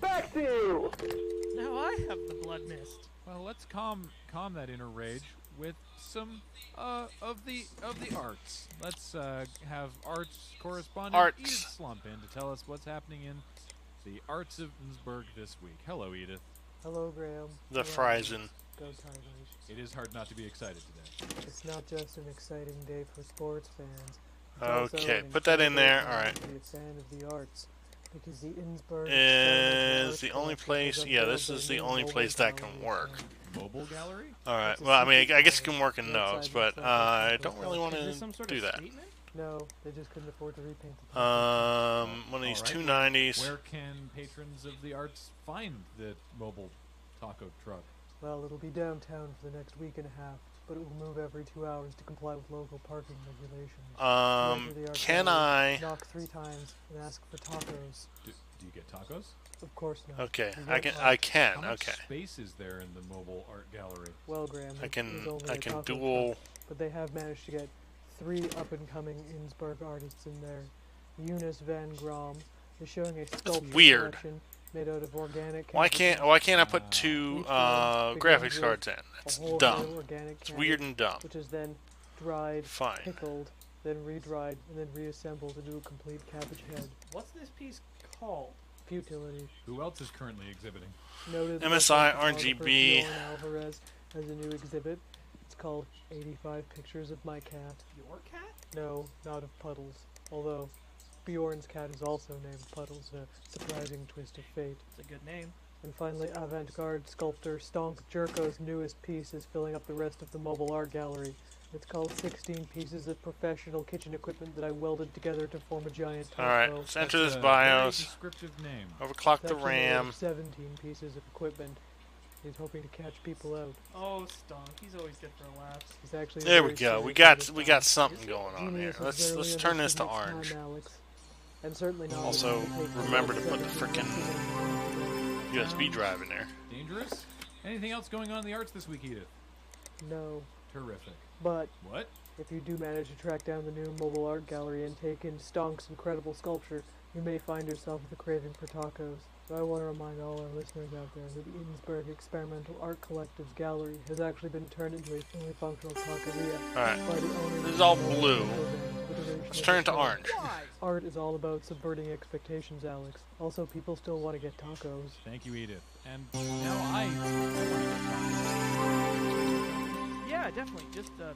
Back to you. Now I have the blood mist. Well, let's calm that inner rage with some of the arts. Let's have arts correspondent Arts. Edith Slump in to tell us what's happening in the arts of Innsbruck this week. Hello, Edith. Hello, Graham. The Hello. Friesen. Go Tigers. It is hard not to be excited today. It's not just an exciting day for sports fans. It's also Okay, an put that in there. incredible All time right. to be a fan of the arts. Because the Innsbruck Is the only place? Yeah, this is the only place that can work. Mobile gallery? All right. Well, I mean, I guess it can work in those, but I don't really want Is this to some sort do of that. statement? No, they just couldn't afford to repaint the One of these All right, 290s. Where can patrons of the arts find the mobile taco truck? Well, it'll be downtown for the next week and a half, but it will move every 2 hours to comply with local parking regulations. To enter the art Can gallery, I- knock 3 times and ask for tacos? Do you get tacos? Of course not. Okay, We I won't can. mind. I can. How much Okay. space is there in the mobile art gallery? Well, Graham, I it can- is only I a can taco dual- truck, but they have managed to get 3 up-and-coming Innsbruck artists in there. Eunice Van Grom is showing a sculpture weird. collection made out of organic. Why canvas. can't I put 2 Each one begins graphics with cards in? a That's whole dumb. head of organic It's canvas, weird and dumb. Which is then dried, Fine. pickled, then re-dried, and then reassembled into a complete cabbage head. What's this piece called? Futility. Who else is currently exhibiting? Noted MSI local photographer RGB. Bjorn Alvarez has a new exhibit. It's called 85 Pictures of My Cat. Your cat? No, not of Puddles. Although Bjorn's cat is also named Puddles, a surprising twist of fate. It's a good name. And finally, avant-garde sculptor Stonk Jerko's newest piece is filling up the rest of the mobile art gallery. It's called 16 pieces of professional kitchen equipment that I welded together to form a giant taco. All right, let's enter this That's a BIOS. very descriptive name. Overclock It's the actually made of RAM. 17 pieces of equipment. He's hoping to catch people out. Oh, Stonk. He's always good for a laugh. He's actually There we very go. serious We about got this something time. going on here. Genius is Let's rarely turn this to understood next orange. time, Alex. And certainly not Also, when you take remember to put the 17 frickin' USB drive in there. Dangerous? Anything else going on in the arts this week, Edith? No. Terrific. But What? if you do manage to track down the new mobile art gallery and take in Stonk's incredible sculpture, you may find yourself with a craving for tacos. So I want to remind all our listeners out there that the Innsbruck Experimental Art Collective's gallery has actually been turned into a fully functional taqueria. Alright. by the owner This of is all the mobile blue. program, with the duration Let's of turn the it to film. orange. Art is all about subverting expectations, Alex. Also, people still want to get tacos. Thank you, Edith. And now I Yeah, definitely. Just, no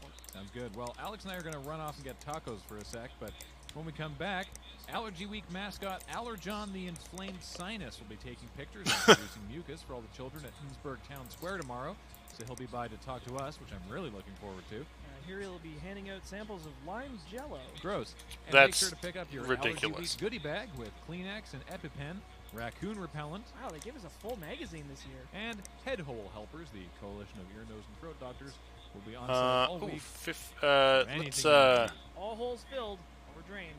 point. Sounds good. Well, Alex and I are going to run off and get tacos for a sec, but when we come back, Allergy Week mascot Allerjon the Inflamed Sinus will be taking pictures and producing mucus for all the children at Innsbruck Town Square tomorrow. So he'll be by to talk to us, which I'm really looking forward to. Here he'll be handing out samples of lime jello. Gross. And That's make sure to pick up your ridiculous. Allergy Week goodie bag with Kleenex and EpiPen, raccoon repellent, Wow, they gave us a full magazine this year. and head hole helpers. The Coalition of Ear, Nose, and Throat Doctors will be on sale all week. Let's All holes filled or drained.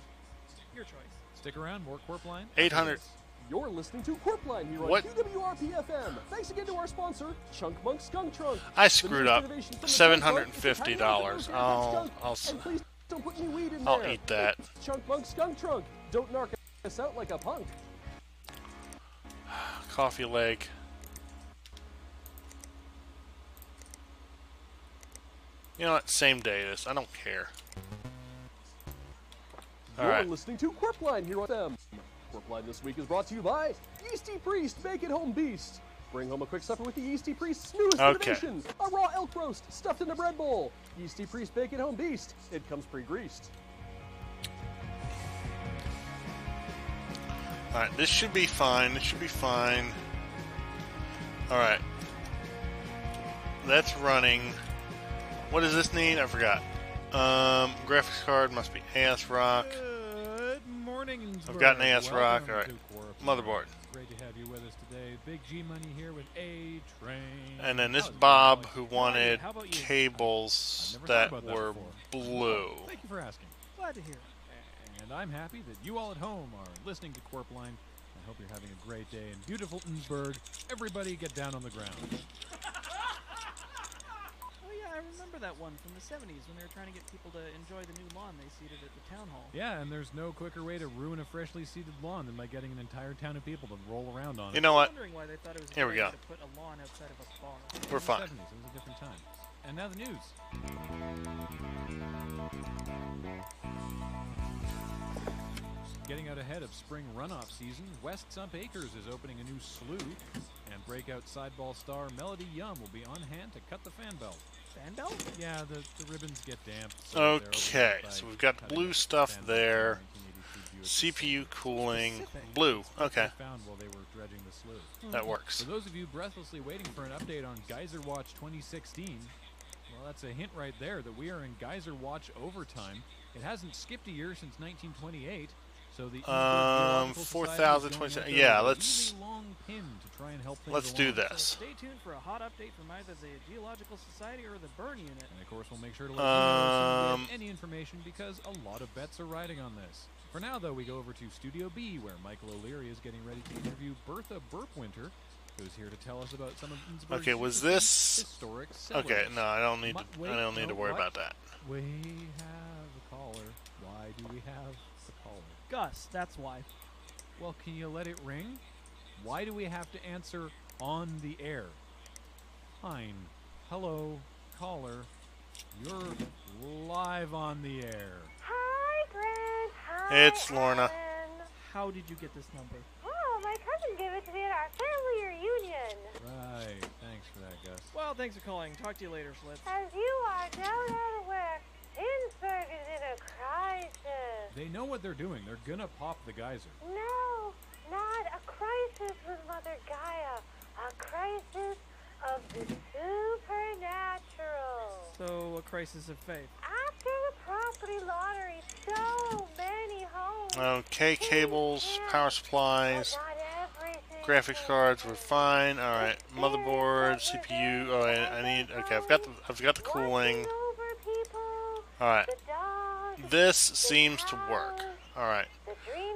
Your choice. Stick around, more Corp Line. 800. You're listening to Corpline here on What? QWRP-FM. Thanks again to our sponsor, Chunk Monk Skunk Trunk. I The screwed newest up. innovation from the $750. Skunk. I'll And please don't put any weed in I'll there. eat that. It's Chunk Monk Skunk Trunk. Don't narc us out like a punk. coffee leg. You know what? Same day this. I don't care. All You're right. listening to Corpline here on FM. Corpline this week is brought to you by Yeasty Priest Bake at Home Beast. Bring home a quick supper with the Yeasty Priest's newest Okay. innovation, a raw elk roast stuffed in a bread bowl. Yeasty Priest Bake at Home Beast. It comes pre-greased. Alright, this should be fine. This should be fine. Alright. That's running. What does this need? I forgot. Graphics card must be ASRock. Good morning, I've got an Innsbruck. ASRock. Welcome Alright. to Corp. Motherboard. Great to have you with us today. Big G Money here with A Train. And then this How's it Bob going? who wanted How about you? cables I've never that thought about that were before. blue. Thank you for asking. Glad to hear it. And I'm happy that you all at home are listening to Corp Line. I hope you're having a great day in beautiful Innsbruck. Everybody get down on the ground. Oh yeah, I remember that one from the 70s when they were trying to get people to enjoy the new lawn they seeded at the town hall. Yeah, and there's no quicker way to ruin a freshly seeded lawn than by getting an entire town of people to roll around on it. You know what? I'm wondering why they thought it was a Here we good go. idea to put a lawn outside of a bar. We're In the fine. 70s, it was a different time. And now the news. Getting out ahead of spring runoff season, West Sump Acres is opening a new slough. breakout sideball star Melody Yum will be on hand to cut the fan belt. Fan belt? Yeah, the ribbons get damp. So they're Okay, opened up so by we've got cutting blue the stuff fan belt there. in 1982 Buick CPU cooling. Specific. Blue. Okay. They found while they were dredging the slough. That works. For those of you breathlessly waiting for an update on Geyser Watch 2016, well, that's a hint right there that we are in Geyser Watch overtime. It hasn't skipped a year since 1928. So the 4,027. Yeah, let's do this. So stay tuned for a hot update from either the Geological Society or the Burn Unit. And of course, we'll make sure to let you know as soon as we get any information because a lot of bets are riding on this. For now, though, we go over to Studio B, where Michael O'Leary is getting ready to interview Bertha Burpwinter, who's here to tell us about some of Innsbruck's Okay, was this historic cellars. okay? No, I don't need. I don't need to worry about that. We have a caller. Why do we have a caller? Gus, that's why. Well, can you let it ring? Why do we have to answer on the air? Fine. Hello, caller. You're live on the air. Hi, Grant. Hi, It's Lorna. Ellen. How did you get this number? Oh, my cousin gave it to me at our family reunion. Right. Thanks for that, Gus. Well, thanks for calling. Talk to you later, Schlitz. As you are no doubt aware, Innsbruck is in a crisis. They know what they're doing. They're gonna pop the geyser. No, not a crisis with Mother Gaia. A crisis of the supernatural. So, a crisis of faith. After the property lottery, so many homes. Okay, cables, power supplies, graphics cards. We're fine. All right, motherboard, CPU. Oh, I need. Okay, I've got the cooling. All right, this seems to work. All right.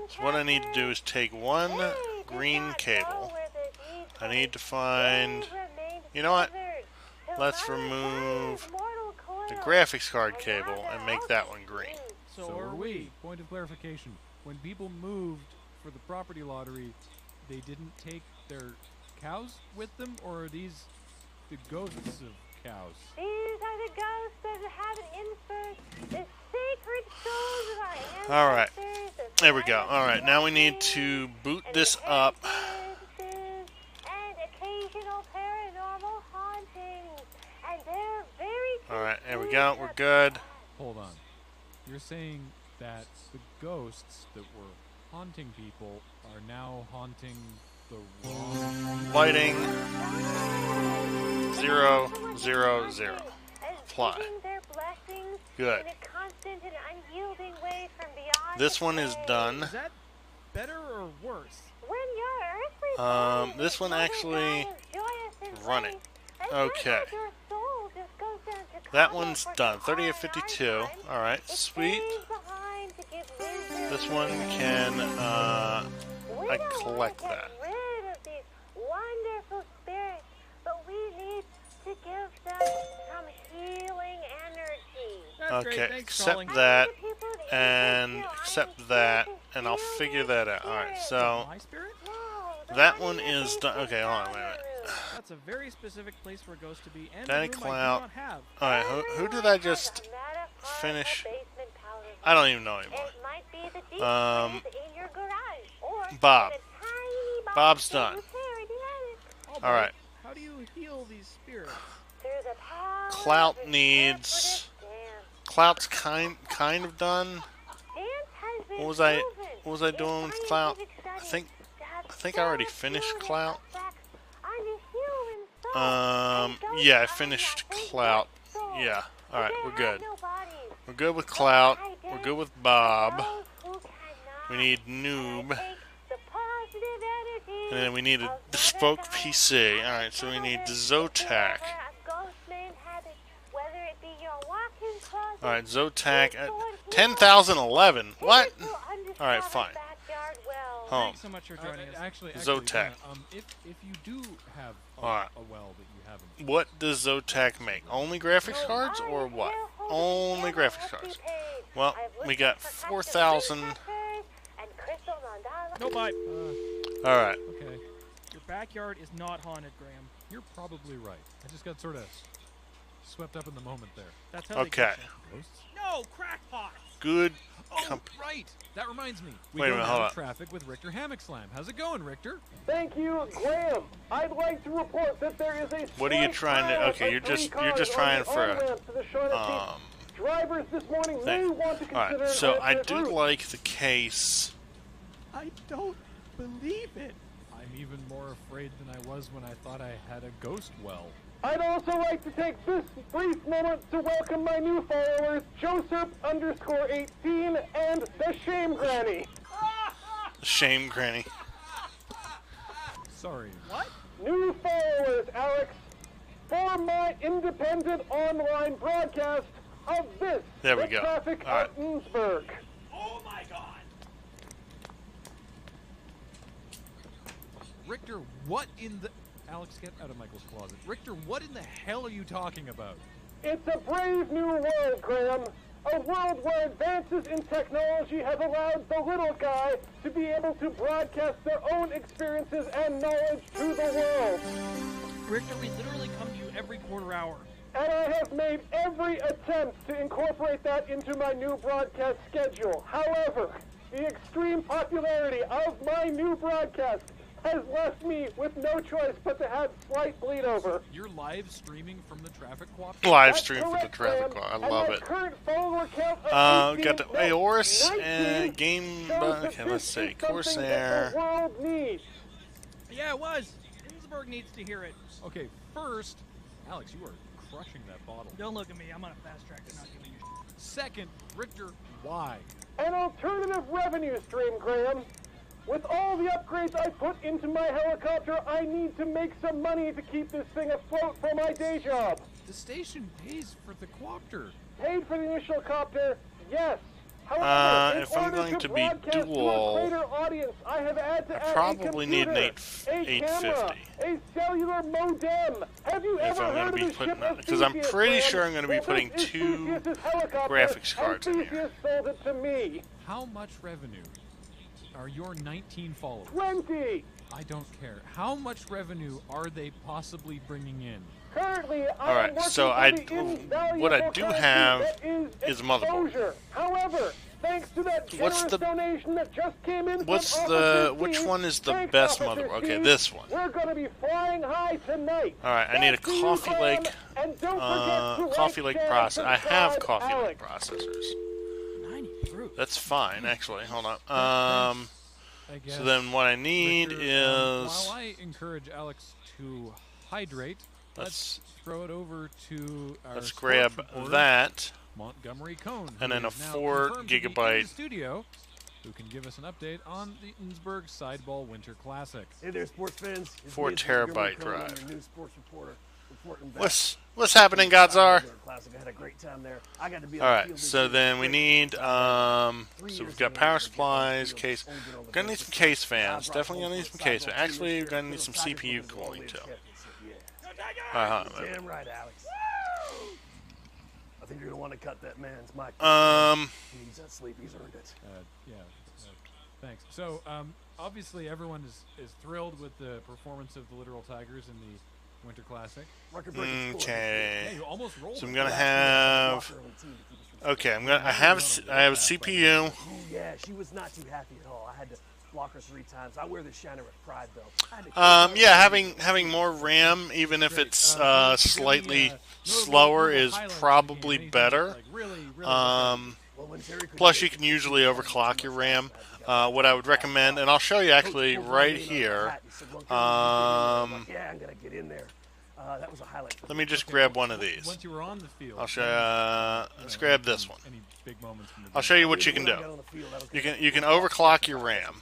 So what I need to do is take one green cable. I need to find. You know what? Let's remove the graphics card cable and make that one green. So are we. Point of clarification. When people moved for the property lottery, they didn't take their cows with them, or are these the ghosts of cows? These are the ghosts that inhabit Innsbruck, the sacred souls of our ancestors. All right, there we go. All right, now we need to boot this up. And occasional paranormal hauntings, and they're very. All right, there we go. We're good. Hold on. You're saying that the ghosts that were haunting people are now haunting the wrong Lighting 0, 0, 0. Apply. Good. This one is done. Is that better or worse? This one actually running. Okay. That one's done. 30 of 52. All right, sweet. This one can I collect that. Wonderful spirits, but we need to give them some healing energy. Okay, accept that and accept that, and I'll figure that out. All right, so that one is done. Okay, hold on, wait a minute. That's a very specific place for a ghost to be, and Danny a room I do Clout. not have. All right, who did I just finish? I don't even know anymore. Bob. Bob's done. All right. How do you heal these spirits? Clout needs. Clout's kind of done. What was I doing with Clout? I think I already finished Clout. Yeah, I finished Clout. Yeah. All right, we're good. We're good with Clout. We're good with Bob. We need Noob. And then we need a bespoke PC. Alright, so we need Zotac. Alright, Zotac. 10,011. What? Alright, fine. Home. Thanks so much for joining us. Actually, Zotac. if you do have a Alright. well that you haven't. What does Zotac make? Only graphics cards or what? Only graphics cards. Well, we got 4,000. No bye. Alright. Okay. Your backyard is not haunted, Graham. You're probably right. I just got sort of swept up in the moment there. That's how Okay. they get you. No, crackpots! good Right. That reminds me. We Wait a go minute, now hold to on. traffic with Richter Hammock Slam. How's it going, Richter? Thank you, Graham. I'd like to report that there is a What are you slight trying to? pile Okay, of you're just cars trying on the for a on-ramp to the Shawnee Drivers this morning may want to consider All right. an So I alternate do route. like the case. I don't believe it. I'm even more afraid than I was when I thought I had a ghost well. I'd also like to take this brief moment to welcome my new followers, Joseph_18 and the Shame Granny. Shame, Granny. Sorry. What? New followers, Alex, for my independent online broadcast of this, There we the go. traffic All right. of Innsbruck. Oh my god! Richter, what in the... Alex, get out of Michael's closet. Richter, what in the hell are you talking about? It's a brave new world, Graham. A world where advances in technology have allowed the little guy to be able to broadcast their own experiences and knowledge to the world. Richter, we literally come to you every quarter hour. And I have made every attempt to incorporate that into my new broadcast schedule. However, the extreme popularity of my new broadcast has left me with no choice but to have slight bleed over. You're live streaming from the traffic quad? Live stream for the traffic car. I love it. Current follower count of 18, Got the Aorus 19 and game. shows that Okay, let's this see. is something that Corsair. the world needs. Yeah, it was. Innsbruck needs to hear it. Okay, first, Alex, you are crushing that bottle. Don't look at me. I'm on a fast track to not giving you shit. Second, Richter, why? An alternative revenue stream, Graham. With all the upgrades I put into my helicopter, I need to make some money to keep this thing afloat for my day job. The station pays for the quadcopter. Paid for the initial copter, yes. However, If I'm going to be broadcast dual, to a greater audience, I have had to add probably a need an computer, a camera, 850. a cellular modem. Have you If ever I'm going heard to be of the putting, ship of because I'm Theseus, pretty Graham? sure I'm going to be Well, putting this is 2 Theseus's helicopter, graphics and cards in here. Theseus sold it to me. How much revenue are your 19 followers? 20. I don't care. How much revenue are they possibly bringing in? Currently, All right, so what I do have is a motherboard. exposure. However, thanks to that What's generous the- donation that just came in What's from the Officer which Steve, one is the thanks, best Officer motherboard? Okay, Steve. this one. We're going to be flying high tonight. All right, I need a Back to you, Coffee Graham, Lake, and don't forget to Coffee like, Lake share, processor. I have subscribe, Coffee Lake Alex. processors. 90 proof. That's fine, actually. Hold on. I guess. So then what I need Richter, is. while I encourage Alex to hydrate, let's throw it over to our Let's sports grab reporter, that. Montgomery Cone, And who then a is now 4 confirmed to be in gigabyte. the studio, who can give us an update on the Innsbruck Sideball Winter Classic. Hey there, sports fans. It's 4 me, it's Montgomery terabyte Cone. I'm drive. your new sports reporter, reporting back. What's happening, Godzar? Classic. I had a great time there. I got to be All on the right, field this so year. then we need so we've got power supplies, case. We're gonna need some case fans. Definitely gonna need some case fans. Actually, we're gonna need some CPU cooling too. Damn right, Alex. I think you're gonna want to cut that man's mic. He needs that sleep. He's earned it. Yeah, thanks. So, obviously, everyone is thrilled with the performance of the Literal Tigers in the Winter Classic. Okay. Yeah, you almost rolled So I'm it. gonna have. Okay, I have a CPU. Oh, yeah, she was not too happy at all. I had to block her 3 times. I wear the Shiner with pride belt. Yeah, having more RAM, even if it's slightly slower, is probably better. Plus, you can usually overclock your RAM. What I would recommend, and I'll show you actually right here. Yeah, I'm gonna get in there. That was a highlight. Let me just grab one of these. Once you were on the field, I'll show you. Let's grab this one. Any big moments from the I'll show you what you can do. You can overclock your RAM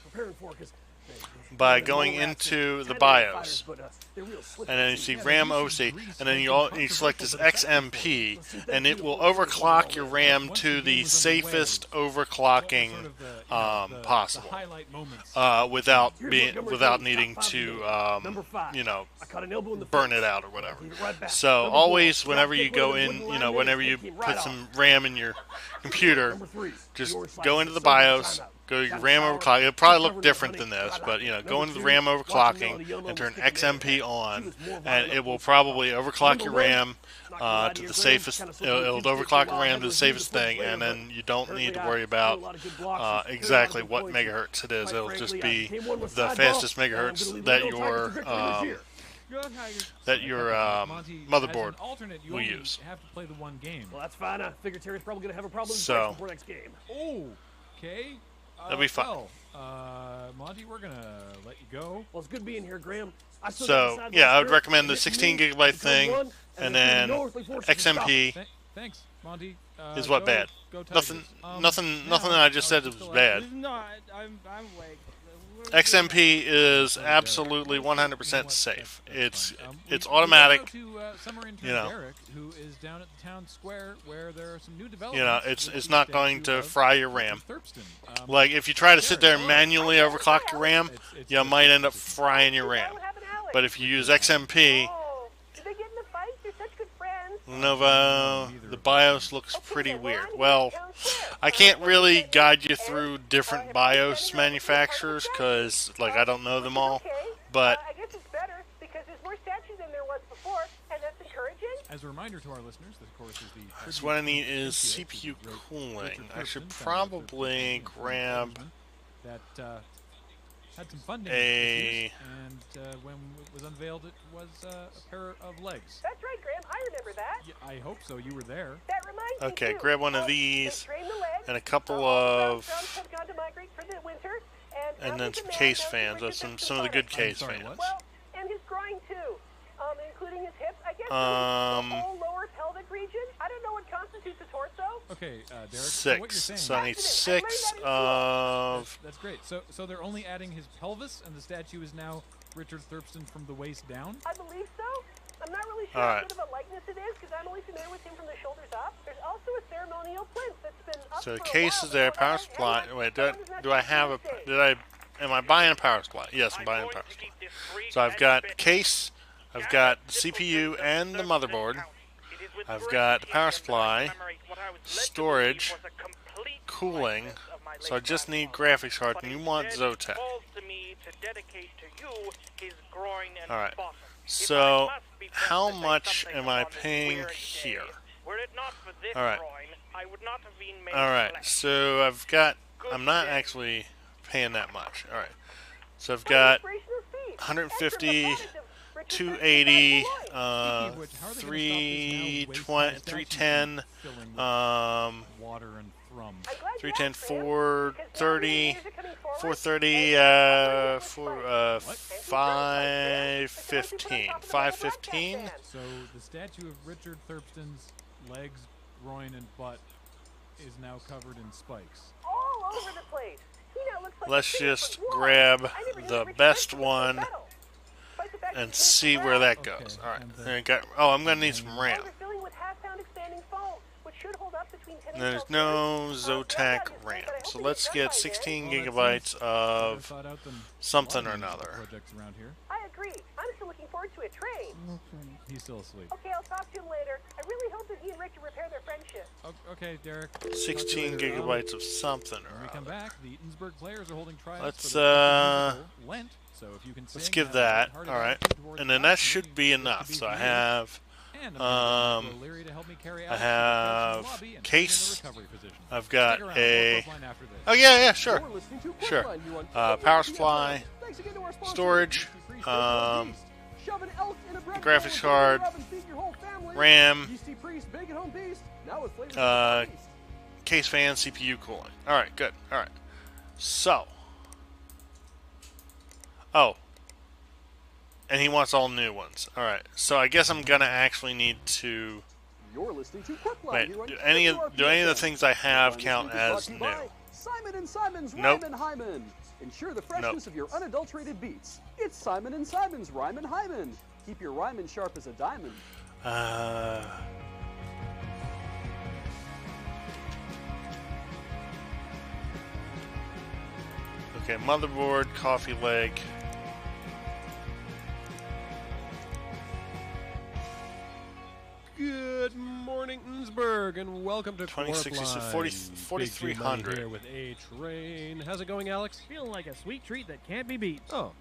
by going into the BIOS, and then you see RAM OC, and then you select this XMP, and it will overclock your RAM to the safest overclocking possible, without needing to burn it out or whatever. So always, whenever you go in, whenever you put some RAM in your computer, just go into the BIOS, go to your RAM overclock. It'll probably look different than this, but you know, go into the RAM overclocking and turn XMP on, and it will probably overclock your RAM to the safest. It'll overclock your RAM to the safest thing, and then you don't need to worry about exactly what megahertz it is. It'll just be the fastest megahertz that your motherboard will use. Have to play the one game. Well, that's fine. I figure Terry's probably going to have a problem So- before next game. Oh, okay. That'll be fine. Well, Monty, we're gonna let you go. Well, it's good being here, Graham. So yeah, I would recommend the 16 gigabyte thing, and then XMP Thanks, Monty. is what bad. Go Nothing, Tigers. nothing that I just said was bad. No, I'm awake. XMP is absolutely 100% safe. It's automatic. To, summer intern You know. Derek, who is down at the town square where there are some new You developments. know, it's with not the going statue to of fry your RAM. Thurston. Like if you try to sit there and manually overclock your RAM, you might end up frying your RAM. But if you use XMP, Did they get in a fight? You're such good friends. Lenovo, the BIOS looks pretty weird. Well, I can't really guide you through different BIOS manufacturers because, like, I don't know them all. But I guess it's better because there's more statues than there was before, and that's encouraging. As a reminder to our listeners, this of course is the. so what I need is CPU cooling. I should probably grab that had some funding a. issues, and when it was unveiled, it was a pair of legs. That's right, Graham. I remember that. Yeah, I hope so. You were there. That reminds me Okay, too. grab one of these and a couple of, Have gone to migrate for the winter, and then some case fans. Some of the good case fans. Well, and his groin too, including his hips. I guess the whole lower pelvic region. I don't know what constitutes a torso. Okay, Derek. So what you're 6. saying, So I need 6 of. That's great. So they're only adding his pelvis, and the statue is now Richard Thurston from the waist down. I believe so. I'm not really sure All how right. good of a likeness it is because I'm only familiar with him from the shoulders up. There's also a ceremonial plinth that's been up So the for a case while, is there. but Power I supply. haven't- Wait, someone has not do I have a? Did I? Am I buying a power supply? Yes, I'm buying a power supply. So I've got the case. I've got the CPU and the motherboard. I've got the power supply, storage, cooling. So I just need graphics card, and you want Zotac. Alright, so how much am I paying here? Alright, so I'm not actually paying that much. Alright, so I've got 150, 280, 310, Water and thrum. 310, 430, 430, 515, 515. So the statue of Richard Thurston's legs, groin, and butt is now covered in spikes. All over the place. He now looks like Let's just grab the best one and see where that goes. All right, I'm gonna need some RAM. filling with half-pound expanding foam, which should hold up between 10 and There's 12 no Zotac RAM, so let's get 16 gigabytes of something or another. Projects around here. I agree. I'm still looking forward to a train. He's still asleep. Okay, I'll talk to him later. I really hope that he and Richard repair their friendship. Okay, Derek. 16 gigabytes of something When or we come other. back, the Eatonsburg players are holding tryouts. Let's, for the musical Lent. So if you can Let's sing, give have that. lighthearted All right, attitude towards and then God, that should be enough. So I have, O'Leary to help me carry I out have lobby and case. recovery position. I've got Stick around, a. more Quirkline after this. Oh yeah, sure, You're listening to sure. Quirkline here on Power WPFM. supply, Thanks again to our sponsors, storage, Shove an elk in a bread graphics bowl, card, rub and feed your whole family. RAM, Yeasty Priest Bacon Home Beast, now with flavors of the Beast. case fan, CPU cooling. All right, good. All right, so. Oh. And he wants all new ones. All right, so I guess I'm gonna actually need to. You're listening to Quirkline Wait, here on do any of the WPFM. things I have Quirkline count listening is as brought new? to you by Simon and Simon's Nope. Ryman Hyman. Ensure the freshness of your unadulterated beats. It's Simon and Simon's Ryman Hyman. Keep your Ryman sharp as a diamond. Okay, motherboard, coffee leg. Good morning, Eatonsburg. Innsbruck, and welcome to 2060, so Corpline. 40 Big G 4,300. Money here with A-Train. How's it going, Alex? Feeling like a sweet treat that can't be beat. Oh,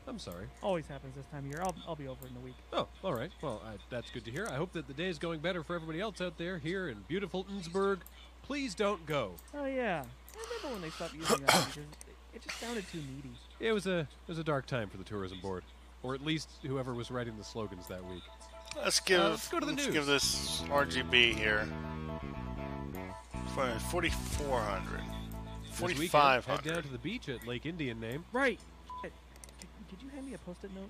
I'm sorry. Always happens this time of year. I'll be over in a week. Oh, all right. Well, that's good to hear. I hope that the day is going better for everybody else out there here in beautiful Innsbruck. Please don't go. Oh yeah, I remember when they stopped using that because it just sounded too needy. It was a dark time for the tourism board, or at least whoever was writing the slogans that week. Let's go to the let's news. give this RGB here 4,400. This weekend, 4,500. head down to the beach at Lake Indian Name. Right. Could you hand me a post-it note?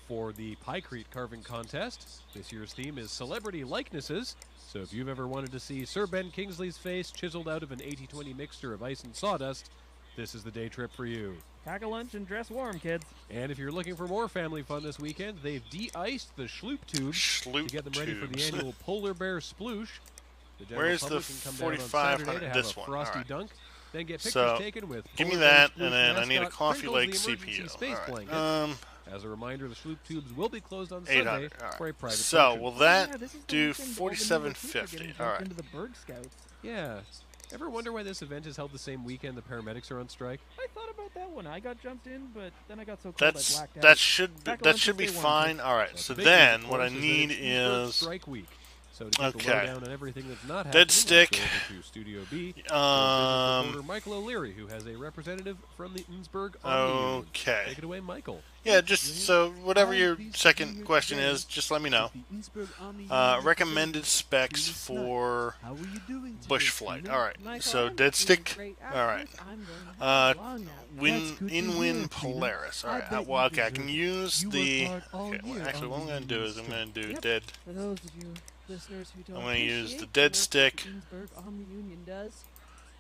For the Pykrete carving contest. This year's theme is celebrity likenesses. So if you've ever wanted to see Sir Ben Kingsley's face chiseled out of an 80-20 mixture of ice and sawdust, this is the day trip for you. Pack a lunch and dress warm, kids. And if you're looking for more family fun this weekend, they've de-iced the Schloop tubes to get them ready for the tubes. annual Polar Bear Sploosh. The general Where's the public can come down on 4,500? Saturday to have This a one. frosty All right. dunk, then get pictures So, taken with give me Polar Bear that, Sploosh and then I need a mascot Coffee Pringles, Lake the emergency CPU. space All right. blanket. As a reminder, the Schloop tubes will be closed on Sunday 800. All for a right. private So, function. will that Yeah, this is the do weekend all the new recruits are 4,750? getting All dumped right. into the Berg Scouts. Yeah. Ever wonder why this event is held the same weekend the paramedics are on strike? I thought about that one. I got jumped in, but then I got so cold I That's blacked out. that should be, Pack a that lunch should and be stay warm, fine. kids. All right. Well, So the big news, then, of what I course, is that need it's Innsbruck is strike week. So to get the okay. lowdown on everything that's not happening, Dead stick. let's go over to Studio B. Reporter Michael O'Leary, who has a representative from the Innsbruck Army Union. Okay. Take it away, Michael. Yeah, just so whatever your second question is, just let me know. Recommended specs for bush flight. All right. So dead stick. All right. In-wind Polaris. All right. Well, okay. I can use the. Okay. Well, actually, what I'm going to do is I'm going to do dead. For those of you listeners who don't I'm going to use the appreciate dead work that stick Innsbruck Army Union does,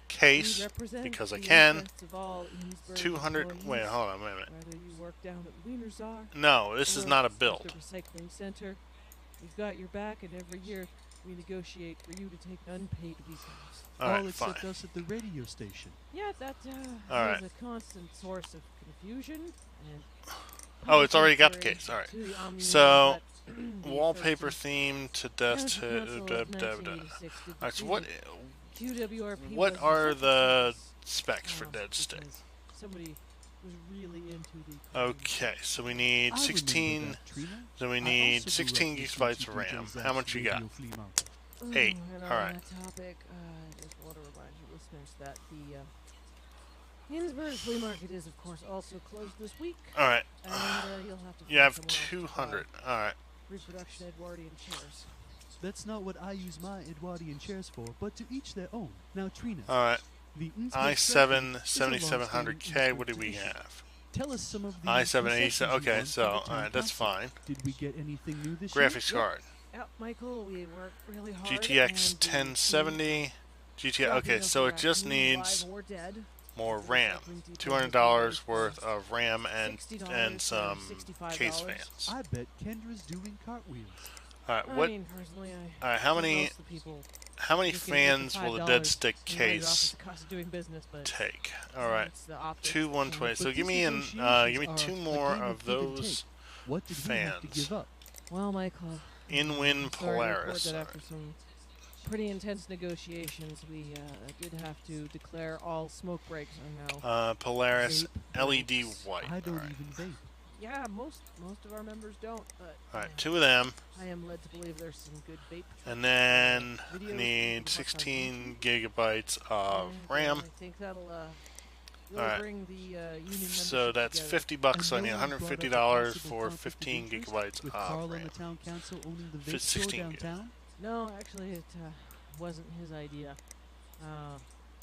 case we represent because I the can. interests of all Innsbruck 200. employees, Wait, hold on a minute. Whether you work down at Wienerzar No, this is or not a at build. the recycling center, we've got your back, and every year we negotiate for you to take unpaid weekends. All right, except fine. us at the radio station. Yeah, that All is right. a constant source of confusion and Oh, it's already got the encourage case. All right. to the Omni So, that the wallpaper 13th theme to desk. Council of 1986 All right. So what? QWRP What was are rejected the specs for dead stick? because somebody was really into the Okay, so we need 16. So we need 16 gigabytes of RAM. How much you got? 8. And All on right. that topic, I just want to remind you listeners that the Innsbruck Flea Market is, of course, also closed this week. All right. And you'll have to You find have somewhere else to buy 200. All right. reproduction Edwardian chairs. That's not what I use my Edwardian chairs for, but to each their own. Now, Trina. All right. The Innsbruck i7 Circle is a 7700K. What do long-standing we tradition. have? Tell us some of the i7 concessions 87. you Okay, won so for the all town right, that's council. fine. Did we get anything new this year? Graphics card. Yep, Michael, we worked really hard. GTX and 1070. GTX. dropping Okay, those so it back just to needs live or dead. more RAM. $200 worth of RAM and $60 some $65. case fans. I bet Kendra's doing cartwwheels. All right, I what? mean, personally, All right, how think many? most of the people How many just gonna get fans will the dead stick and write it off as case the cost of doing business, but take? All right, it's the optics. 2 120. So But give me these give me negotiations 2 are a more game of of give and those take. What did we have to fans. give up? Well, Michael, In-wind sorry to report Polaris. that after some pretty intense negotiations, we did have to declare all smoke breaks are now. Polaris vape LED white. I don't All right. even vape. Yeah, most of our members don't, but All right, 2 of them, I am led to believe there's some good vape. and then I videos need about 16 gigabytes of and, RAM. I think that'll will All right. bring the union So membership that's together. $50. So I need $150 for 15 gigabytes With of Carl on RAM. the town council owning the vape 16 store gig. downtown? No, actually, it wasn't his idea.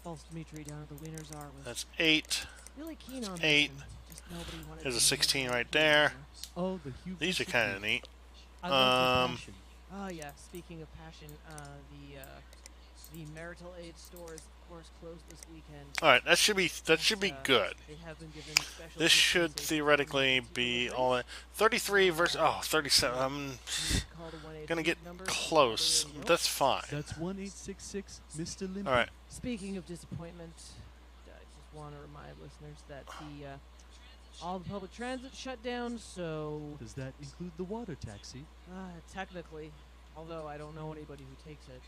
False Dimitri down at the Wienerzar was That's 8. really keen on 8. this, and just nobody wanted There's a to 16 right there. Oh, the hubris These are of kind youth. of neat. I like your Um, passion. Oh yeah, speaking of passion, the marital aid store is of course closed this weekend. All right, that should be good. They have been given special This should dispensation theoretically be all in 33 versus 37. I'm call the 1-800 gonna get number. close. That's fine. That's 1866, Mr. Limpy. All right. Speaking of disappointment, I just want to remind listeners that the all the public transit shut down. So Does that include the water taxi? technically, although I don't know anybody who takes it.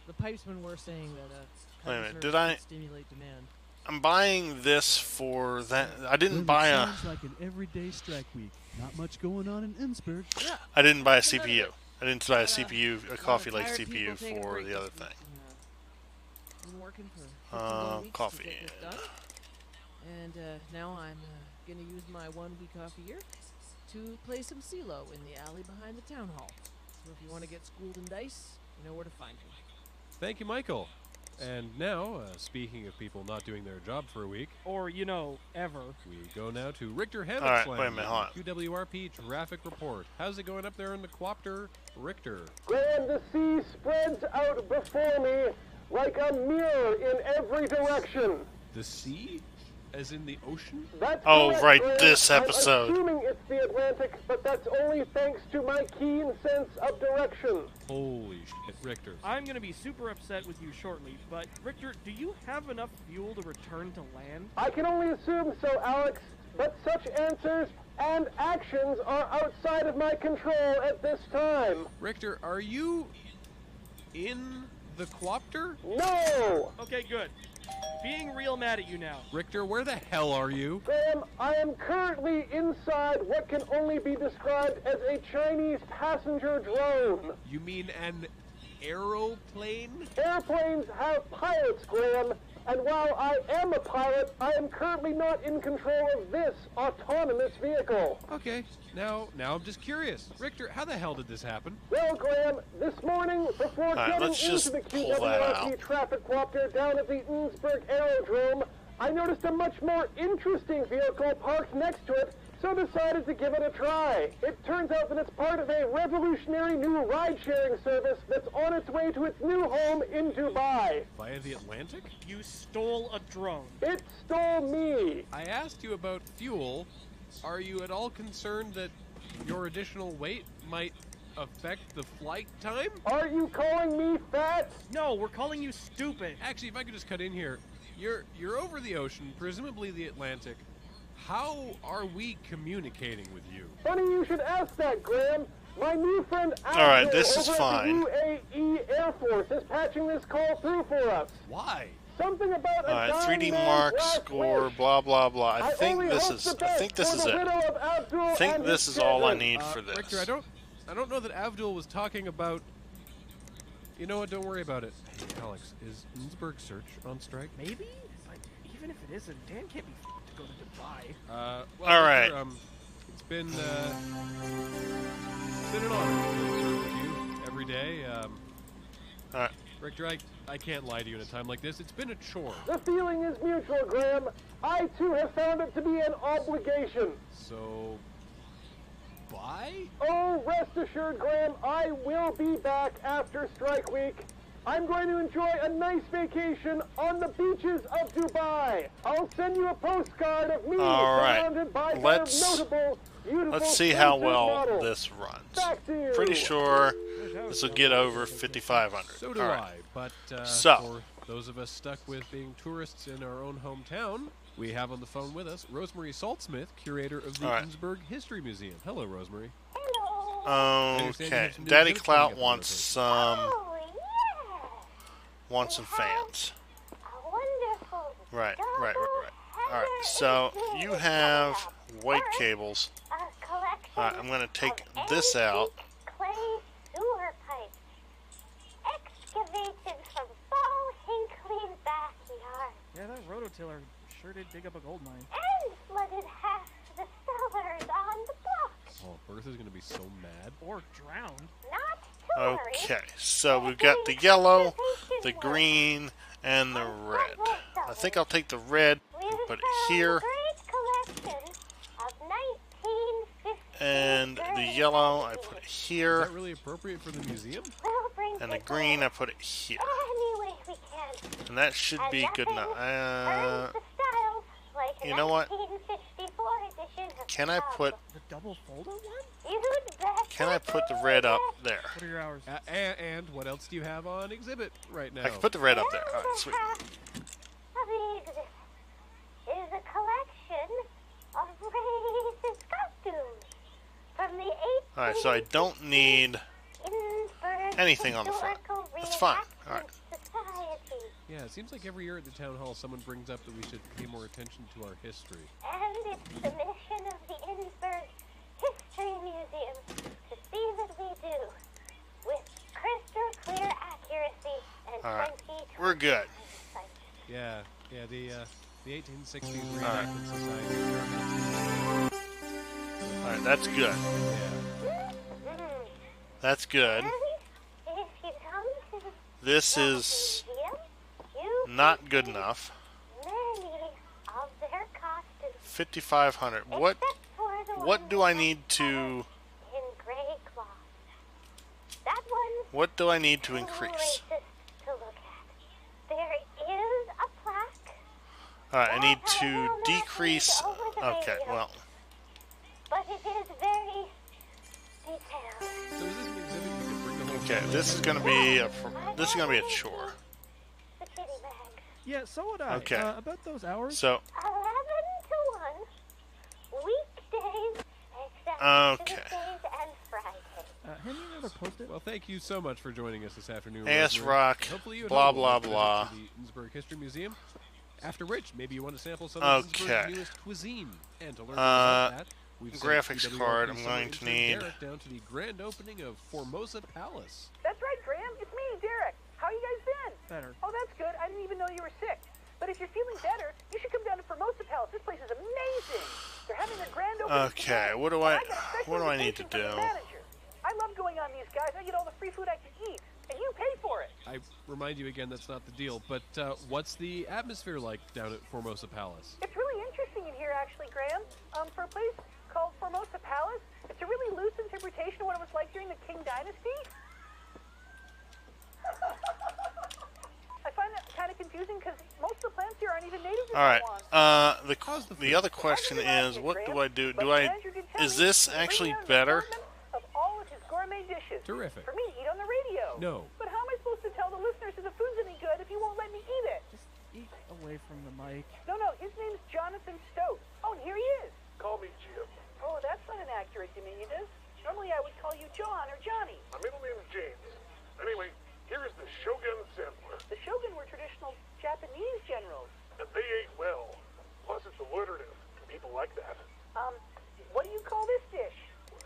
The pipesmen were saying that Wait a minute, cutting did service I? could stimulate demand. I'm buying this for that. I didn't buy a. Sounds like an everyday strike week. Not much going on in Innsbruck. Yeah. I didn't buy a CPU. I didn't buy a CPU, a Coffee Lake tired CPU people taking a for break the this other week. thing. Been working for 15 more weeks Coffee. to get this done. And now I'm gonna use my 1 week off a year to play some CeeLo in the alley behind the town hall. So if you want to get schooled in dice, you know where to find me. Thank you, Michael. And now, speaking of people not doing their job for a week, or ever, we go now to Richter Hammock All right, Slam. wait a minute, hold on. QWRP traffic report. How's it going up there in the Quapter, Richter? Graham, the sea spreads out before me like a mirror in every direction. The sea? As in the ocean? That's Oh, correct, right, Graham. this episode. I'm assuming it's the Atlantic, but that's only thanks to my keen sense of direction. Holy shit, Richter. I'm going to be super upset with you shortly, but Richter, do you have enough fuel to return to land? I can only assume so, Alex, but such answers and actions are outside of my control at this time. Richter, are you in the Quapter? No! Okay, good. Being real mad at you now. Richter, where the hell are you? Graham, I am currently inside what can only be described as a Chinese passenger drone. You mean an aeroplane? Airplanes have pilots, Graham, and while I am a pilot, I am currently not in control of this autonomous vehicle. Okay, now I'm just curious. Richter, how the hell did this happen? Well, Graham, this morning, before right, getting let's just into the pull that out. QWRP traffic copter down at the Innsbruck Aerodrome, I noticed a much more interesting vehicle parked next to it, so decided to give it a try. It turns out that it's part of a revolutionary new ride-sharing service that's on its way to its new home in Dubai. Via the Atlantic? You stole a drone. It stole me. I asked you about fuel. Are you at all concerned that your additional weight might affect the flight time? Are you calling me fat? No, we're calling you stupid. Actually, if I could just cut in here. You're over the ocean, presumably the Atlantic. How are we communicating with you? Funny you should ask that, Graham. My new friend Abdul Alright, this is over fine. at the UAE Air Force is patching this call through for us. Why? Something about a Alright, dying 3D man's mark, last score, wish. blah blah blah. I think only this hope is. the I best think this for is the it. widow of Abdul I think and this his is all I children. need for this. Richter, I don't know that Avdul was talking about. You know what? Don't worry about it. Hey, Alex, is Innsbruck Search on strike? Maybe? But even if it isn't, Dan can't be to go to Dubai. Well, All right. Richter, it's been an honor to serve with you every day. Alright. Richter, I can't lie to you in a time like this. It's been a chore. The feeling is mutual, Graham. I too have found it to be an obligation. So, bye? Oh, rest assured, Graham, I will be back after strike week. I'm going to enjoy a nice vacation on the beaches of Dubai. I'll send you a postcard of me All right. surrounded by Let's- notable, beautiful Let's see how swimsuit well models. this runs. Back to you. Pretty sure this will get over 5,500. So do All I. right. But So. for those of us stuck with being tourists in our own hometown, we have on the phone with us Rosemary Saltsmith, curator of the All right. Innsbruck History Museum. Hello, Rosemary. I understand you Okay. have some new Daddy exhibits coming Clout up on wants some fans. Right. Alright, so you have white cables. Alright, I'm gonna take this out. Clay sewer pipes excavated from Paul Hinckley's backyard Yeah, that rototiller sure did dig up a gold mine. and flooded half the cellars on the block. Oh, Bertha's going to be so mad. Or drowned. Not to worry. Okay, so we've got the yellow, the green, and the red. I think I'll take the red and put it here. Great collection of 1950s And the yellow, I put it Is here. that really appropriate for the museum? We'll bring And the it green, I put it here. any way we can. And that should be good enough. Earns the styles like You know what? 1954 edition of Can I put The double folded one? You'd better Can I put the red up there? What are your hours? And what else do you have on exhibit right now? I can put the red up there. Alright, sweet. This is a collection of racist costumes from the 8th Alright, so I don't need anything on the front. That's fine. Alright. society. Yeah, it seems like every year at the town hall someone brings up that we should pay more attention to our history. And it's the mission of the Innsbruck History Museum to see that we do with crystal clear accuracy and Alright. 2020 We're good. hindsight. Yeah, the 1860s Alright. reenactment society. Alright, that's good. Yeah. That's good. And if you come to This the is museum, you not good enough. many of their costumes. 5,500. What do I need to? In gray cloth. That one What do I need to too increase? racist to look at. There is a plaque, Alright, I need to decrease. Okay, well, but it is very detailed. So is this an exhibit you can bring the whole okay. family This is to? gonna be a chore. The kitty bag. Yeah, so would I. Okay. About those hours. So 11 to 1. Weekdays, except Okay. Tuesdays and Fridays. Hand me another post-it. Well, thank you so much for joining us this afternoon. AS Rosemary. Rock, Hopefully you blah, and Hope will blah, visit blah. The Innsbruck History Museum. After which, maybe you want to sample some of Okay. Innsbruck's newest cuisine. And to learn more about that, we've sent graphics PWRP card, I'm summer going to intern need- Derek down to the grand opening of Formosa Palace. That's right, Graham. It's me, Derek. How you guys been? Better. Oh, that's good. I didn't even know you were sick. But if you're feeling better, you should come down to Formosa Palace. This place is amazing. They're having their grand opening. Okay, today. what do And I got a special what do I need to invitation from the do? manager. I love going on these guys. I get all the free food I can eat, and you pay for it. I remind you again, that's not the deal. But what's the atmosphere like down at Formosa Palace? It's really interesting in here, actually, Graham. For a place called Formosa Palace, it's a really loose interpretation of what it was like during the Qing Dynasty. I find that kind of confusing because most of the plants here aren't even native to All right. Taiwan. The other question is, what do I do? Is this actually better? Of all of his gourmet dishes. Terrific. For me to eat on the radio. No. But how am I supposed to tell the listeners if the food's any good if you won't let me eat it? Just eat away from the mic. No, his name's Jonathan Stote. Oh, and here he is. Call me Jim. Oh, that's not an accurate diminutive. Normally I would call you John or Johnny. My middle name's James. Anyway, here is the Shogun Sampler. The Shogun were traditional Japanese generals. And they ate well. Plus, it's alliterative. People like that. What do you call this dish?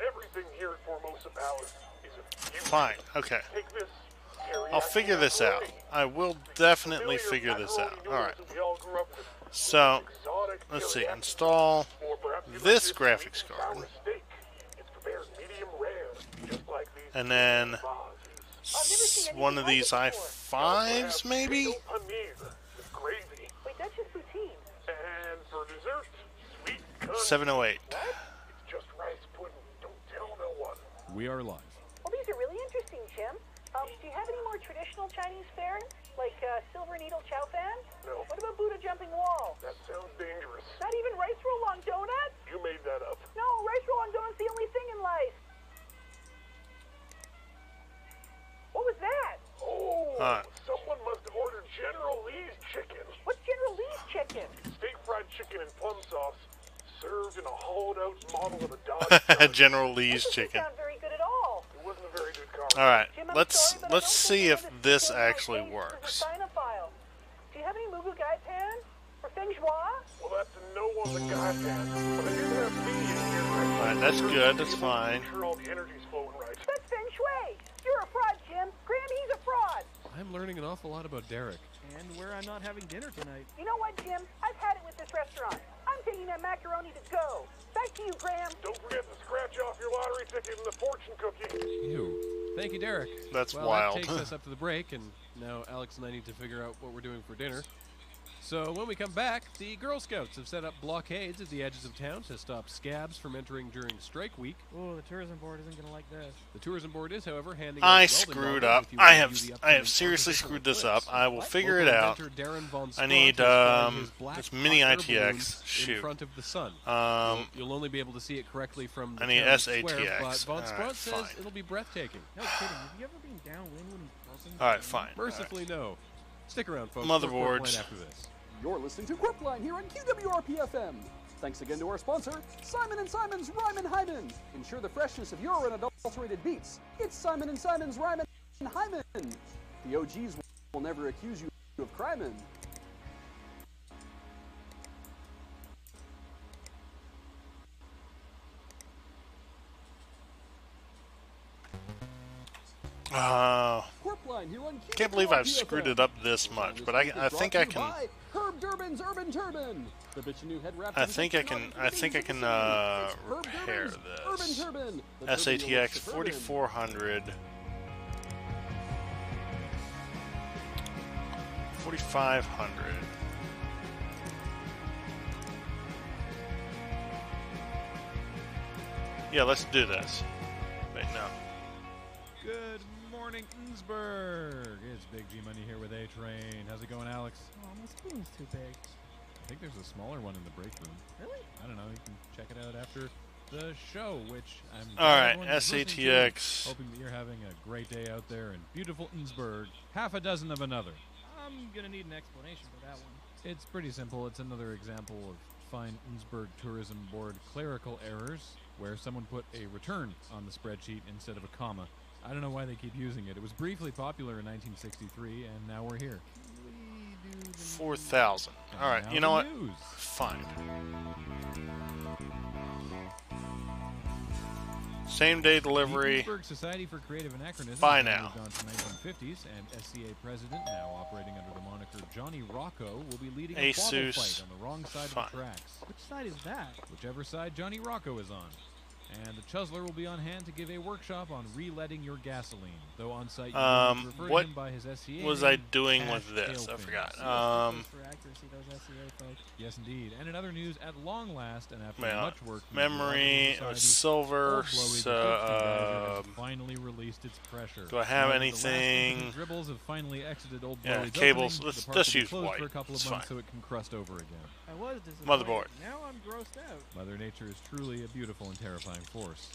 Everything here at Formosa Palace is a beauty. Fine. Okay. Take this. I'll figure this out. I will definitely figure this out. All right. So let's see. Install this graphics card, and then one of these i5s, maybe. Wait, that's just poutine. And for dessert, sweet 708. just rice pudding. Don't tell no one. We are live. Well, these are really interesting, Jim. Do you have any more traditional Chinese fare, like silver needle chow fan? No. What about Buddha jumping wall? That sounds dangerous. Not even rice roll on donut? You made that up. No, rice roll on donut's the only thing in life. What was that? Oh, someone must have ordered General Lee's chicken. What's General Lee's chicken? Steak fried chicken and plum sauce, served in a hollowed-out model of a Dodge. General Lee's That chicken. doesn't sound very good at all. It wasn't a very good car. All right. Jim, I'm Let's sorry, but I don't see think if you understand this my actually taste works. as a sinophile. Do you have any Mugu Gai Pan? Or Feng Shui? Well, that's a no on the guy pan. But I do have me in here. All right, that's good. That's fine. Make sure all the energy's flowing right. That's Feng Shui. You're a fraud, Jim. Graham, he's a fraud. I'm learning an awful lot about Derek. And where I'm not having dinner tonight. You know what, Jim? I've had it with this restaurant. I'm taking that macaroni to go. Back to you, Graham. Don't forget to scratch off your lottery ticket and the fortune cookie. Ew. Thank you, Derek. That's well, wild. That takes us up to the break, and now Alex and I need to figure out what we're doing for dinner. So when we come back, the Girl Scouts have set up blockades at the edges of town to stop scabs from entering during strike week. Oh, the tourism board isn't going to like this. The tourism board is, however, handing out I welding screwed models up. if you I want to view the have upcoming seriously artificial screwed this eclipse. up. I will figure it Local out. inventor Darren Von I need Spront is flying his black this mini hot air ITX balloon shoot. in front of the sun. You'll only be able to see it correctly from the I need town square, SATX. but Von All Spront right, says fine. it'll be breathtaking. No kidding. Have you ever been downwind when he's broken? All right, fine. Mercifully, no. Stick around, folks. Motherboards. More Quirkline after this. You're listening to Quirkline here on QWRP-FM. Thanks again to our sponsor, Simon & Simon's Ryman Hyman. Ensure the freshness of your unadulterated beats. It's Simon & Simon's Ryman Hyman. The OGs will never accuse you of crime. Can't believe I've screwed it up this much, but I think I can. Herb Durbin's Urban Turbin. The bitchin' new head wrap. I think I can repair this. SATX 4400. 4500. Yeah, let's do this. Wait, no. Good morning, Innsbruck. It's Big G Money here with A-Train. How's it going, Alex? Oh, my spoon's too big. I think there's a smaller one in the break room. Really? I don't know. You can check it out after the show, which I'm Alright, SATX. Hoping that you're having a great day out there in beautiful Innsbruck. Half a dozen of another. I'm gonna need an explanation for that one. It's pretty simple. It's another example of fine Innsbruck Tourism Board clerical errors, where someone put a return on the spreadsheet instead of a comma. I don't know why they keep using it. It was briefly popular in 1963, and now we're here. 4,000. All right, you know what? Fine. Same day delivery. The Innsbruck Society for Creative Anachronism By now. moved on to 1950s, and SCA president, now operating under the moniker Johnny Rocco, will be leading a bottle Asus. fight on the wrong side of the tracks. Which side is that? Whichever side Johnny Rocco is on. And the Chuzzler will be on hand to give a workshop on re-leading your gasoline. Though on site, you can refer to what him by his SCA was name, I doing Ash with this? I Tailfin. forgot. For accuracy, those SCA folks. Yes, indeed. And in other news, at long last, and after Yeah. much work, from Memory, the silver, Old Blowy, the Gypsy has finally released its pressure. do I have Now that anything? The last dribbles have finally exited Old Yeah, Blowy's cables. opening, Let's the just park will be use closed white. for a couple of It's months fine. so it can crust over again. I was disappointed. Motherboard. Now I'm grossed out. Mother Nature is truly a beautiful and terrifying force.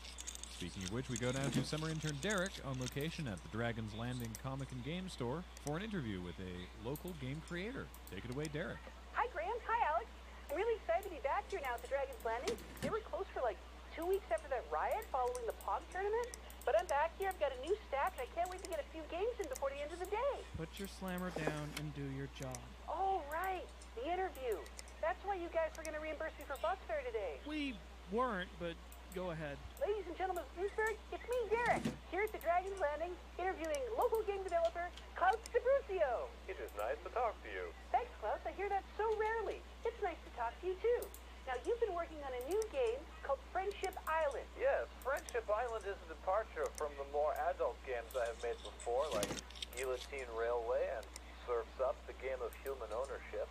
Speaking of which, we go down to summer intern Derek on location at the Dragon's Landing Comic and Game Store for an interview with a local game creator. Take it away, Derek. Hi, Graham. Hi, Alex. I'm really excited to be back here now at the Dragon's Landing. They were closed for like 2 weeks after that riot following the POG tournament. But I'm back here. I've got a new stack, and I can't wait to get a few games in before the end of the day. Put your slammer down and do your job. Oh, right. The interview. That's why you guys were going to reimburse me for bus fare today. We weren't, but go ahead. Ladies and gentlemen of Innsbruck, it's me, Derek, here at the Dragon's Landing, interviewing local game developer Klaus Debrusio. It is nice to talk to you. Thanks, Klaus. I hear that so rarely. It's nice to talk to you, too. Now, you've been working on a new game called Friendship Island. Yes, Friendship Island is a departure from the more adult games I have made before, like Guillotine Railway and Surf's Up, the game of human ownership.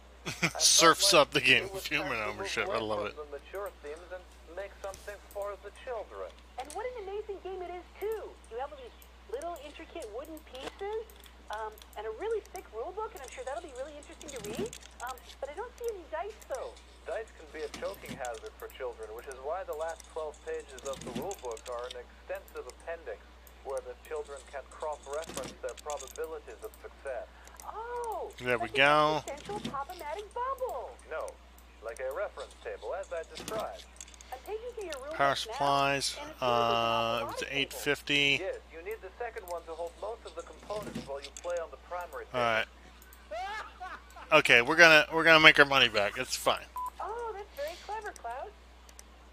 Surfs up the game of human ownership. I love it. The mature themes and make something for the children. And what an amazing game it is, too. You have all these little intricate wooden pieces, and a really thick rule book, and I'm sure that'll be really interesting to read. But I don't see any dice, though. Dice can be a choking hazard for children, which is why the last 12 pages of the rulebook are an extensive appendix where the children can cross-reference their probabilities of success. Oh! There we go. Potential pop-o-matic bubble. No, like a reference table, as I described. I'm taking to your room Power now, supplies. and it's It was 850. Yes, you need the second one to hold most of the components while you play on the primary table. All right. Okay, we're gonna make our money back. It's fine. Oh, that's very clever, Klaus.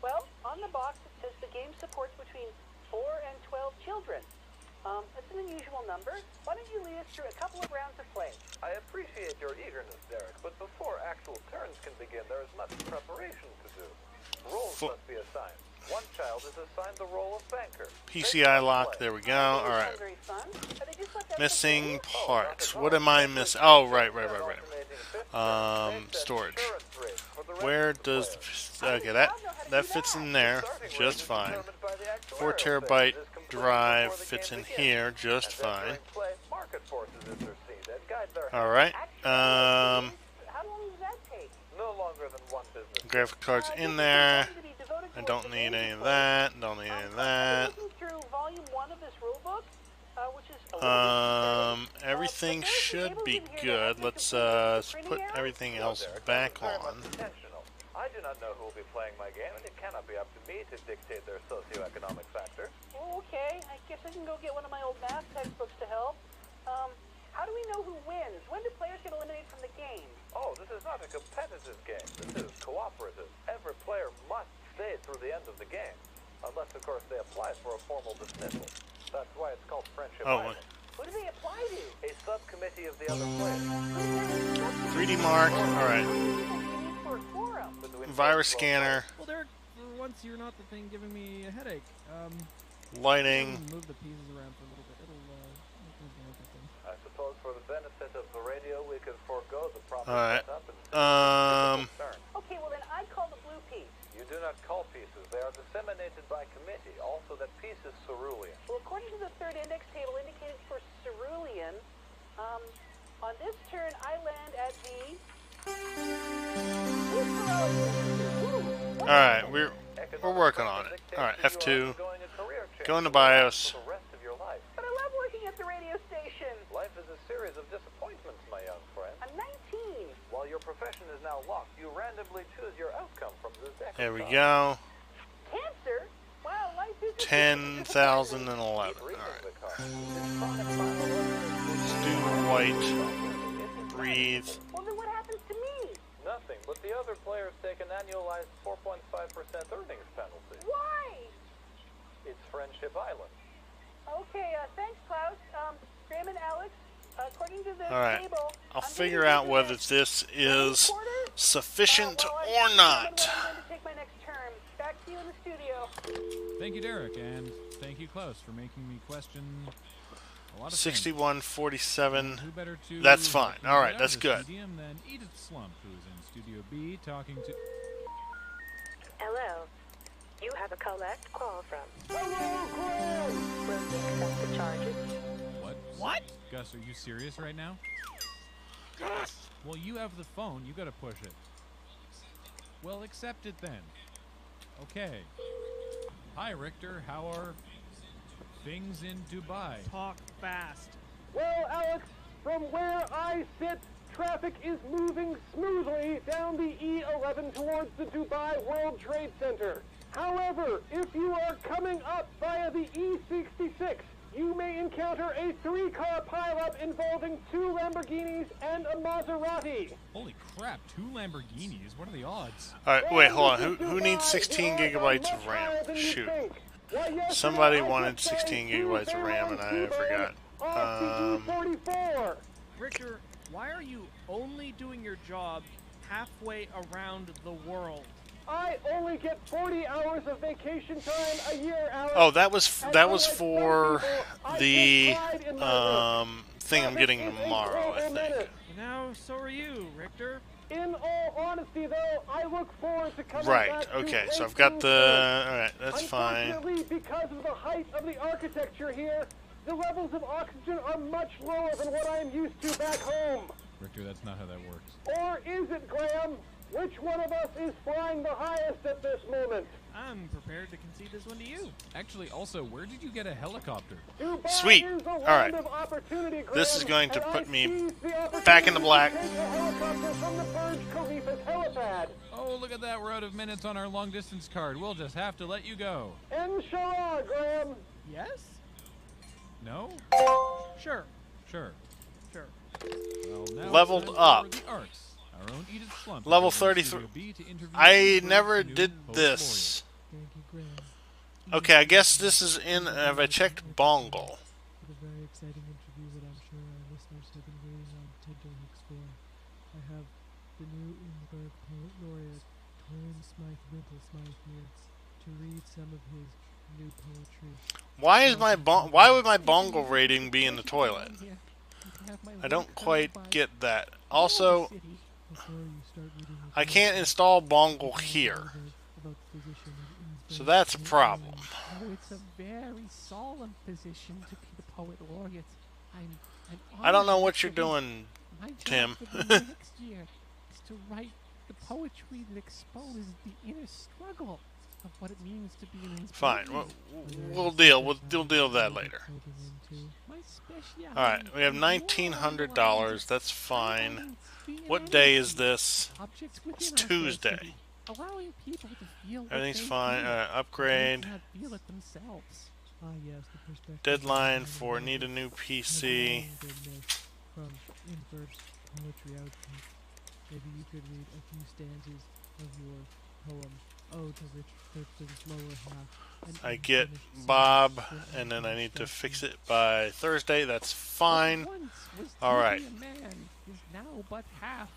Well, on the box it says the game supports between 4 and 12 children. That's an unusual number. Why don't you lead us through a couple of rounds of play? I appreciate your eagerness, Derek, but before actual turns can begin, there is much preparation to do. Roles must be assigned. One child is assigned the role of banker. PCI lock. There we go. All right. Missing parts. What am I missing? Oh, right. Storage. Where does? Okay, that fits in there just fine. 4 terabyte drive fits in here just fine. All right. How long does that take? No longer than one business. Graphic cards in there. I don't need any of that. Don't need any of that. Through volume 1 of this rulebook, which is everything should be good. Let's put everything else back on. I do not know who will be playing my game, and it cannot be up to me to dictate their socioeconomic factors. Oh, okay. I guess I can go get one of my old math textbooks to help. How do we know who wins? When do players get eliminated from the game? Oh, this is not a competitive game. This is cooperative. Every player must stay through the end of the game. Unless, of course, they apply for a formal dismissal. That's why it's called Friendship Island. Who do they apply to? A subcommittee of the other players. 3D mark. Alright. For a forum. Virus scanner. Well, Derek, for once you're not the thing giving me a headache. Lighting. Move the pieces around for a little bit. It'll make things more interesting. I suppose for the benefit of the radio, we could forego the proper Alright. setup and Okay, well then I call the blue piece. You do not call pieces. They are disseminated by committee. Also, that piece is cerulean. Well, according to the third index table indicated for cerulean, on this turn I land at the... Alright, we're working on it. Alright, F2. Go into BIOS. But I love working at the radio station. Life is a series of disappointments, my young friend. I'm 19. While your profession is now locked, you randomly choose your outcome from this deck. There we go. Cancer? Wow, life is 10,011. Alright. Let's do white. Breathe. Well, then what happens to me? Nothing, but the other players take an annualized 4.5% earnings penalty. Why? It's Friendship Island. Okay, thanks, Klaus. Graham and Alex, according to the Alright. table... I'll figure out whether this is sufficient or not. I'm going to take my next term. Back to you in the studio. Thank you, Derek, and thank you, Klaus, for making me question a lot of 6147. Who better to That's fine. represent Alright, that's this good. medium than Edith Slump, who is in Studio B, talking to... Hello. You have a collect call from... Hello, will you accept the charges? What? Gus, are you serious right now? Yes! Well, you have the phone. You gotta push it. Well, accept it then. Okay. Hi, Richter. How are things in Dubai? Talk fast. Well, Alex, from where I sit, traffic is moving smoothly down the E11 towards the Dubai World Trade Center. However, if you are coming up via the E66, you may encounter a 3-car pileup involving 2 Lamborghinis and a Maserati. Holy crap, 2 Lamborghinis? What are the odds? Alright, wait, hold on. Who needs 16 gigabytes of RAM? Shoot. Somebody wanted 16 gigabytes of RAM and I forgot. Richter, why are you only doing your job halfway around the world? I only get 40 hours of vacation time a year, Alex. Oh, that was for the thing I'm getting tomorrow, I think. Now, so are you, Richter. In all honesty, though, I look forward to coming Right, back okay, to so I've got the... Alright, that's fine. Unfortunately, because of the height of the architecture here, the levels of oxygen are much lower than what I am used to back home. Richter, that's not how that works. Or is it, Graham? Which one of us is flying the highest at this moment? I'm prepared to concede this one to you. Actually, also, where did you get a helicopter? Dubai Sweet. is a Alright. land of opportunity, Graham, This is going to and put I me seized the back in the opportunity black. to take a helicopter from the Burj Khalifa's helipad. Oh, look at that. We're out of minutes on our long-distance card. We'll just have to let you go. Inshallah, Graham. Yes? No? Sure. Sure. Sure. Well, now Leveled it's time up. for the arts. Our own Edith Slump. Level is over in 33. Studio B to interview I the never new did host this. Thank you, Graham. Okay, I guess this is in... Have I checked Bongle? For the very exciting interview that I'm sure our listeners have been waiting on tenterhooks for. I have the new Innsbruck Poet Laureate, Torrin Smythe Wimplesmythe here, to read some of his new poetry. Why is my why would my Bongle rating be in the toilet? I don't quite get that. Also, I can't install Bongle here. So that's a problem. Oh, it's a very solemn position to be the Poet Laureate. I'm I don't know honored what you're to be- doing, My job Tim. for the next year is to write the poetry that exposes the inner struggle of what it means to be an Fine. inspired. We'll deal with that later. My specialty Alright, we have $1,900. That's fine. What day is this? Objects It's within our Tuesday. city, allowing people to feel what Everything's they fine. feel, Upgrade. but not feel it themselves. Ah, yes, the perspective Deadline for need a new PC. from Innsbruck's poetry outfit. Maybe you could read a few stanzas of your poem, Ode to Richard Clifton's Lower Half. I get Bob, and then I need to fix it by Thursday. That's fine. All right. A man is now but half,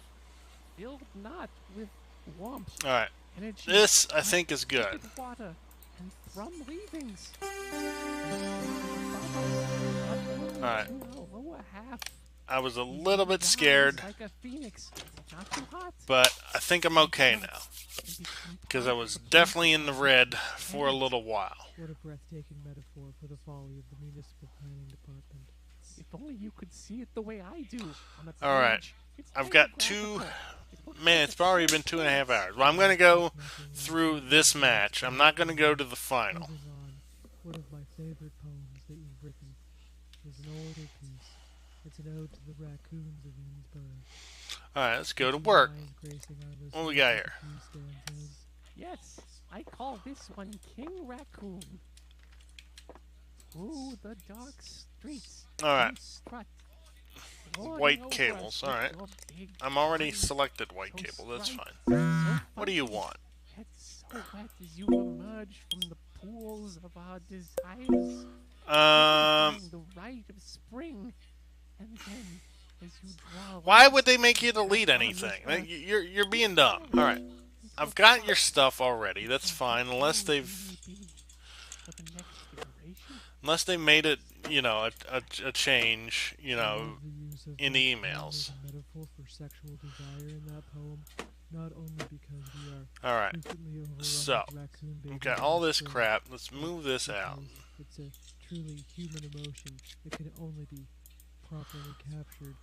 filled not with warmth. All right. Energy, This I think is good. water and thrum leavings. All right. Lower half. I was a little bit scared, Like a phoenix, not too hot. but I think I'm okay now. Because I was definitely in the red for a little while. What a breathtaking metaphor for the folly of the municipal planning department. If only you could see it the way I do. On a All right. page. It's I've got man, it's already been 2.5 hours. Well, I'm going to go through this match. I'm not going to go to the final. Moving on, one of my favorite poems that you've written is an older piece. It's an ode to the raccoons of Innsbruck. Alright, let's go to work. Lines gracing our listeners What we got with here? a few stanzas. Yes, I call this one King Raccoon. Through the dark streets. Alright. you strut, lording White over cables, us with alright. your big I'm already eyes. selected white So cable, that's bright, fine. so What do you funky, want? yet so wet as you emerge from the pools of our desires. Feeling the rite of spring, and then as you draw Why would they make you delete anything? You're being dumb. Alright. I've got your stuff already, that's fine, unless they've made it, you know, a change, you know, in the emails. A metaphor for sexual desire in that poem, not only because we are Alright. frequently overrun So, with raccoon we've babies got all in the this spring, crap. Let's move this out. because it's a truly human emotion that can only be properly captured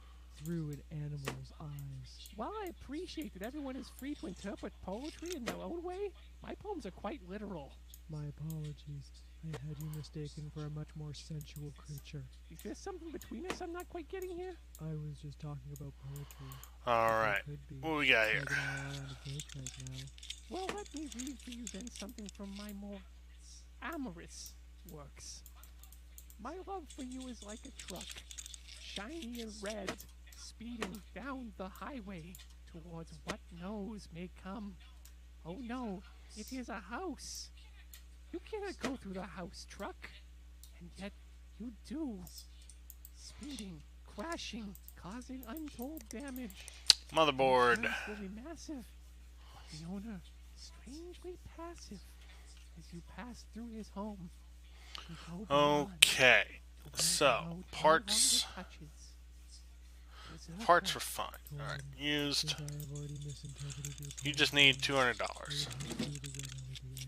through an animal's eyes. While I appreciate that everyone is free to interpret poetry in their own way, my poems are quite literal. My apologies. I had you mistaken for a much more sensual creature. Is there something between us I'm not quite getting here? I was just talking about poetry. Alright. It could be. What we got here? Megan and I are on a date right now. Well, let me read for you then something from my more amorous works. My love for you is like a truck, shiny and red, speeding down the highway towards what knows may come. Oh no, it is a house. You cannot go through the house, truck. And yet you do. Speeding, crashing, causing untold damage. Motherboard. The will be massive, but the owner strangely passive as you pass through his home. You go beyond Okay. to So, where no parts. longer touches. Parts are fine. Alright, used. Since I have already misinterpreted your You just need $200. poem, I will have to do it again over the air.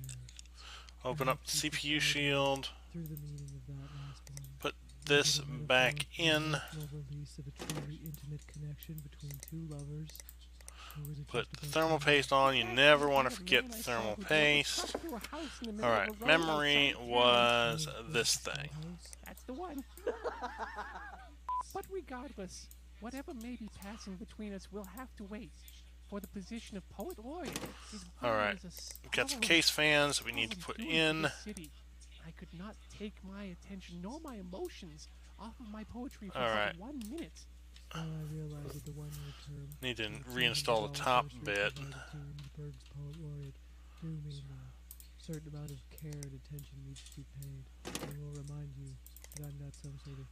Open up the CPU shield. Through the meaning of that last one. Put this back in. Release of a truly intimate connection between two lovers. Or was it Put just the about thermal paste on. You never want to forget the thermal paste. Alright, memory was this thing. That's the one. But regardless, whatever may be passing between us will have to wait. For the position of poet laureate is Alright, we've got some case fans that we need to put in. I could not take my attention nor my emotions off of my poetry for Alright. but 1 minute. Well, I realize that the one-year term. Need to reinstall the top bit. Berg's poet laureate do mean a certain amount of care and attention needs to be paid. I will remind you that I'm not some sort of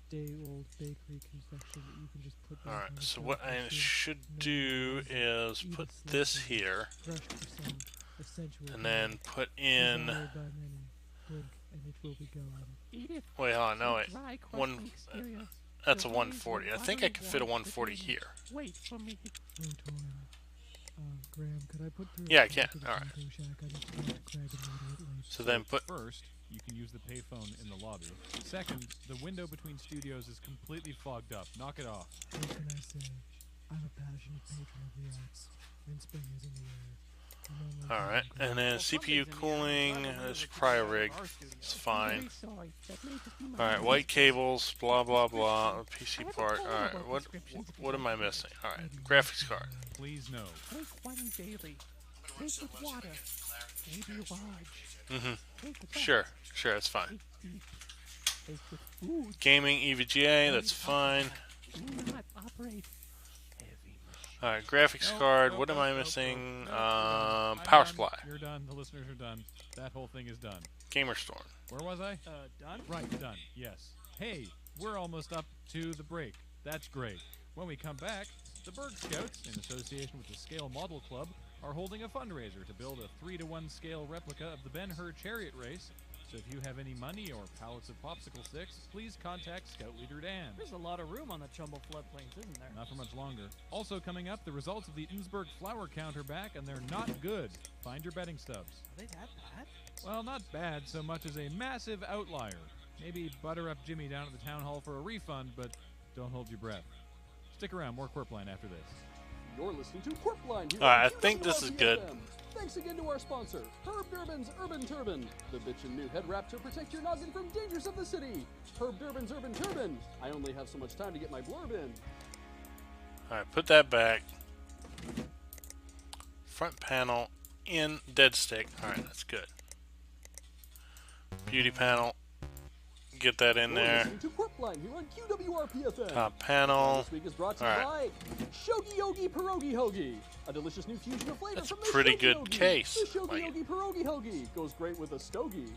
day-old bakery confection that you can just put back on Alright, the so shelf what and I soon should no do one is eat put it this slightly, here. fresh for some, a sensual And then bite, put in. desired by many. Blink and it will be gone. Eat it. Wait, hold on, no, wait. Dry, crushed One. exterior. That's a The rays 140. of I think I buttery can fit a warmth 140 within. here. Wait for me. Oh, Torrin. Graham, could I put through Yeah, a I can. call to the Alright. Taco Shack? I need to talk to Craig immediately. So then put. First, you can use the payphone in the lobby. Second, the window between studios is completely fogged up. Knock it off. What can I say? I'm a passionate patron of the arts, and spring is in the air. Alright, and then CPU cooling, this cryo rig, it's fine. Alright, white cables, blah blah blah, PC part. Alright, what am I missing? Alright, graphics card. Please no. Take one daily. Take with water. Maybe large. Take wet. Sure, that's fine. Take deep. Take with food. Gaming EVGA, that's fine. Do not operate. Alright, graphics card. What am I missing? Power supply. You're done. The listeners are done. That whole thing is done. Gamerstorm. Where was I? Done? Right, done. Yes. Hey, we're almost up to the break. That's great. When we come back, the Berg Scouts, in association with the Scale Model Club, are holding a fundraiser to build a 3-to-1 scale replica of the Ben-Hur chariot race. So if you have any money or pallets of popsicle sticks, please contact Scout Leader Dan. There's a lot of room on the Chumble floodplains, isn't there? Not for much longer. Also coming up, the results of the Innsbruck flower count are back, and they're not good. Find your betting stubs. Are they that bad? Well, not bad so much as a massive outlier. Maybe butter up Jimmy down at the town hall for a refund, but don't hold your breath. Stick around, more Quirpline after this. You're listening to Quirpline here. Alright, I think this is good. Thanks again to our sponsor, Herb Durbin's Urban Turban, the bitchin' new head wrap to protect your noggin from dangers of the city. Herb Durbin's Urban Turban. I only have so much time to get my blurb in. Alright, put that back. Front panel in dead stick. Alright, that's good. Beauty panel. Get that in there. Listening to Quirpline here on QWRP-FM. Top panel. This week is brought to you by Shogi Yogi Pierogi Hoagie, a delicious new fusion of flavor from the Pretty Shogi good Yogi. case. The Shogi Like Yogi Pierogi Hoagie goes great with a stogie.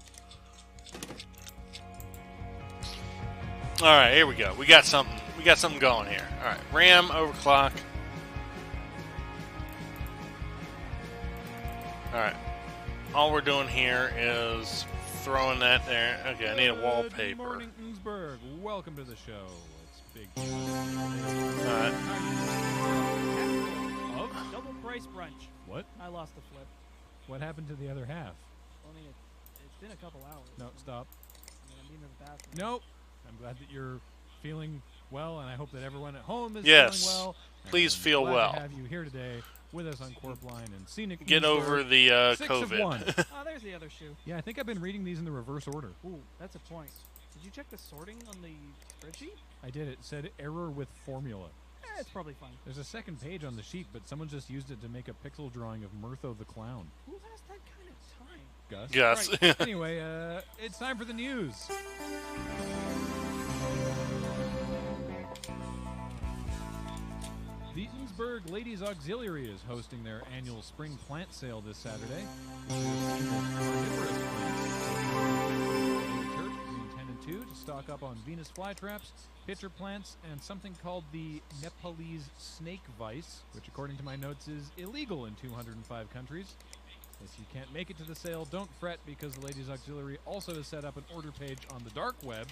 Alright, here we go. We got something going here. Alright, RAM overclock. Alright. All we're doing here is throwing that there. Okay, I need a wallpaper. Good morning, Innsbruck. Welcome to the show. It's big. Alright. Of double price brunch. What? I lost the flip. What happened to the other half? I mean, it's been a couple hours. No, stop. I mean, I'm in the bathroom. Nope. I'm glad that you're feeling well, and I hope that everyone at home is Yes. feeling well. Please And feel glad well. To have you here today with us on Quirpline and Scenic. Get Innsbruck. over the 6 COVID. Of 1. Oh, there's the other shoe. Yeah, I think I've been reading these in the reverse order. Ooh, that's a point. Did you check the sorting on the spreadsheet? I did. It said error with formula. It's probably fine. There's a second page on the sheet, but someone just used it to make a pixel drawing of Murtho the Clown. Who has that kind of time? Gus? Gus. Right. Anyway, it's time for the news. The Innsbruck Ladies Auxiliary is hosting their annual spring plant sale this Saturday. Church between 10 and 2 to stock up on Venus flytraps, pitcher plants, and something called the Nepalese snake vice, which according to my notes is illegal in 205 countries. If you can't make it to the sale, don't fret, because the Ladies Auxiliary also has set up an order page on the dark web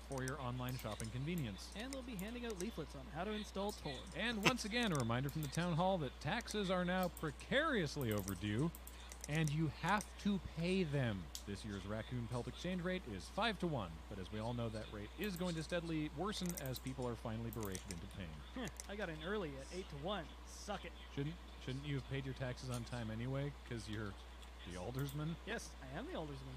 for your online shopping convenience. And they'll be handing out leaflets on how to install Tor. And once again, a reminder from the town hall that taxes are now precariously overdue, and you have to pay them. This year's Raccoon Pelt exchange rate is 5 to 1, but as we all know, that rate is going to steadily worsen as people are finally berated into paying. I got in early at 8 to 1. Suck it. Shouldn't you have paid your taxes on time anyway, because you're the aldersman? Yes, I am the aldersman.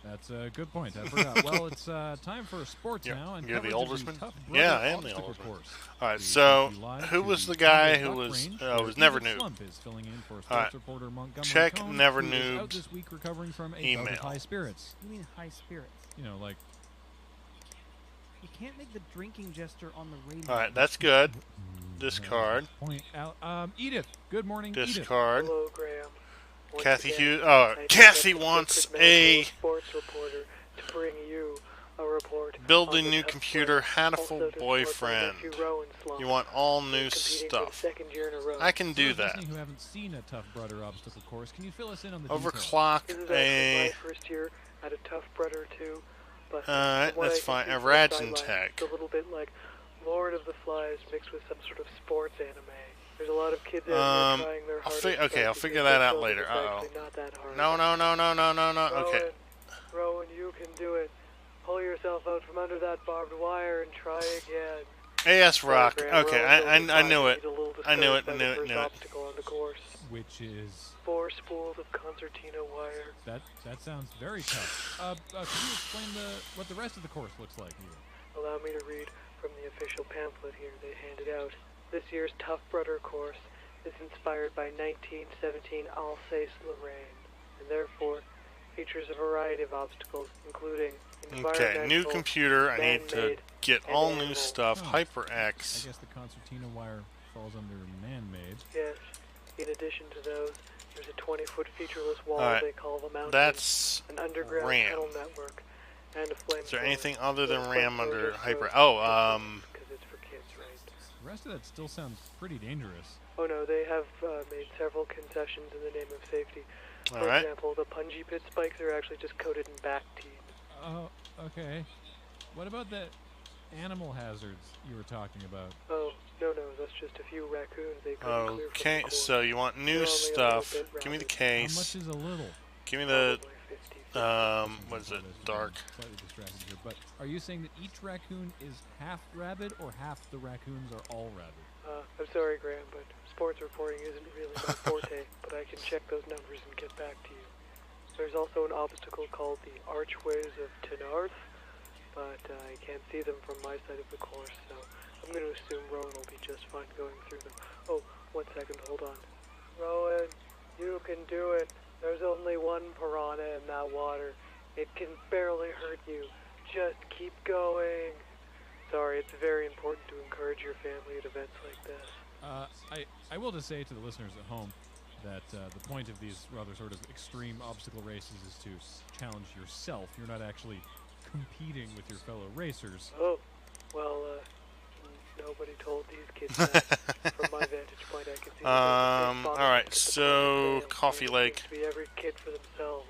That's a good point. I forgot. Well, it's time for sports now. And you're the coverage of oldersman? Tough Yeah, Brother I am the obstacle oldersman. course. All right, We so take you live who to was the the guy Duck who was Range, was where Never Edith Noob? Slump is filling in for All sports right. reporter Montgomery Check Cone, Never who is out Noob's this week recovering from a email. bout of high spirits. You mean high spirits? You know, like You can't make the drinking gesture on the radio. All right, that's good. Discard. point out. Edith, good morning, Edith. Discard. Hello, Graham. Once Kathy again, Hughes. I Oh, just Kathy got the wants Secret a Medical sports reporter to bring you a report. building on the new tough computer, slump. had a Also full to support my boyfriend. nephew Rowan slump. You want all He's new competing for the stuff. second year in a row. I can For do those that. listening who haven't seen a Tough Brother obstacle course, can you fill us in on the Overclock This is actually a. my first year at a Tough Brother too, but Alright, from what that's I can fine. see A from the Radzin sidelines, Tech. It's a little bit like Lord of the Flies mixed with some sort of sports anime. There's a lot of kids out there trying their hardest. Okay, I'll to figure get that their out fill, later. but it's Uh-oh. actually not that hard. No. Okay. Rowan, you can do it. Pull yourself out from under that barbed wire and try again. AS Rock. Graham, Okay, Rowan's I over knew five. it. He's a little I knew it. discouraged by the first obstacle on the course. Which is 4 spools of concertina wire. that sounds very tough. Can you explain what the rest of the course looks like here? Allow me to read from the official pamphlet here they handed out. This year's Tough Brother course is inspired by 1917 Alsace-Lorraine, and therefore features a variety of obstacles, including Okay, new computer. I need to man-made, get and all new animal. stuff. Oh. HyperX. I guess the concertina wire falls under man-made. Yes. In addition to those, there's a 20-foot featureless wall Alright, they call the mountain, that's an underground RAM. tunnel network, and a flame. Is there anything other than Those RAM flamethrowers under are Hyper? so Oh, because it's for kids, right? The rest of that still sounds pretty dangerous. Oh no, they have made several concessions in the name of safety. For Alright. example, the punji pit spikes are actually just coated in Bactine. Oh, okay. What about the animal hazards you were talking about? Oh, no, that's just a few raccoons they couldn't clear from okay. the course. So you want They're new only a little stuff? bit Give me the rabid. case. How much is a little? Give me the what is it? Dark. Slightly distracted here, but are you saying that each raccoon is half rabid, or half the raccoons are all rabid? I'm sorry, Graham, but sports reporting isn't really my forte, but I can check those numbers and get back to you. There's also an obstacle called the Archways of Tenarth, but I can't see them from my side of the course, so I'm going to assume Rowan will be just fine going through them. Oh, 1 second, hold on. Rowan, you can do it. There's only one piranha in that water. It can barely hurt you. Just keep going. Sorry, it's very important to encourage your family at events like this. I will just say to the listeners at home that the point of these rather sort of extreme obstacle races is to challenge yourself. You're not actually competing with your fellow racers. Oh, well, nobody told these kids that. From my vantage point, I can see alright, so Coffee Lake. To be every kid for themselves.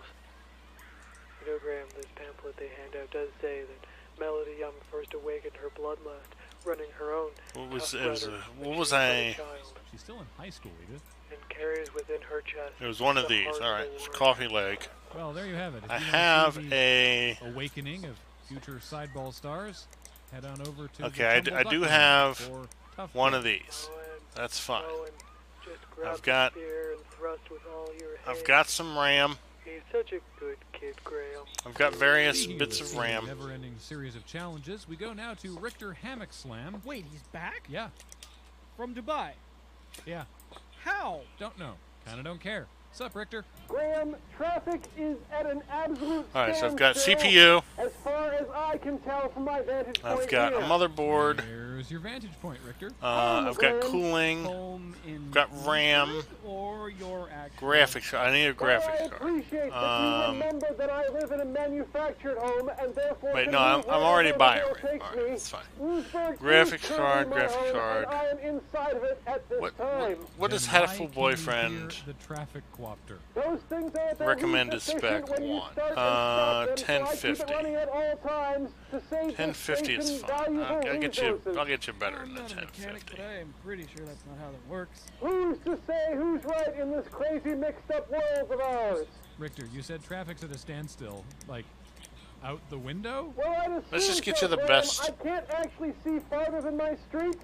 You know, Graham, this pamphlet they hand out does say that Melody Young first awakened her bloodlust, running her own. What was tough it? Was runner a, when what she was but a I? child, She's still in high school, Edith. and carries within her chest. It was one of the these. heart All of right, a it's warrior. Coffee Lake. Well, there you have it. If I you wanna have see the a. awakening of future sideball stars, head on over to Okay, the I do Tumble Duck have Run for Tough one Guy. of these. That's fine. Rowan, just grab I've got. the spear and thrust with all your I've hands. got some RAM. He's such a good kid, Graham. I've got various Speaking bits the of RAM. never-ending series of challenges. We go now to Richter Hammock Slam. Wait, he's back? Yeah, From Dubai? yeah. How? Don't know. Kinda don't care. What's up, Richter? Graham, traffic is at an absolute Alright, so I've got standstill, CPU. as far as I can tell from my vantage point I've got a here. motherboard. There's your vantage point, Richter. I've got cooling. Home in I've got RAM. or your actual Graphics. I need a Well, I graphics card. appreciate that you remember that I live in a manufactured home and therefore Wait, can no, move I'm already wherever buying the it. bill takes Alright, me. that's fine. Lewisburg is Graphics currently card, my graphics home, card. and I am inside of it at this time. What does Then why Hatful can you Boyfriend hear the traffic quopter? Those things are at their recommended least efficient spec when you one? start and stop them, so I keep it 1050. running at all times to save this 1050 is station fine. valuable I'll get you. resources. I'll get you better I'm than the not a mechanic, 1050. but I am pretty sure that's not how that works. Who's to say who's right in this crazy mixed-up world of ours? Richter, you said traffic's at a standstill. Like, out the window? Well, I'd assume Let's just get so, you the Graham. best. I can't actually see farther than my street,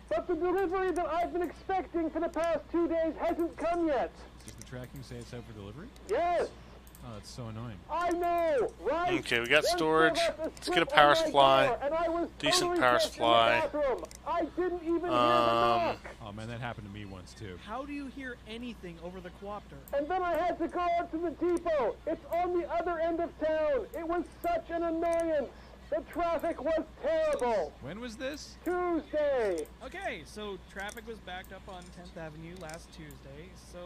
but the delivery that I've been expecting for the past 2 days hasn't come yet. Does the tracking say it's out for delivery? Yes, Oh, that's so annoying. I know, right? Okay, we got Then storage. there was a Let's get a slip power on my supply. door, and I was Decent totally power just in the supply. bathroom. I didn't even hear the knock. Oh man, that happened to me once too. How do you hear anything over the quopter? And then I had to go out to the depot. It's on the other end of town. It was such an annoyance. The traffic was terrible. When was this? Tuesday. Okay, so traffic was backed up on 10th Avenue last Tuesday, so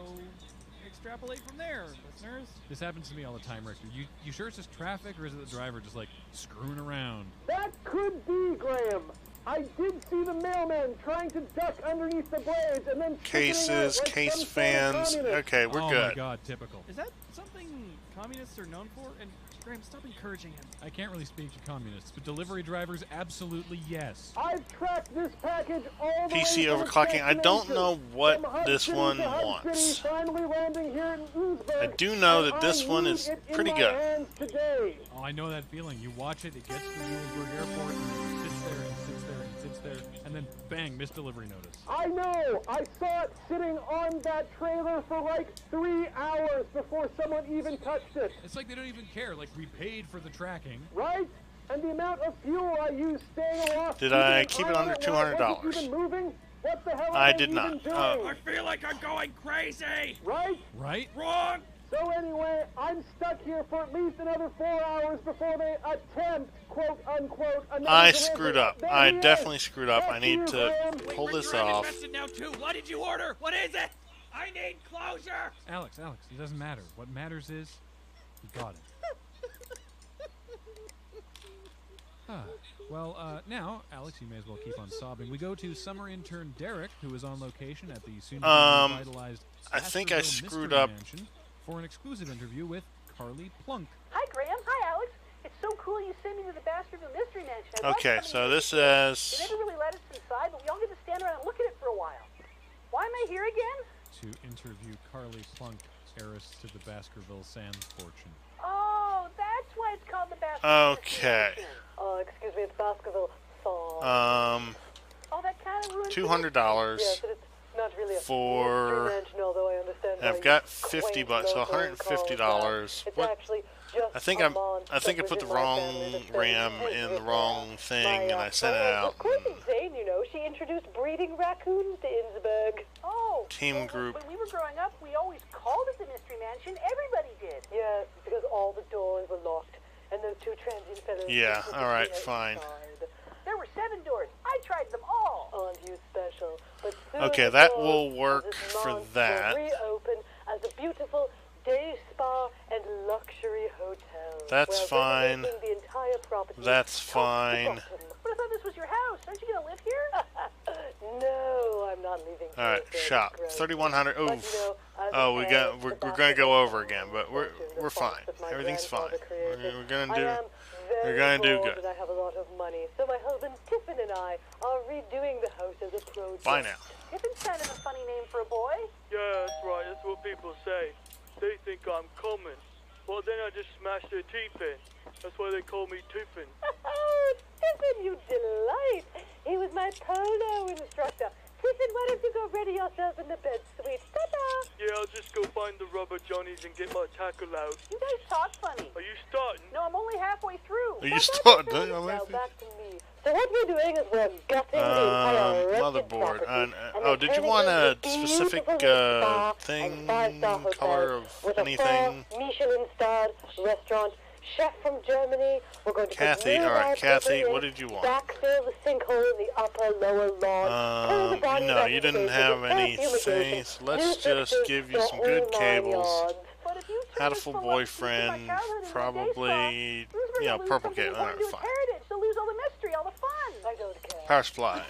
extrapolate from there, listeners. This happens to me all the time, Richter. You sure it's just traffic, or is it the driver just like screwing around? That could be, Graham. I did see the mailman trying to duck underneath the blades and then Cases, like case some sort of fans. communist. Okay, we're oh good. my god, typical. Is that something communists are known for? And Graham, stop encouraging him. I can't really speak to communists, but delivery drivers, absolutely yes. I've tracked this package all the PC way from overclocking. I don't destination, know what from Hub this City one to Hub wants. City, finally landing here in Oozburg, I do know and that this I one need is it in pretty my good. hands today. Oh, I know that feeling. You watch it, it gets to Muhlenberg Airport, and it sits there and sits there and sits there, and then bang, missed delivery notice. I know. I saw it sitting on that trailer for like 3 hours before someone even touched it. It's like they don't even care. Like, we paid for the tracking. Right? And the amount of fuel I used staying aloft. Did keeping I an keep eye it on under it while it wasn't $200? even moving? What the hell I am did even not. doing? Oh. I feel like I'm going crazy! Right? Right? Wrong! So anyway, I'm stuck here for at least another 4 hours before they attempt, quote unquote, another I delivery. screwed up. There I he is. definitely screwed up. I Back need you, to Graham. pull this You're off. invested now too. What did you order? What is it? I need closure. Alex, it doesn't matter. What matters is you got it. Well, now, Alex, you may as well keep on sobbing. We go to summer intern Derek, who is on location at the soon-to-be-revitalized I think I Baskerville screwed Mystery up. Mansion for an exclusive interview with Carly Plunk. Hi, Graham. Hi, Alex. It's so cool you sent me to the Baskerville Mystery Mansion. I was Okay, coming so in this They is never really let us inside, but we all get to stand around and look at it for a while. Why am I here again? To interview Carly Plunk, heiress to the Baskerville Sands fortune. Oh, that's why it's called the Baskerville okay. excuse me, it's Baskerville Falls. Oh, that kind of ruins $200 Yes, but it's not really a for. mystery mansion, although I understand And why I've got you $50, quaint so local $150. It's What? actually just I think a I month think I that put was the in my wrong family that's been RAM in the wrong thing, and I sent it Of out. course, it's Zane, you know. She introduced breeding raccoons to Innsbruck. Oh. Team group. When we were growing up, we always called it the Mystery Mansion. Everybody did. Yeah, because all the doors were locked, and those two transient fellows... Yeah, alright, fine. There were 7 doors. I tried them all. Aren't you special? But soon Okay, the that doors will of work this for monster that. will reopen as a beautiful day spa and luxury hotel. That's where fine. renovating the entire property That's top to fine. bottom. But I thought this was your house. Aren't you gonna live here? No, I'm not leaving. All right, here, shop Greg. 3,100. But, you Oof. know, as Oh, an we're heir to the gonna go over Baskerville again, but we're fortune, fine. the that my Everything's fine. grandfather created, We're gonna I do. am We're very gonna do bored good. and I have a lot of money, so my husband Tiffin and I are redoing the house as a project. Bye now. Tiffin's kind of a funny name for a boy. Yeah, that's right. That's what people say. They think I'm coming. Well, then I just smash their teeth in. That's why they call me Tiffin. Oh, Tiffin, you delight. He was my polo instructor. Tiffin, why don't you go ready yourself in the bed, sweet? Ta-da! Yeah, I'll just go find the rubber johnnies and get my tackle out. You guys talk funny. Are you starting? No, I'm only halfway through. Are you starting? Now back to me. So what we're doing is we're gutting the entire rented Motherboard. property, Oh, did you turning want it a into specific beautiful spa thing, and five-star hotel color of with anything? a Michelin-starred restaurant. Chef from Germany. We're going to Kathy, put all right, new Kathy, wallpaper what in, did you want? Backfill the sinkhole in the upper lower lawn. pull the body No, back you into didn't shape have with a anything. fumigation. So let's New just fixtures, give you the some good whole 9 cables. yards. But if you turn this Hatful full up, boyfriend, probably, you know, purple cable. All right, fine. heritage, they'll lose all the mystery, all the fun. I don't care. Power supply.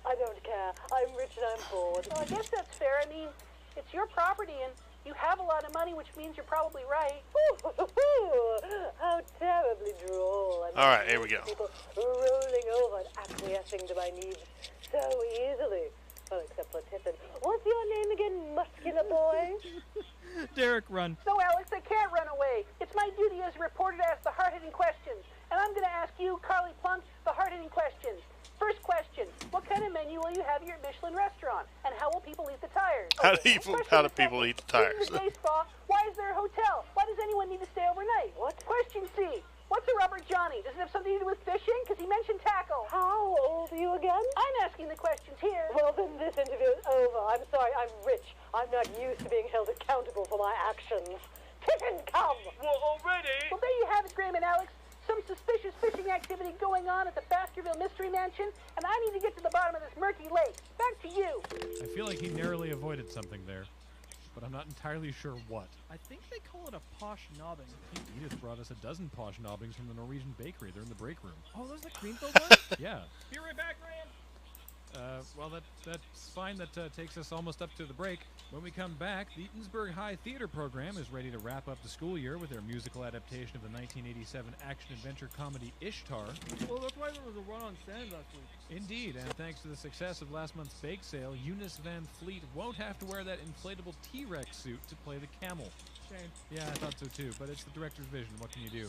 I don't care. I'm rich and I'm bored. Well, I guess that's fair. I mean, it's your property and you have a lot of money, which means you're probably right. How terribly droll. All right, here we go. People rolling over and acquiescing to my needs so easily. Well, except for Tiffin. What's your name again, muscular boy? Derek, run. No, Alex, I can't run away. It's my duty as a reporter to ask the hard-hitting questions. And I'm going to ask you, Carly Plunk, the hard-hitting questions. First question, what kind of menu will you have at your Michelin restaurant? And how will people eat the tires? How Okay, do people eat the tires? This is a day spa. Why is there a hotel? Why does anyone need to stay overnight? What? Question C. What's a rubber Johnny? Does it have something to do with fishing? Because he mentioned tackle. How old are you again? I'm asking the questions here. Well, then this interview is over. I'm sorry, I'm rich. I'm not used to being held accountable for my actions. Tiffin, come! What, already? Well, there you have it, Graham and Alex. Some suspicious fishing activity going on at the Baskerville Mystery Mansion, and I need to get to the bottom of this murky lake. Back to you. I feel like he narrowly avoided something there, but I'm not entirely sure what. I think they call it a posh knobbing. I think Edith brought us a dozen posh knobbings from the Norwegian bakery. They're in the break room. Oh, those are the Greenfield ones? Yeah. Be right back, Graham. Well, that's fine. That takes us almost up to the break. When we come back, the Innsbruck High Theater program is ready to wrap up the school year with their musical adaptation of the 1987 action-adventure comedy Ishtar. Well, that's why there was a run on sand last week. Indeed, and thanks to the success of last month's bake sale, Eunice Van Fleet won't have to wear that inflatable T-Rex suit to play the camel. Shame. Yeah, I thought so too, but it's the director's vision. What can you do?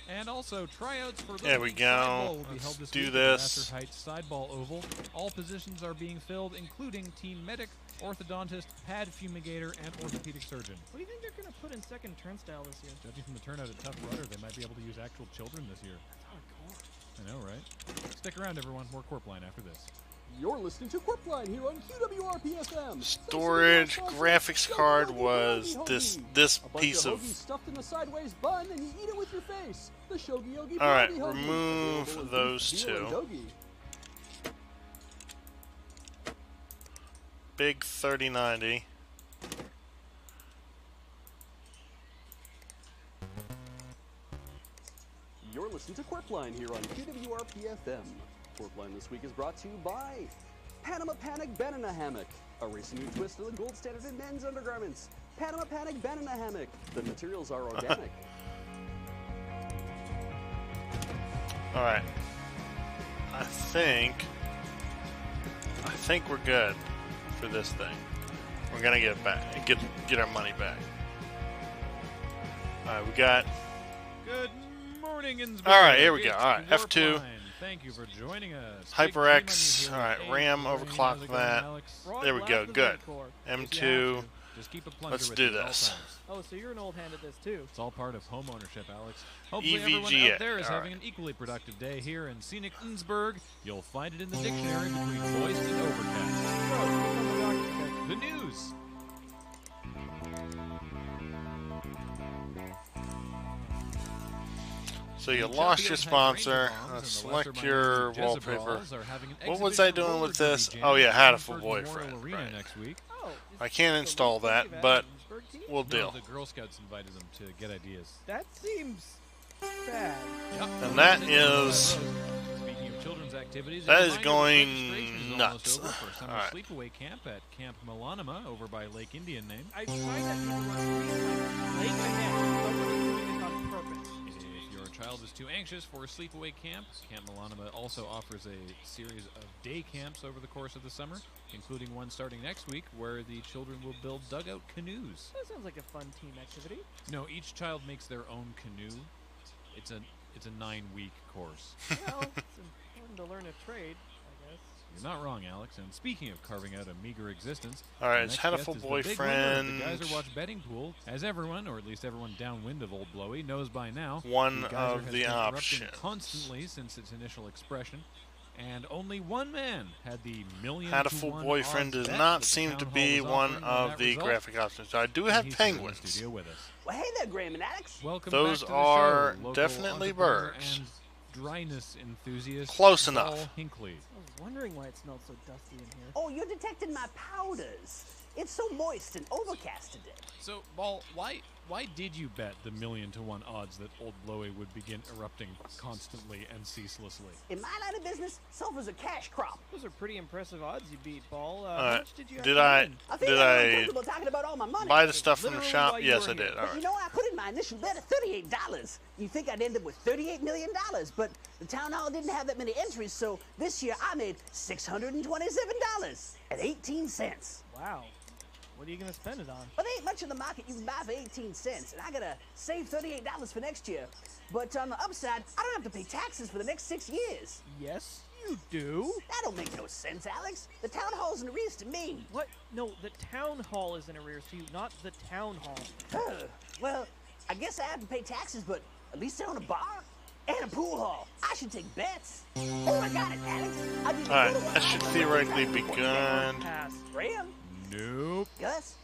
And also, tryouts for the There we League go. Sideball will be Let's held this do week at this. the Vassar Heights Sideball Oval. All positions are being filled, including team medic, orthodontist, pad fumigator, and orthopedic surgeon. What do you think they're going to put in second turnstile this year? Judging from the turnout at Tough Rudder, they might be able to use actual children this year. That's hardcore. I know, right? Stick around, everyone. More Corp Line after this. You're listening to Quirpline here on QWRP-FM. Storage graphics card was this piece of. Stuffed in a sideways bun, and you eat it with your face. The Shogi Yogi. All right, remove those two. Big 3090. You're listening to Quirpline here on QWRP-FM. Quirpline this week is brought to you by Panama Panic Banana Hammock, a racing new twist of the gold standard in men's undergarments. Panama Panic Banana Hammock. The materials are organic. All right. I think we're good for this thing. We're gonna get it back, get our money back. All right, we got. Good morning, Innsbruck. All right, here we go. It's All right, F2. Warpline. Thank you for joining us. HyperX. All right, RAM overclock that. There we go. Good. M2. Just keep a plunger Let's with do you at all this. times. Oh, so you're an old hand at this too. It's all part of home ownership, Alex. Hopefully everyone EVGA. out there is All having an equally productive day here in scenic Innsbruck. You'll find it in the dictionary between moist and overcast. The news. So you lost your sponsor. Select your wallpaper. What was I doing with this? Oh yeah, Hatoful Boyfriend. Right. Next week. I can't install that, but we'll deal. The Girl Scouts invited them to get ideas. That seems bad. Yep. And that is. Speaking of children's activities, That a is reminder going registration is nuts. almost over for summer All right. sleepaway camp at Camp Milanima over by Lake Indian Name. I find that people are Lake ahead. Somebody doing this on purpose. If your child is too anxious for a sleepaway camp, Camp Milanima also offers a series of day camps over the course of the summer, including one starting next week where the children will build dugout canoes. That sounds like a fun team activity. No, each child makes their own canoe. It's a 9-week course. Well, it's important to learn a trade, I guess. You're not wrong, Alex. And speaking of carving out a meager existence, All right, the it's next guest Hatoful is the big winner of Boyfriend. the Geyser Watch betting pool, as everyone, or at least everyone downwind of Old Blowy, knows by now. One the Geyser of has the been erupting options. constantly since its initial expression, and only one man had the million. Hatoful Boyfriend does not seem to be one of the graphic options. I do have penguins. Well, hey there, Graham and Alex. Welcome Those back to the are show, local definitely entrepreneur birds. And dryness enthusiast. Close Paul enough. Hinckley. I was wondering why it smelled so dusty in here. Oh, you're detecting my powders. It's so moist and overcast today. So, Paul, why did you bet the 1,000,000 to 1 odds that Old Blowy would begin erupting constantly and ceaselessly? In my line of business, sulfur's a cash crop. Those are pretty impressive odds you beat, Paul. How Alright. much did you Did have I to win? think I'm uncomfortable talking about all my money. buy the stuff from the Literally shop? while you Yes, were I did. here. All But you right. know, I put in my initial bet of $38. You think I'd end up with $38 million, but the town hall didn't have that many entries, so this year I made $627 at 18 cents. Wow. What are you going to spend it on? Well, there ain't much in the market you can buy for 18 cents, and I gotta save $38 for next year. But on the upside, I don't have to pay taxes for the next 6 years. Yes, you do. That don't make no sense, Alex. The town hall's in arrears to me. What? No, the town hall is in arrears to you, not the town hall. Well, I guess I have to pay taxes, but at least I own a bar and a pool hall. I should take bets. Oh, I got it, Alex. I just All right, that should theoretically be good. Graham? Nope. Gus?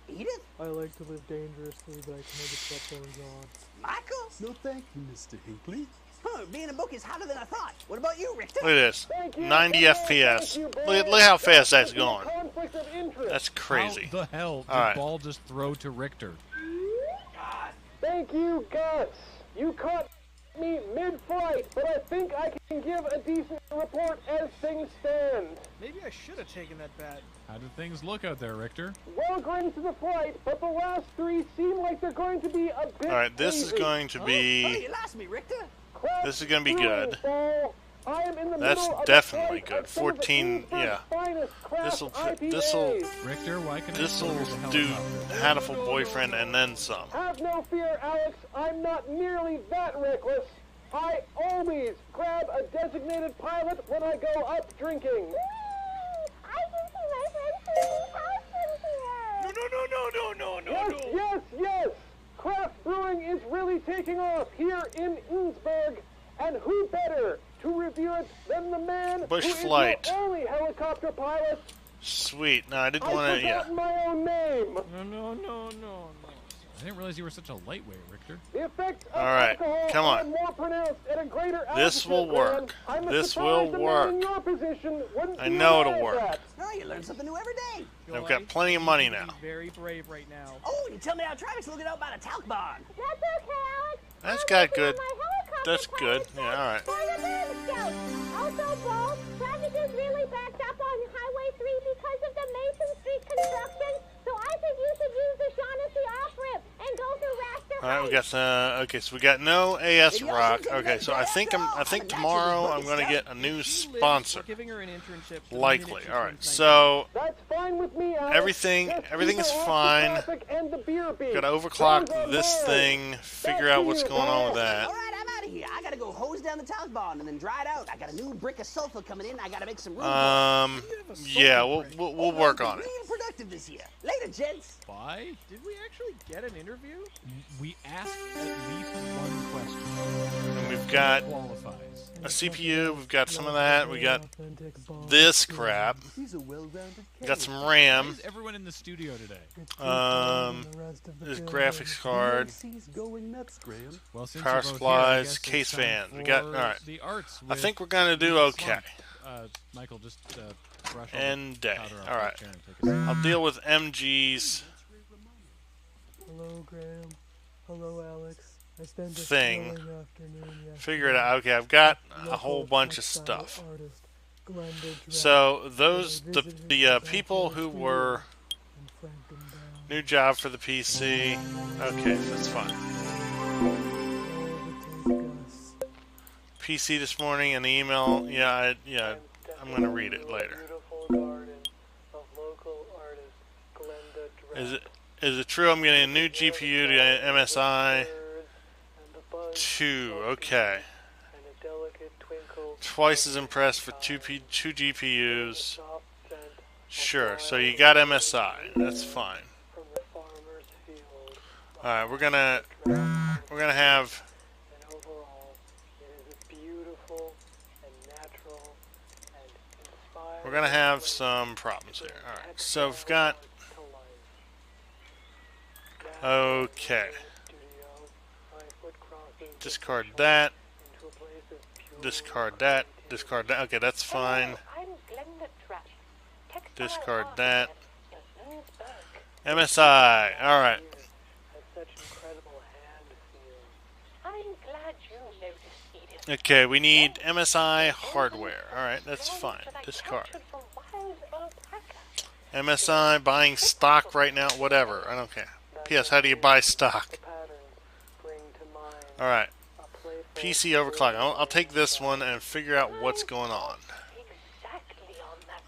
Edith? I like to live dangerously, but I can never accept those odds. Michael? No, thank you, Mr. Hinckley. Huh, being a book is harder than I thought. What about you, Richter? Look at this. 90 FPS. Look how fast that's going. That's crazy. How the hell did All right. Ball just throw to Richter? Thank you, Gus. You caught me mid-flight, but I think I can give a decent report as things stand. Maybe I should have taken that bet. How did things look out there, Richter? Well graded to the flight, but the last 3 seem like they're going to be a bit All right, this is hazy. going to Oh, be. you lost me, Richter. This is going to be good. I am in the That's middle of a definitely flight good. of some of the 14, Eastern's yeah. finest craft This'll IPAs. Richter, why can this'll I do Hatoful Boyfriend and then some. Have no fear, Alex. I'm not nearly that reckless. I always grab a designated pilot when I go up drinking. I can see my friend Susie Paulson here. Yes. Craft brewing is really taking off here in Innsbruck. And who better to review it than the man Bush who flight. is your only helicopter pilot. Sweet. No, I didn't want I've to. Yeah. forgotten my own name. No. I didn't realize you were such a lightweight, Richter. The effects of All right, alcohol come are on. more pronounced at a greater This will altitude, work. man. I'm This surprised will a man work. in your position wouldn't I be know it'll aware of work. that. Oh, you learn something new every day. I've got plenty of money You're now. being very brave right now. Oh, you tell me how traffic's looking out by the talc barn. That's okay, Alex. That's got good. That's good. Yeah, all right. For the Boy Scouts. Also, Bo, traffic is really backed up on Highway 3 because of the Mason Street construction. So I think you should use the Shaughnessy off-ramp and go through Raster All right, we got okay, so we got no AS Rock. Okay, so I think tomorrow I'm going to get a new sponsor. Giving her an internship. Likely. All right. So That's fine with me, Alex. everything Just is keep it off the fine. traffic and the beer beat. Got to overclock Those are this mine. thing, figure out what's going on with that. All right, I'm out of here. I gotta go hose down the talc barn and then dry it out. I got a new brick of sulfur coming in. I gotta make some room. Yeah, we'll work on it. Real productive this year. Later, gents. Bye. Did we actually get an interview? We asked at least one question. And we've got Qualifies. a CPU. We've got some of that. We got this crap. He's a well-rounded We got some Why RAM. is everyone in the studio today? This graphics card. DLC's going nuts, Graham. Well, since Power you're both here, I supplies, guess it's case time fans. We got for all right. The arts. I with think we're gonna do the okay. slump. Michael, just brush End day. powder off All that right. chair and take us out. I'll deal with MG's Hello, Graham. Hello, Alex. I spent a thing. thrilling afternoon yesterday. Figure it out. Okay, I've got a Local whole bunch of textile stuff. artist Glenda Drake So those visited the people who were and Frankendown. new job for the PC. Okay, that's fine. PC this morning and the email. Yeah, I'm gonna read it later. Beautiful garden of local artist Glenda Drake. Is it true I'm getting a new GPU to MSI 2? Okay. And a delicate twinkle. Twice as impressed for two GPUs. Sure. So you got MSI. That's fine. From the farmer's field. All right, we're gonna have. And overall, it is a beautiful and natural and inspiring. We're gonna have some problems here. All right. So we've got. Okay. Discard that. Discard that. Discard that. Okay, that's fine. Discard that. MSI. All right. I'm glad you noticed, Edith. Okay, we need MSI hardware. All right, that's fine. Discard. MSI buying stock right now. Whatever. I don't care. P.S. How do you buy stock? All right. PC overclock. I'll take this one and figure out what's going on.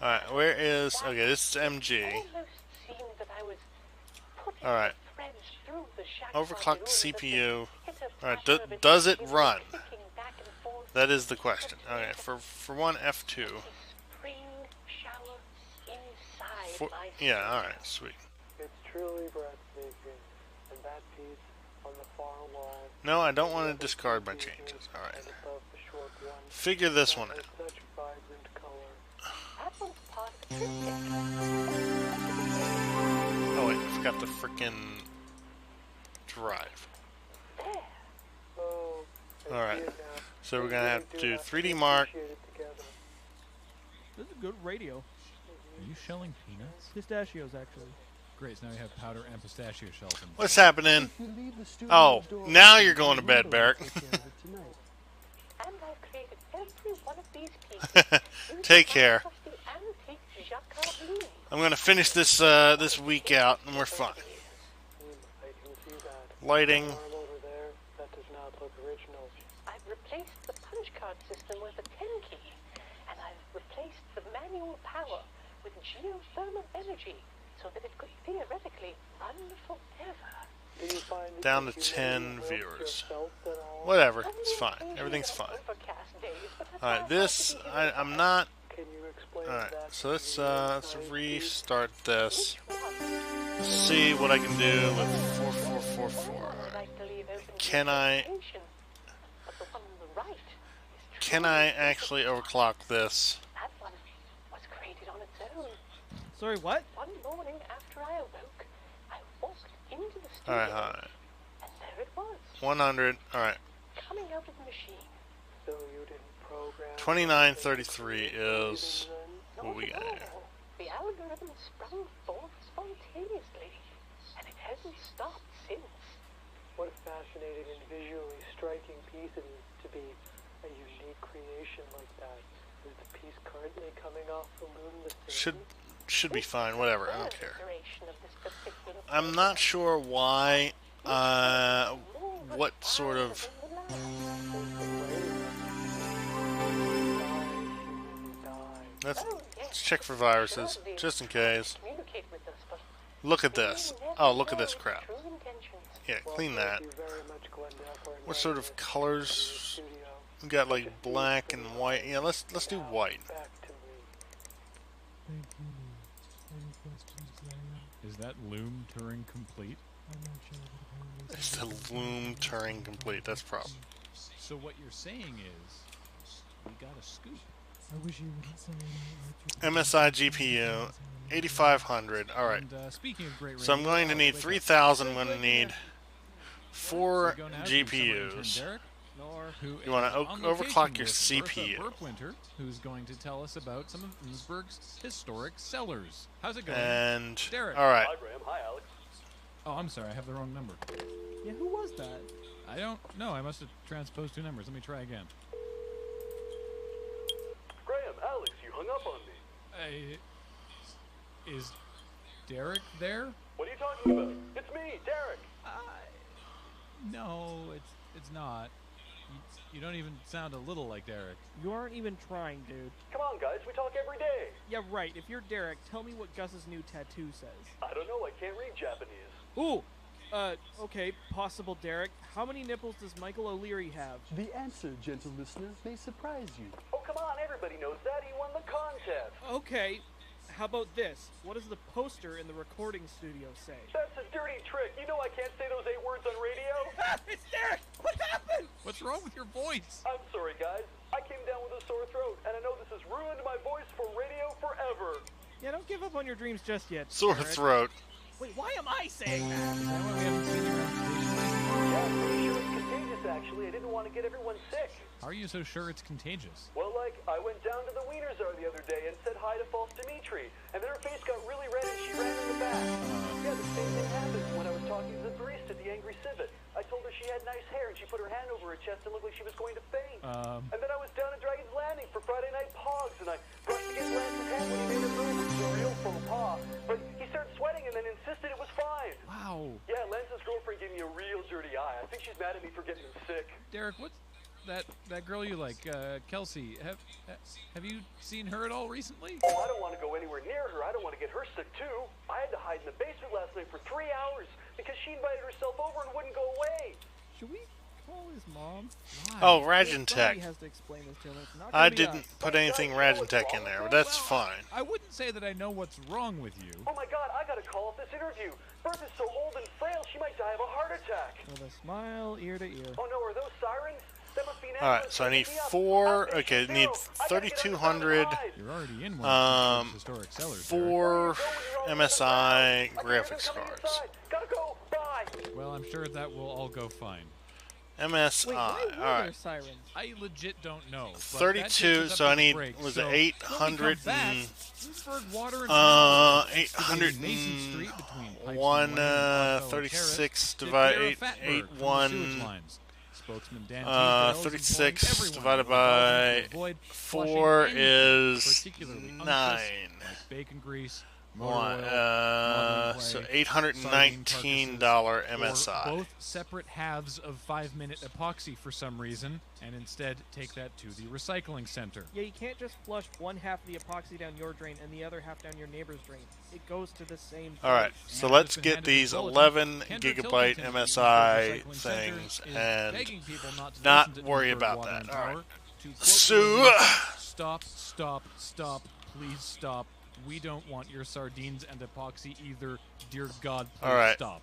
All right. Where is? Okay, this is MG. All right. Overclock the CPU. All right. Does it run? That is the question. Okay. For one F2. Yeah. All right. Sweet. It's truly breathtaking, and that piece on the far wall. No, I don't want to discard my changes. All right. Figure this one out. Such vibrant color. Oh wait, I forgot the frickin' drive. Oh, Alright, so we're gonna have to do 3D Mark. This is good radio. Are you shelling peanuts? Pistachios, actually. Great, so now we have powder and pistachio shells. In What's happening? Oh, now you're going to bed, Barrett. And I've created every one of these pieces. Take care. of the antique Jacques Louis. I'm gonna finish this this week out, and we're fine. Lighting. That does not look original. I've replaced the punch card system with a 10 key, and I've replaced the manual power with geothermal energy, so that it could theoretically run forever. Down to 10 viewers. Whatever, it's fine. Everything's fine. Alright, this I'm not. Alright, so let's restart this. See what I can do with 4444. Can I? can I actually overclock this? That one was created on its own. Sorry, what? One morning after I awoke, I walked into the studio, Alright, and there it was, 100. Alright. coming out of the machine. So you didn't program. 2933 is what we got here. The algorithm sprung forth spontaneously, and it hasn't stopped since. What a fascinating and visually striking piece it is to be a unique creation like that. Is the piece currently coming off the loom the same? Should be fine. Whatever. I don't care. Iteration of this particular I'm not sure why. What sort of. Let's check for viruses, just in case. Look at this. Oh, look at this crap. Yeah, clean that. What sort of colors? We got like black and white. Yeah, let's do white. Thank you, Lee. Any questions, Lion? Is that loom Turing complete? I'm not sure, but apparently It's the loom Turing complete. That's the problem. So what you're saying is, we got a scoop. I wish you wouldn't say anything. MSI GPU, 8500. All right. And, speaking of great So I'm going to need 3000. I'm going to need 4 GPUs. You want to overclock your CPU. Burpwinter, who's going to tell us about some of Innsbruck's historic cellars. How's it going? And Derek. all right. Hi, Graham. Hi, Alex. Oh, I'm sorry. I have the wrong number. Yeah, who was that? I don't know. I must have transposed 2 numbers. Let me try again. Graham, Alex, you hung up on me. Is Derek there? What are you talking about? It's me, Derek. No, it's not. You don't even sound a little like Derek. You aren't even trying, dude. Come on, guys, we talk every day. Yeah, right. If you're Derek, tell me what Gus's new tattoo says. I don't know, I can't read Japanese. Ooh! Okay, possible Derek. How many nipples does Michael O'Leary have? The answer, gentle listener, may surprise you. Oh, come on, everybody knows that. He won the contest. Okay, how about this? What does the poster in the recording studio say? That's a dirty trick. You know I can't say those 8 words on radio. It's Derek! What happened? What's wrong with your voice? I'm sorry, guys. I came down with a sore throat, and I know this has ruined my voice for radio forever. Yeah, don't give up on your dreams just yet. Sore Derek. throat. Wait, why am I saying that? Yeah, I'm pretty sure it's contagious, actually. I didn't want to get everyone sick. How are you so sure it's contagious? Well, like, I went down to the Wiener Czar the other day and said hi to False Dimitri, and then her face got really red and she ran in the back. Yeah, the same thing happened when I was talking to the barista at the Angry Civet. I told her she had nice hair and she put her hand over her chest and looked like she was going to faint. And then I was down at Dragon's Landing for Friday Night Pogs, and I brushed against Lance's hand when he made a move, which is a real faux pas. But he started sweating and then insisted it was fine. Wow. Yeah, Lance's girlfriend gave me a real dirty eye. I think she's mad at me for getting him sick. Derek, what's that girl you like, Kelsey? Have you seen her at all recently? Oh, I don't want to go anywhere near her. I don't want to get her sick too. I had to hide in the basement last night for 3 hours because she invited herself over and wouldn't go away. Should we call his mom? Oh, Somebody Ragentech. has to explain this to him. It's not I gonna be didn't us. put anything Ragentech in there, but that's fine. I wouldn't say that I know what's wrong with you. Oh my god, I gotta call off this interview. Bertha's so old and frail, she might die of a heart attack. With a smile, ear to ear. Oh no, are those sirens? That must be an Alright, so I need 4. Okay, I need 3200. You're already in one of these historic cellars. 4 MSI graphics cards. Gotta go, bye. Well, I'm sure that will all go fine. MSI. Wait, why were there Alright. sirens? I legit don't know. but 32, that takes us so up I to the need, break. was So it when we 800 come back, and, Innsbruck Water and Power, 800 excavating Mason Street between Pikes and one, Lane and Longfellow 36 Terrace, to divided Vera 8, Fatberg 8, from the 1, sewage lines. Spokesman Dan Teasdale is 36 imploring everyone divided to by avoid 4 flushing anything is particularly unctuous, 9. like bacon grease, motor One, oil, so modeling clay, $819 sardine MSI. carcasses, or both separate halves of 5-minute epoxy for some reason, and instead take that to the recycling center. Yeah, you can't just flush one half of the epoxy down your drain and the other half down your neighbor's drain. It goes to the same place. Alright, so And let's it's been get handed to these Bulletin. 11 Kendra gigabyte Tiltington, MSI research recycling center, things is and begging people not to not listen to worry Innsbruck about Water that. and Alright. Power. To quote So, the news, stop, please stop. We don't want your sardines and epoxy either. Dear God, please Alright. stop.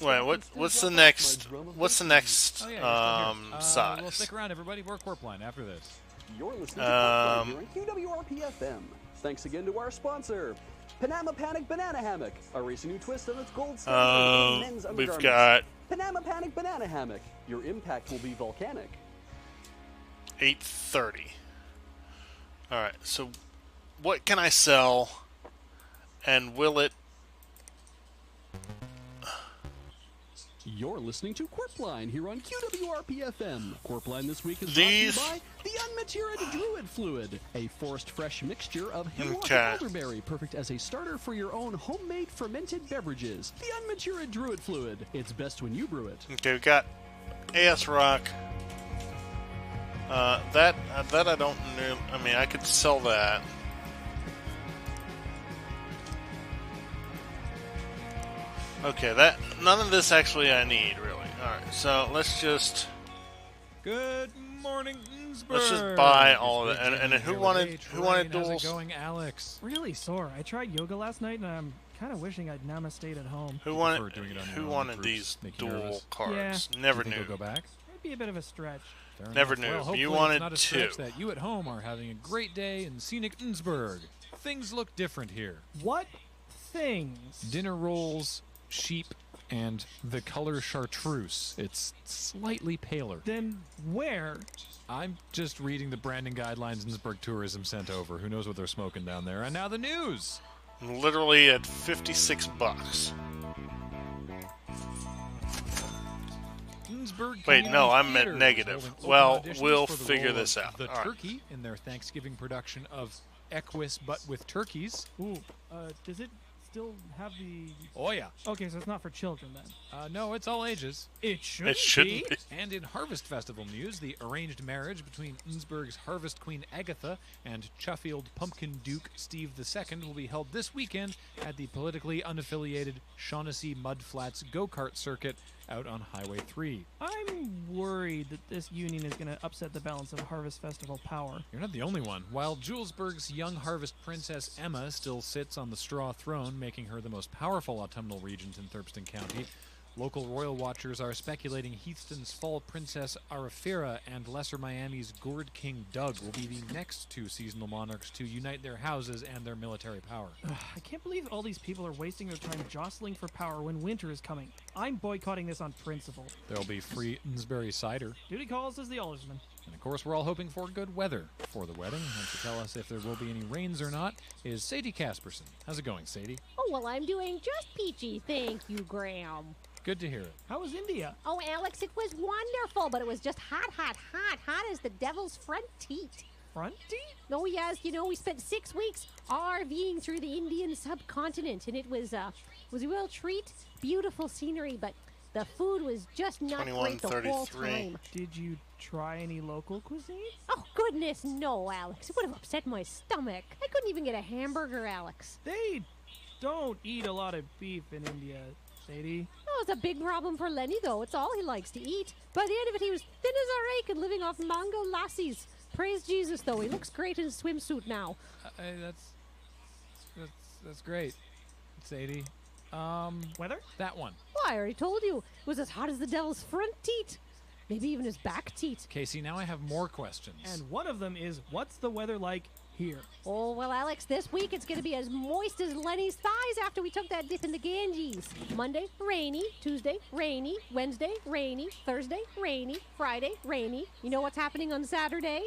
Wait, what's the next? What's the next Oh, yeah, you're still here. size? Well, stick around, everybody. We're Corpline after this. You're listening to Corkline here on QWRP-FM. Thanks again to our sponsor, Panama Panic Banana Hammock, a racing new twist on its gold standard men's undergarments. We've got Panama Panic Banana Hammock. Your impact will be volcanic. 8:30. All right. So, what can I sell, and will it? You're listening to Corpline here on QWRP-FM. Corpline this week is These- brought to you by the Unmaturated Druid Fluid, a forest-fresh mixture of hemlock Okay. and elderberry, perfect as a starter for your own homemade fermented beverages. The Unmatured Druid Fluid. It's best when you brew it. Okay, we got AS Rock. That I don't know. I mean, I could sell that. Okay, that none of this actually I need really. All right, so let's just Good morning, Innsbruck. let's just buy all of it. It's And Jimmy who here wanted with who wanted H. How's duels? it going, Alex? Really sore. I tried yoga last night, and I'm kind of wishing I'd namasteed at home. Who wanted these dual cards? Yeah. Never Do you think knew. you'll go back? Might be a bit of a stretch. Fair Never enough. knew. Well, You hopefully wanted it's not a stretch two. that you at home are having a great day in scenic Innsbruck. Things look different here. What things? Dinner rolls, sheep, and the color chartreuse. It's slightly paler. Then where? I'm just reading the branding guidelines Innsbruck Tourism sent over. Who knows what they're smoking down there? And now the news. Literally at $56. Innsbruck Wait, no, Community I'm at Theater is negative. holding open Well, auditions we'll for the figure role this of out. The All right. Turkey in their Thanksgiving production of Equus, but with turkeys. Ooh, does it still have the... Oh, yeah. Okay, so it's not for children then. No, it's all ages. It shouldn't, shouldn't be. And in Harvest Festival news, the arranged marriage between Innsbruck's Harvest Queen Agatha and Chuffield Pumpkin Duke Steve II will be held this weekend at the politically unaffiliated Shaughnessy Mudflats go-kart circuit out on Highway 3. I'm worried that this union is going to upset the balance of Harvest Festival power. You're not the only one. While Julesburg's young harvest princess Emma still sits on the straw throne, making her the most powerful autumnal regent in Thurston County, local royal watchers are speculating Heathston's fall princess Arafira and Lesser Miami's Gourd King Doug will be the next two seasonal monarchs to unite their houses and their military power. I can't believe all these people are wasting their time jostling for power when winter is coming. I'm boycotting this on principle. There'll be free Innsbury cider. Duty calls as the aldersman. And of course, we're all hoping for good weather for the wedding. And to tell us if there will be any rains or not is Sadie Casperson. How's it going, Sadie? Oh, well, I'm doing just peachy, thank you, Graham. Good to hear it. How was India? Oh, Alex, it was wonderful, but it was just hot, hot, hot, hot as the devil's front teat. Front teat? Oh, yes, you know, we spent 6 weeks RVing through the Indian subcontinent, and it was a real treat. Beautiful scenery, but the food was just not great the whole 21:33. time. Did you try any local cuisine? Oh, goodness, no, Alex. It would have upset my stomach. I couldn't even get a hamburger, Alex. They don't eat a lot of beef in India, Sadie. Oh, it's a big problem for Lenny, though. It's all he likes to eat. By the end of it, he was thin as a rake and living off mango lassies. Praise Jesus, though. He looks great in his swimsuit now. That's great, Sadie. Weather? That one. Well, I already told you. It was as hot as the devil's front teat. Maybe even his back teat. Casey, now I have more questions. And one of them is, what's the weather like here? Oh, well, Alex, this week it's going to be as moist as Lenny's thighs after we took that dip in the Ganges. Monday, rainy. Tuesday, rainy. Wednesday, rainy. Thursday, rainy. Friday, rainy. You know what's happening on Saturday?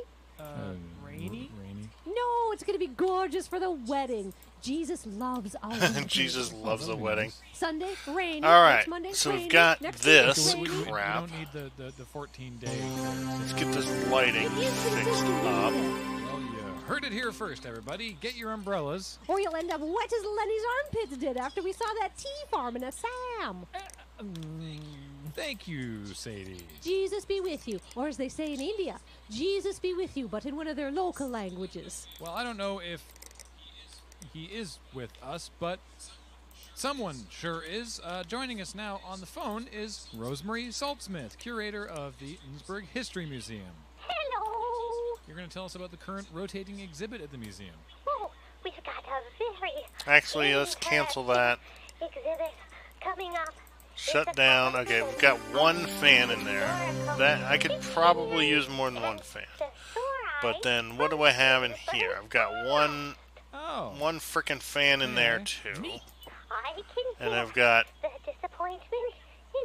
Rainy? Rainy. No, it's going to be gorgeous for the wedding. Jesus loves a wedding. Jesus loves a wedding. Sunday, rainy. All right, Next Monday, so we've rainy. got Next this week, rainy. crap. We don't need the 14-day. Let's get this lighting fixed up. Well, you heard it here first, everybody. Get your umbrellas. Or you'll end up wet as Lenny's armpits did after we saw that tea farm in Assam. Thank you, Sadie. Jesus be with you. Or as they say in India, Jesus be with you, but in one of their local languages. Well, I don't know if he is with us, but someone sure is. Joining us now on the phone is Rosemary Saltsmith, curator of the Innsbruck History Museum. Hello. You're going to tell us about the current rotating exhibit at the museum. Oh, we've got a very Actually, let's cancel that. exhibit coming up. Shut down. Okay, we've got one fan in there. That I could probably use more than one fan. But then, what do I have in here? I've got one frickin' fan in there too, I can and hear I've got. the disappointment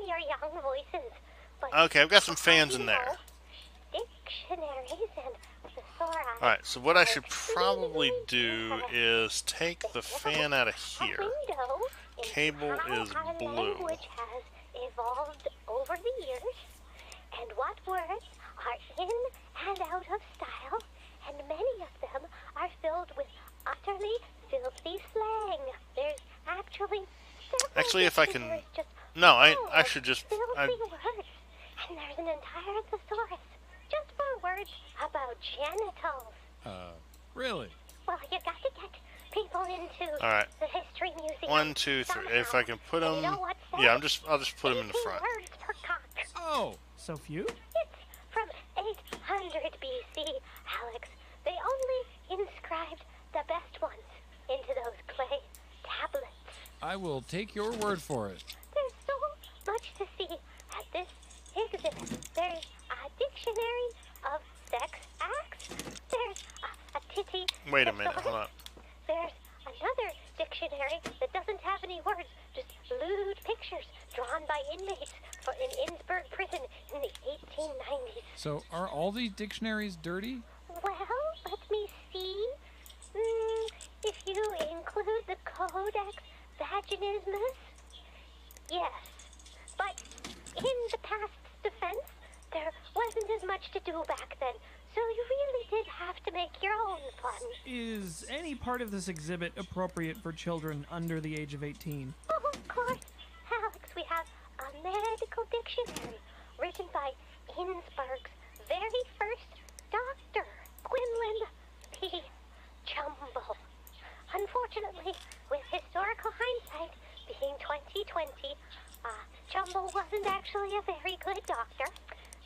in your young voices. But Okay, I've got some fans in there. dictionaries and thesaurus. Alright, so what I should probably do is take the fan out of here. Cable is blue. Language has evolved over the years, and what words are in and out of style, and many of them are filled with utterly filthy slang. There's actually If I can... No, I should just... filthy words, and there's an entire thesaurus just for words about genitals. Really? Well, you got to get people into Alright. the history museum. 1, 2, 3. If I can put them... You know what's that? Yeah, I'll just put them in the 18 front. words per cock. Oh, so few? It's from 800 BC, Alex. They only inscribed the best ones into those clay tablets. I will take your word for it. There's so much to see at this exhibit. There's a dictionary of sex acts. There's a titty. Wait a minute, hold on. There's another dictionary that doesn't have any words, just lewd pictures drawn by inmates in Innsbruck prison in the 1890s. So, are all these dictionaries dirty? Well, let me see. If you include the Codex Vaginismus, yes. But in the past's defense, there wasn't as much to do back then, so you really did have to make your own fun. Is any part of this exhibit appropriate for children under the age of 18? Oh, of course. Alex, we have a medical dictionary written by Innsbruck's very first doctor, Quinlan P. Chumble. Unfortunately, with historical hindsight being 2020, Chumble wasn't actually a very good doctor,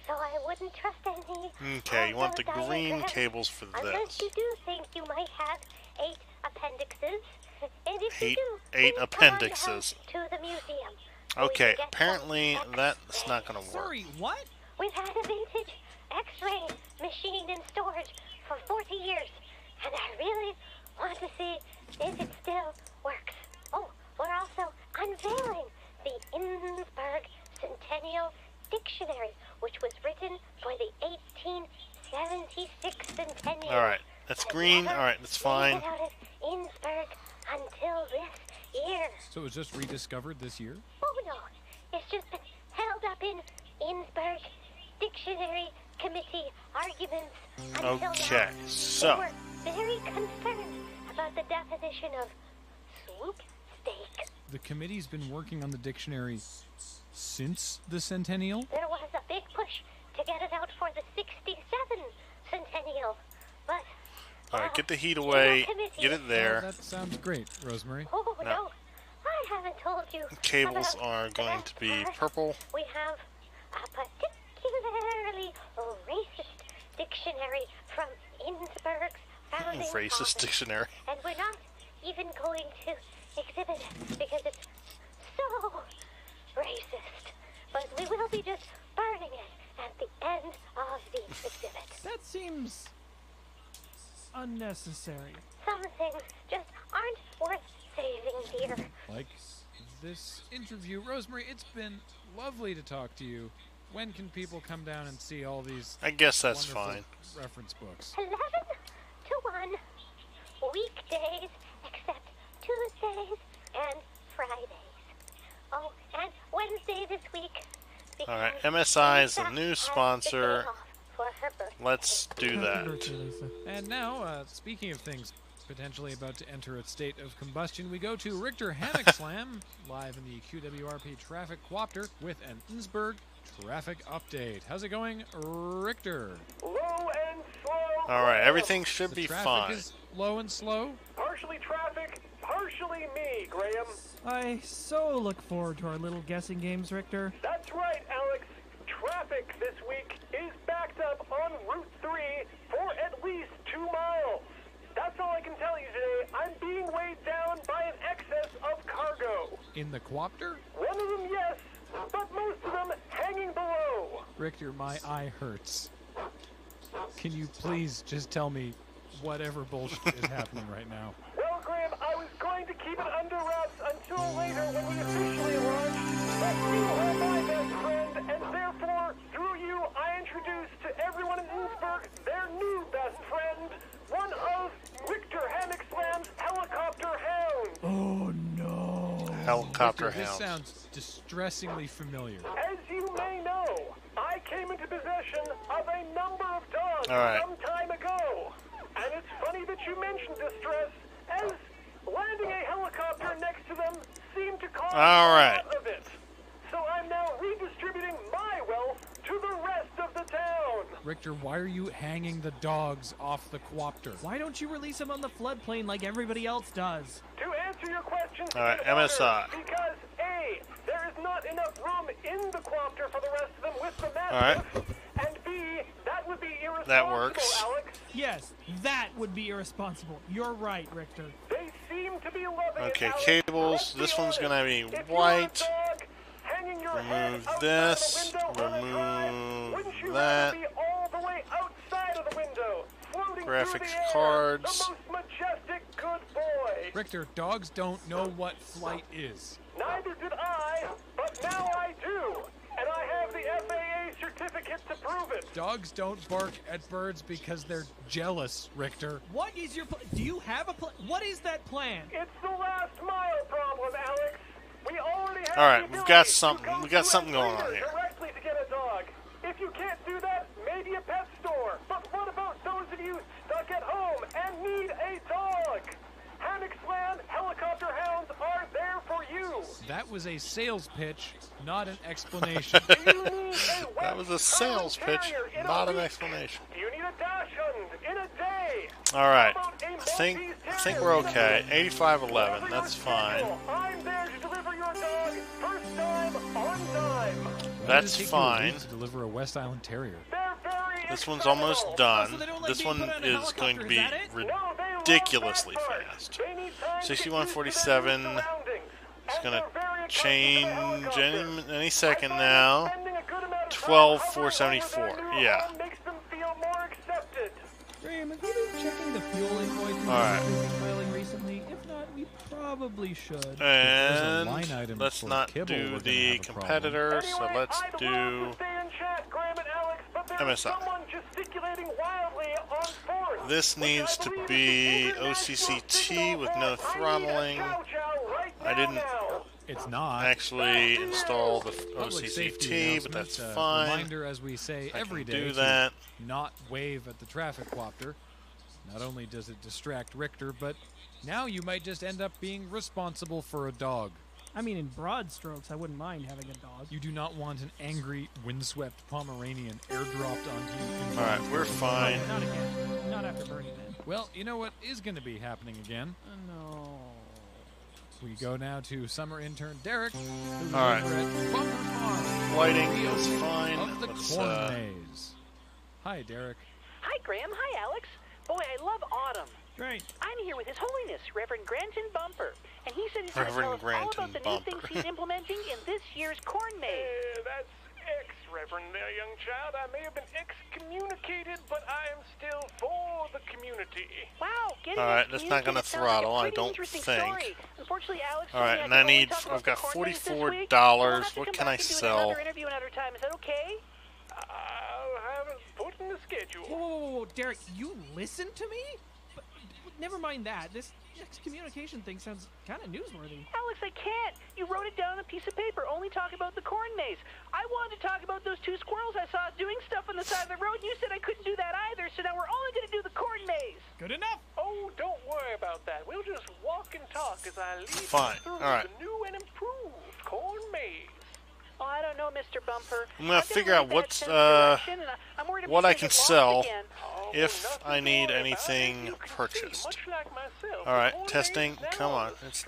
so I wouldn't trust any. Okay, you want the of those green diagrams, cables for unless this. you do think you might have 8 appendixes. And if you Eight, do, 8 please come on down appendixes. to the museum. Okay, apparently that's not gonna work. Sorry, what? We've had a vintage X-ray machine in storage for 40 years, and I really want to see if it still works. Oh, we're also unveiling the Innsbruck Centennial Dictionary, which was written for the 1876 centennial. Alright, that's green. Alright, that's fine. Made it out of Innsbruck until this year. So it was just rediscovered this year? Oh no, it's just been held up in Innsbruck Dictionary Committee arguments until Okay, now. so They were very concerned about the definition of swoop steak. The committee's been working on the dictionary since the centennial? There was a big push to get it out for the 67 centennial, but alright, get the heat away. Get it there. That sounds great, Rosemary. oh no, I haven't told you. Cables about are the going best to be part. purple. We have a particularly racist dictionary from Innsbruck's founding Racist fathers. dictionary. And we're not even going to exhibit it because it's so racist. But we will be just burning it at the end of the exhibit. That seems unnecessary. Some things just aren't worth saving, dear. Like this interview. Rosemary, it's been lovely to talk to you. When can people come down and see all these I guess that's wonderful fine. reference books? 11 to 1 weekdays except Tuesdays and Fridays. Oh, and Wednesday this week. Alright, MSI is the new sponsor. For her birthday. Let's do that. And now, speaking of things potentially about to enter a state of combustion, we go to Richter Hammock Slam, live in the QWRP Traffic Quopter with an Innsbruck traffic update. How's it going, Richter? Low and slow. Alright, everything should The be traffic fine. is low and slow? Partially traffic, partially me, Graham. I so look forward to our little guessing games, Richter. That's right, Alex. Traffic this week is backed up on Route 3 for at least 2 miles. That's all I can tell you today. I'm being weighed down by an excess of cargo. In the Quopter? One of them, yes, but most of them hanging below. Richter, my eye hurts. Can you please just tell me whatever bullshit is happening right now? Well, Graham, I was going to keep it under wraps until later when we officially launch, but you are my best friend, and therefore, through you, I introduce to everyone in Innsbruck their new best friend, one of Richter Hammock-Slam's helicopter hounds. Oh no! Helicopter Victor, hounds. This sounds distressingly familiar. As you may know, I came into possession of a number of dogs All right. some time ago. And it's funny that you mentioned distress, as landing a helicopter next to them seemed to cause All a right. lot of it. So I'm now redistributing my wealth to the rest of the town. Richter, why are you hanging the dogs off the quopter? Why don't you release them on the floodplain like everybody else does? To answer your question, All right, Stephen Otter, MSI. because A, there is not enough room in the quopter for the rest of them with the All right. mastiff, and B, that would be irresponsible, That works. Alex. Yes, that would be irresponsible. You're right, Richter. They seem to be loving Okay, it, Alex. cables. Let's This be one's honest. gonna be If you're a white. dog hanging your head Remove outside this. the window on a drive, wouldn't you rather That. be all the way outside of the window, floating Graphics through the air, cards. the most majestic good boy? Richter, dogs don't know what flight is. Neither did I, but now I do. And I have the FAA certificate to prove it. Dogs don't bark at birds because they're jealous, Richter. What is your do you have a plan? What is that plan? It's the last mile problem, Alex. We already have All right, the we've got ability to something. go We got to something a going on breeder here. directly to get a dog. If you can't do that, maybe a pet store. But what about those of you stuck at home and need a dog? Hammock Slam helicopter hounds are there for you. That was a sales pitch, not an explanation. That was a sales pitch, not an explanation. You need a dachshund in a day. All right, I think we're okay. 8511, that's fine. I'm there to deliver your dog first time on time. That's Take you a fine. week to deliver a West Island Terrier. This one's almost done. This one is going to be ridiculously fast. 6147. It's going to change any second now. 12474. Yeah. Graham, have you been checking the fuel invoices All we've been filing recently? If not, we probably should. And line item let's for not kibble, we're do gonna the have a problem. competitor, so let's do MSI. This needs to be OCCT with no throttling. I didn't It's not. actually install the Public safety OCCT, but announcement, that's a fine. Reminder, as we say I every can day, do to that. not wave at the traffic quopter. Not only does it distract Richter, but now you might just end up being responsible for a dog. I mean, in broad strokes, I wouldn't mind having a dog. You do not want an angry, windswept Pomeranian airdropped onto you. All right, we're fine. Not again. Not after Burning Man. Well, you know what is going to be happening again? No. We go now to summer intern Derek. Who's All right. over at Bumper Farm. Lighting Reopening is fine. Of the Let's, corn maze. Hi, Derek. Hi, Graham. Hi, Alex. Boy, I love autumn. Great. I'm here with His Holiness, Reverend Granton Bumper, and he said he's going to tell us all about the new things he's implementing in this year's corn maze. That's Reverend there, young child. I may have been excommunicated, but I am still for the community. Wow, getting All right, that's not going to excommunicated sounds like a throttle, I pretty don't interesting think. story. Unfortunately, Alex, All right, I and can I only need. talk about I've got the corn maze this week. $44. We'll have to What come can back I and do sell? another interview another time. Is that okay? I'll have it put in the schedule. Whoa, Derek, you listen to me? But never mind that. This excommunication thing sounds kind of newsworthy. Alex, I can't. You wrote it down on a piece of paper. Only talk about the corn maze. I wanted to talk about those two squirrels I saw doing stuff on the side of the road, and you said I couldn't do that either, so now we're only going to do the corn maze. Good enough. Oh, don't worry about that. We'll just walk and talk as I lead Fine. you through All right. the new and improved corn maze. Oh, I don't know, Mr. Bumper. I'm gonna I've got a figure really out bad what's sense of direction, and I'm worried what I'm I gonna can get lost sell again. if I need anything purchased. All right, testing. Come on. It's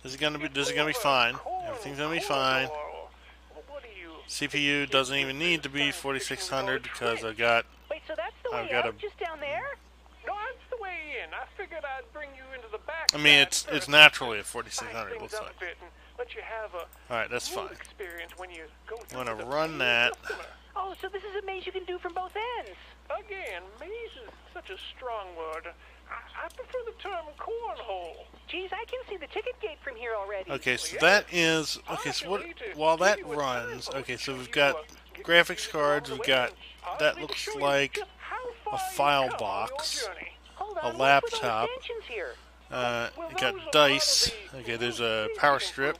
this is gonna be fine. Everything's gonna be fine. CPU doesn't even need to be 4600 because I've got Wait, so that's the I've way got out, a. just down there? No, that's the way in. I figured I'd bring you into the back. I mean, it's naturally a 4600. Looks like. Let you have a All right, that's full fine. experience when you go I'm through gonna the run that. Oh, so this is a maze you can do from both ends. Again, maze is such a strong word. I prefer the term cornhole. Geez, I can see the ticket gate from here already. Okay, so that is okay. So what? While that runs, okay, so we've got graphics cards. We've got that looks like a file box, a laptop. We got dice. Okay, there's a power strip.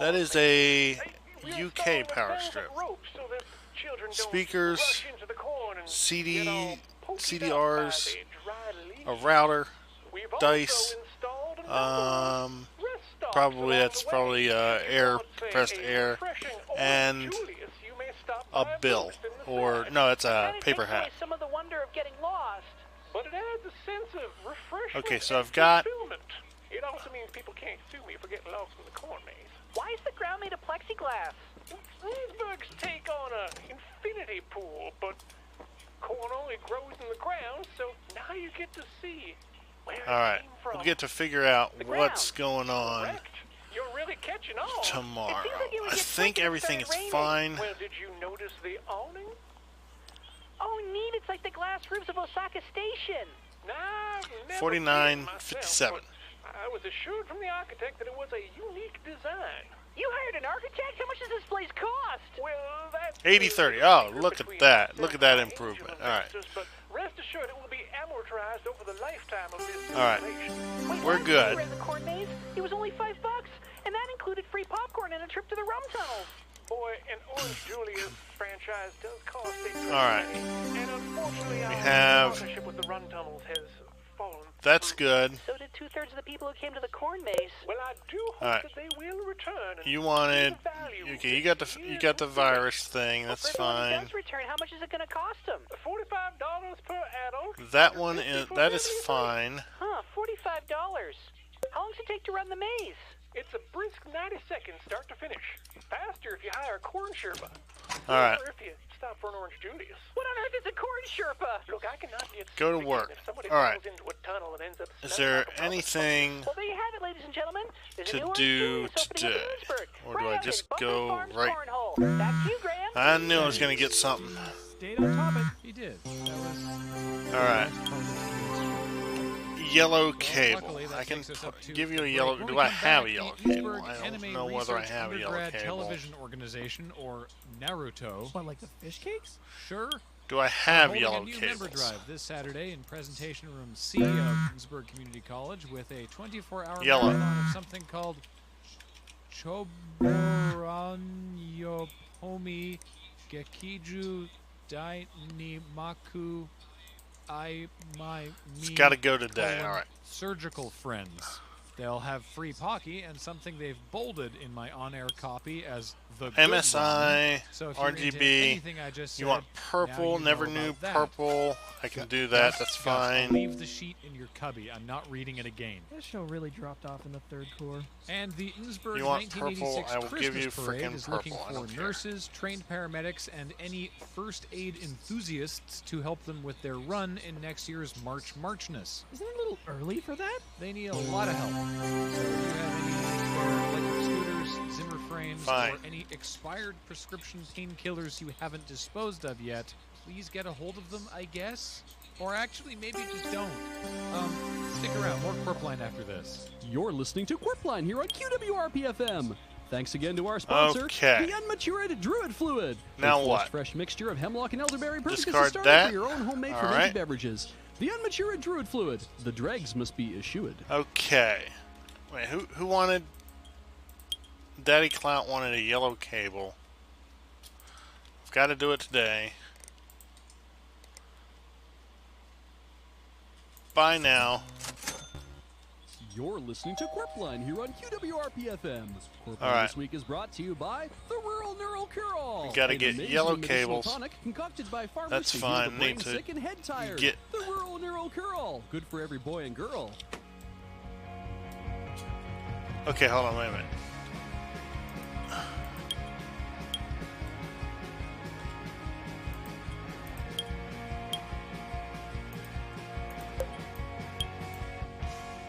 That is a UK power strip. Speakers, CDRs, a router, dice. Probably that's probably air, compressed air, and a bill, or no, it's a paper hat. Some of the wonder of getting lost. But it adds a sense of refreshment. Okay, so I've got. It also means people can't sue me for getting lost in the corn maze. Why is the ground made of plexiglass? Icebergs take on an infinity pool, but corn only grows in the ground, so now you get to see where it Alright, came from. we'll get to figure out what's going on You're really catching on. tomorrow. I think everything is fine. Well, did you notice the awning? Oh, neat. It's like the glass roofs of Osaka Station. Nah, I've never 49.57. I was assured from the architect that it was a unique design. You hired an architect? How much does this place cost? Well, that's 80-30. Oh, look at that. Look at that improvement. Alright. But rest assured it will be amortized over the lifetime of this Alright. installation. We're good. The corn maze? It was only $5, and that included free popcorn and a trip to the rum tunnels. Boy, an Orange Julius franchise does cost a Alright. and unfortunately our have- partnership with the run tunnels has fallen. That's good. So did 2/3 of the people who came to the corn maze. Well, I do hope Alright. that they will return. And You wanted. Okay, you got the virus thing. That's If anyone fine. does return, how much is it going to cost them? $45 per adult. That one is. That is fine. Huh, $45. How long does it take to run the maze? It's a brisk 90 seconds start to finish. Faster if you hire a corn Sherpa. Alright. Or if you stop for an Orange Julius. What on earth is a corn Sherpa? Look, I cannot get Go to sick work. if somebody Alright. falls into a tunnel and ends up Is smelling there like a rubber. anything Well, there you have it, ladies and gentlemen. There's a to new Orange do Julius opening up in today? Lewisburg. Or do Right I out just in Buckley go Farms right? Cornhole. Back to you, Graham. I knew I was going to get something. Stayed on topic. He did. That was Alright. Yellow cable. luckily, that I can takes us up to give you a break. yellow. When Do we I come have back, a yellow the cable? Innsbruck I Anime don't know whether I Research have a yellow Undergrad cable. Television Organization, or Naruto. What, like the fish cakes? Sure. Do I have Holding yellow a new member cables? drive this Saturday in Presentation Room C of Innsbruck Community College with a 24-hour Yellow. marathon of something called Choboranyopomi Gekiju Dai Nimaku I My It's Mi gotta go today, colon alright. Surgical Friends. They'll have free Pocky and something they've bolded in my on-air copy as the good MSI, one. So if you're into RGB. anything I just You said, want purple? now you Never know knew about that. purple. I can do that. That's Gus, fine. leave the sheet in your cubby. I'm not reading it again. This show really dropped off in the third core. And the Innsbruck You want purple? 1986 I will give Christmas you Parade frickin' is looking purple. I for don't care. nurses, trained paramedics, and any first aid enthusiasts to help them with their run in next year's Marchness. Isn't it a little early for that? They need a lot of help. So if you have any electric scooters, Zimmer frames, Fine. or any expired prescription painkillers you haven't disposed of yet, please get a hold of them, I guess. Or actually, maybe just don't. Stick around. More Corpline after this. You're listening to Quirpline here on QWRP-FM. Thanks again to our sponsor, Okay. the Unmatured Druid Fluid. Now A what? fresh mixture of hemlock and elderberry, perfect as a Discard starter that. for your own homemade All fermented right. beverages. The Unmatured Druid Fluid. The dregs must be eschewed. Okay. Wait, who wanted? Daddy Clout wanted a yellow cable. I've got to do it today. Bye now. You're listening to Quirpline here on QWRP-FM. Quirpline All right. this week is brought to you by the Rural Neural Cure-All. We gotta An get amazing yellow medicinal cables. Tonic concocted by farmers That's to fine. heal the brain Need to sick and head tired. get- The Rural Neural Cure-All. Good for every boy and girl. Okay, hold on, wait a minute.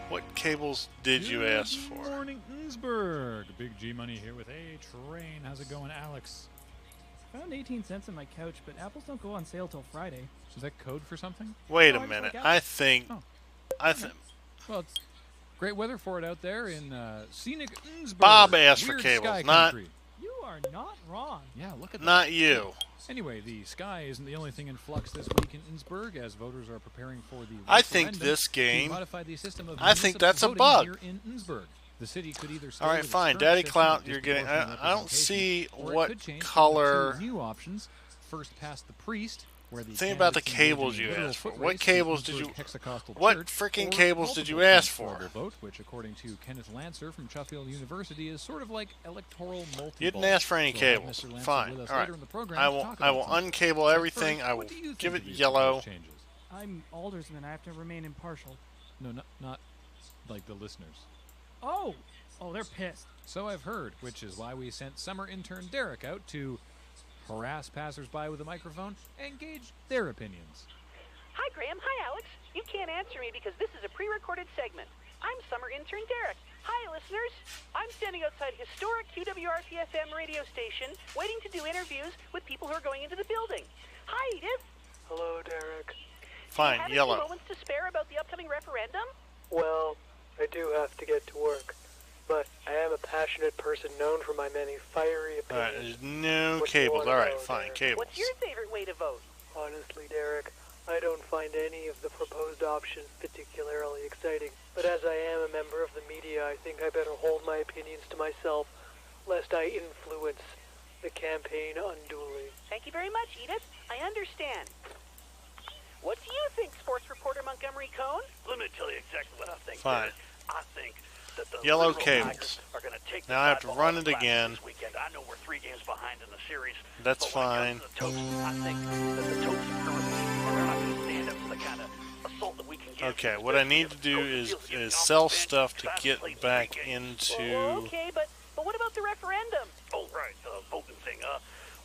What cables did you ask for? Morning, Innsbruck. Big G Money here with A Train. How's it going, Alex? found 18 cents on my couch, but apples don't go on sale till Friday. Is that code for something? Wait Oh, a I just minute. like I apples. think. Oh. I think. Well, it's great weather for it out there in scenic Innsbruck. Bob asked for Weird cables, sky not- country. You are not wrong. Yeah, look at that. Not you. Anyway, the sky isn't the only thing in flux this week in Innsbruck, as voters are preparing for the I think referendum this to game- modify the system of I think municipal that's a voting bug. here in Innsbruck. The city could either stay All right, with its fine. current Daddy system Clout, of you're getting. disproportionate I don't see representation, or it what could change to color. two new options. First past the priest, where the Think about the candidates engage in cables a you literal asked for. foot What race to cables did Innsbruck you? Hexacostal What Church, freaking or cables did you multiple ask for? transformer vote, which, according to Kenneth Lancer from Sheffield University, is sort of like electoral multi. You didn't ask for any So we'll have cables. Mr. Lancer Fine. with us All right. later in the program I to will. talk I about will something. uncable But everything. first, I what will do you give think it of these yellow. proposed changes? I'm aldersman. I have to remain impartial. No, not like the listeners. Oh, they're pissed. So I've heard, which is why we sent summer intern Derek out to harass passersby with a microphone and gauge their opinions. Hi, Graham. Hi, Alex. You can't answer me because this is a pre-recorded segment. I'm summer intern Derek. Hi, listeners. I'm standing outside historic QWRP-FM radio station, waiting to do interviews with people who are going into the building. Hi, Edith. Hello, Derek. Fine, Have a yellow. few moments to spare about the upcoming referendum? Well, I do have to get to work, but I am a passionate person known for my many fiery All right, opinions. there's no What do you cables. wanna All right, know, fine, Derek? cables. What's your favorite way to vote? Honestly, Derek, I don't find any of the proposed options particularly exciting. But as I am a member of the media, I think I better hold my opinions to myself, lest I influence the campaign unduly. Thank you very much, Edith. I understand. What do you think, sports reporter Montgomery Cohn? Let me tell you exactly what I think. Fine. I think that the Yellow liberal cables. Tigers are going to take Now I have to the run it Classic again. This weekend. I know we're 3 games behind in the series. That's but when fine. it comes to the Toads, I think that the Toads are not going to stand up to the kind of assault that we can get. Okay, what I need to do is sell stuff to get back into. Well, okay, but what about the referendum? Oh, right, the voting thing.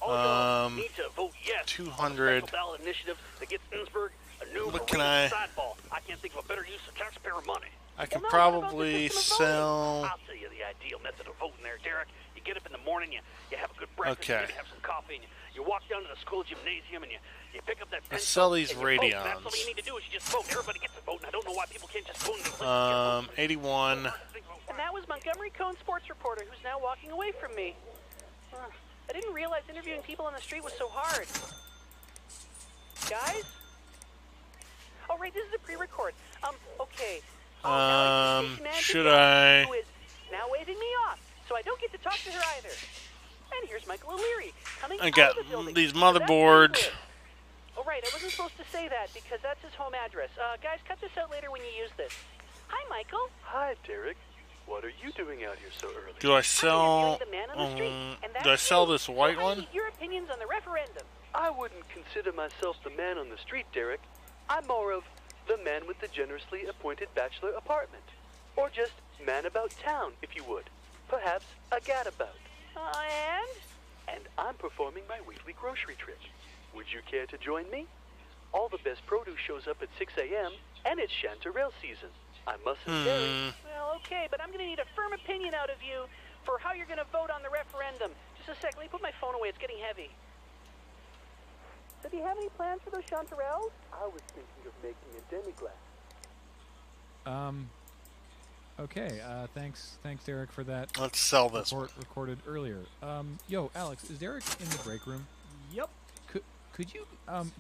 Um, need to vote yes 200. on the special ballot initiative that gets Innsbruck a new What can arena I- sideball. I can't think of a better use of taxpayer money. I can probably sell. I'll tell you the ideal method of voting there, Derek. You get up in the morning, you have a good breakfast, Okay. you have some coffee, and you walk down to the school gymnasium, and you pick up that Let's pencil, sell these and you vote. radions. That's all you need to do is you just vote. Everybody gets a vote, and I don't know why people can't just vote. 81. And that was Montgomery Cohn, sports reporter, who's now walking away from me. I didn't realize interviewing people on the street was so hard. Guys? Oh, right, this is a pre-record. Okay. Should I? Who is now waving me off, so I don't get to talk to her either. And here's Michael O'Leary coming I out got of the building. these Where that motherboards. lives. Oh, right, I wasn't supposed to say that because that's his home address. Guys, cut this out later when you use this. Hi, Michael. Hi, Derek. What are you doing out here so early? Do I sell? The man on the street, and that's Do I sell you. this white So I one? need your opinions on the referendum. I wouldn't consider myself the man on the street, Derek. I'm more of the man with the generously appointed bachelor apartment. Or just man about town, if you would. Perhaps a gadabout. And I'm performing my weekly grocery trip. Would you care to join me? All the best produce shows up at 6 a.m., and it's chanterelle season. I mustn't dairy. Well, okay, but I'm going to need a firm opinion out of you for how you're going to vote on the referendum. Just a sec, let me put my phone away. It's getting heavy. So do you have any plans for those chanterelles? I was thinking of making a demi-glace. Okay, thanks Derek for that. Let's sell this report recorded earlier. Yo, Alex, is Derek in the break room? Yep. Could you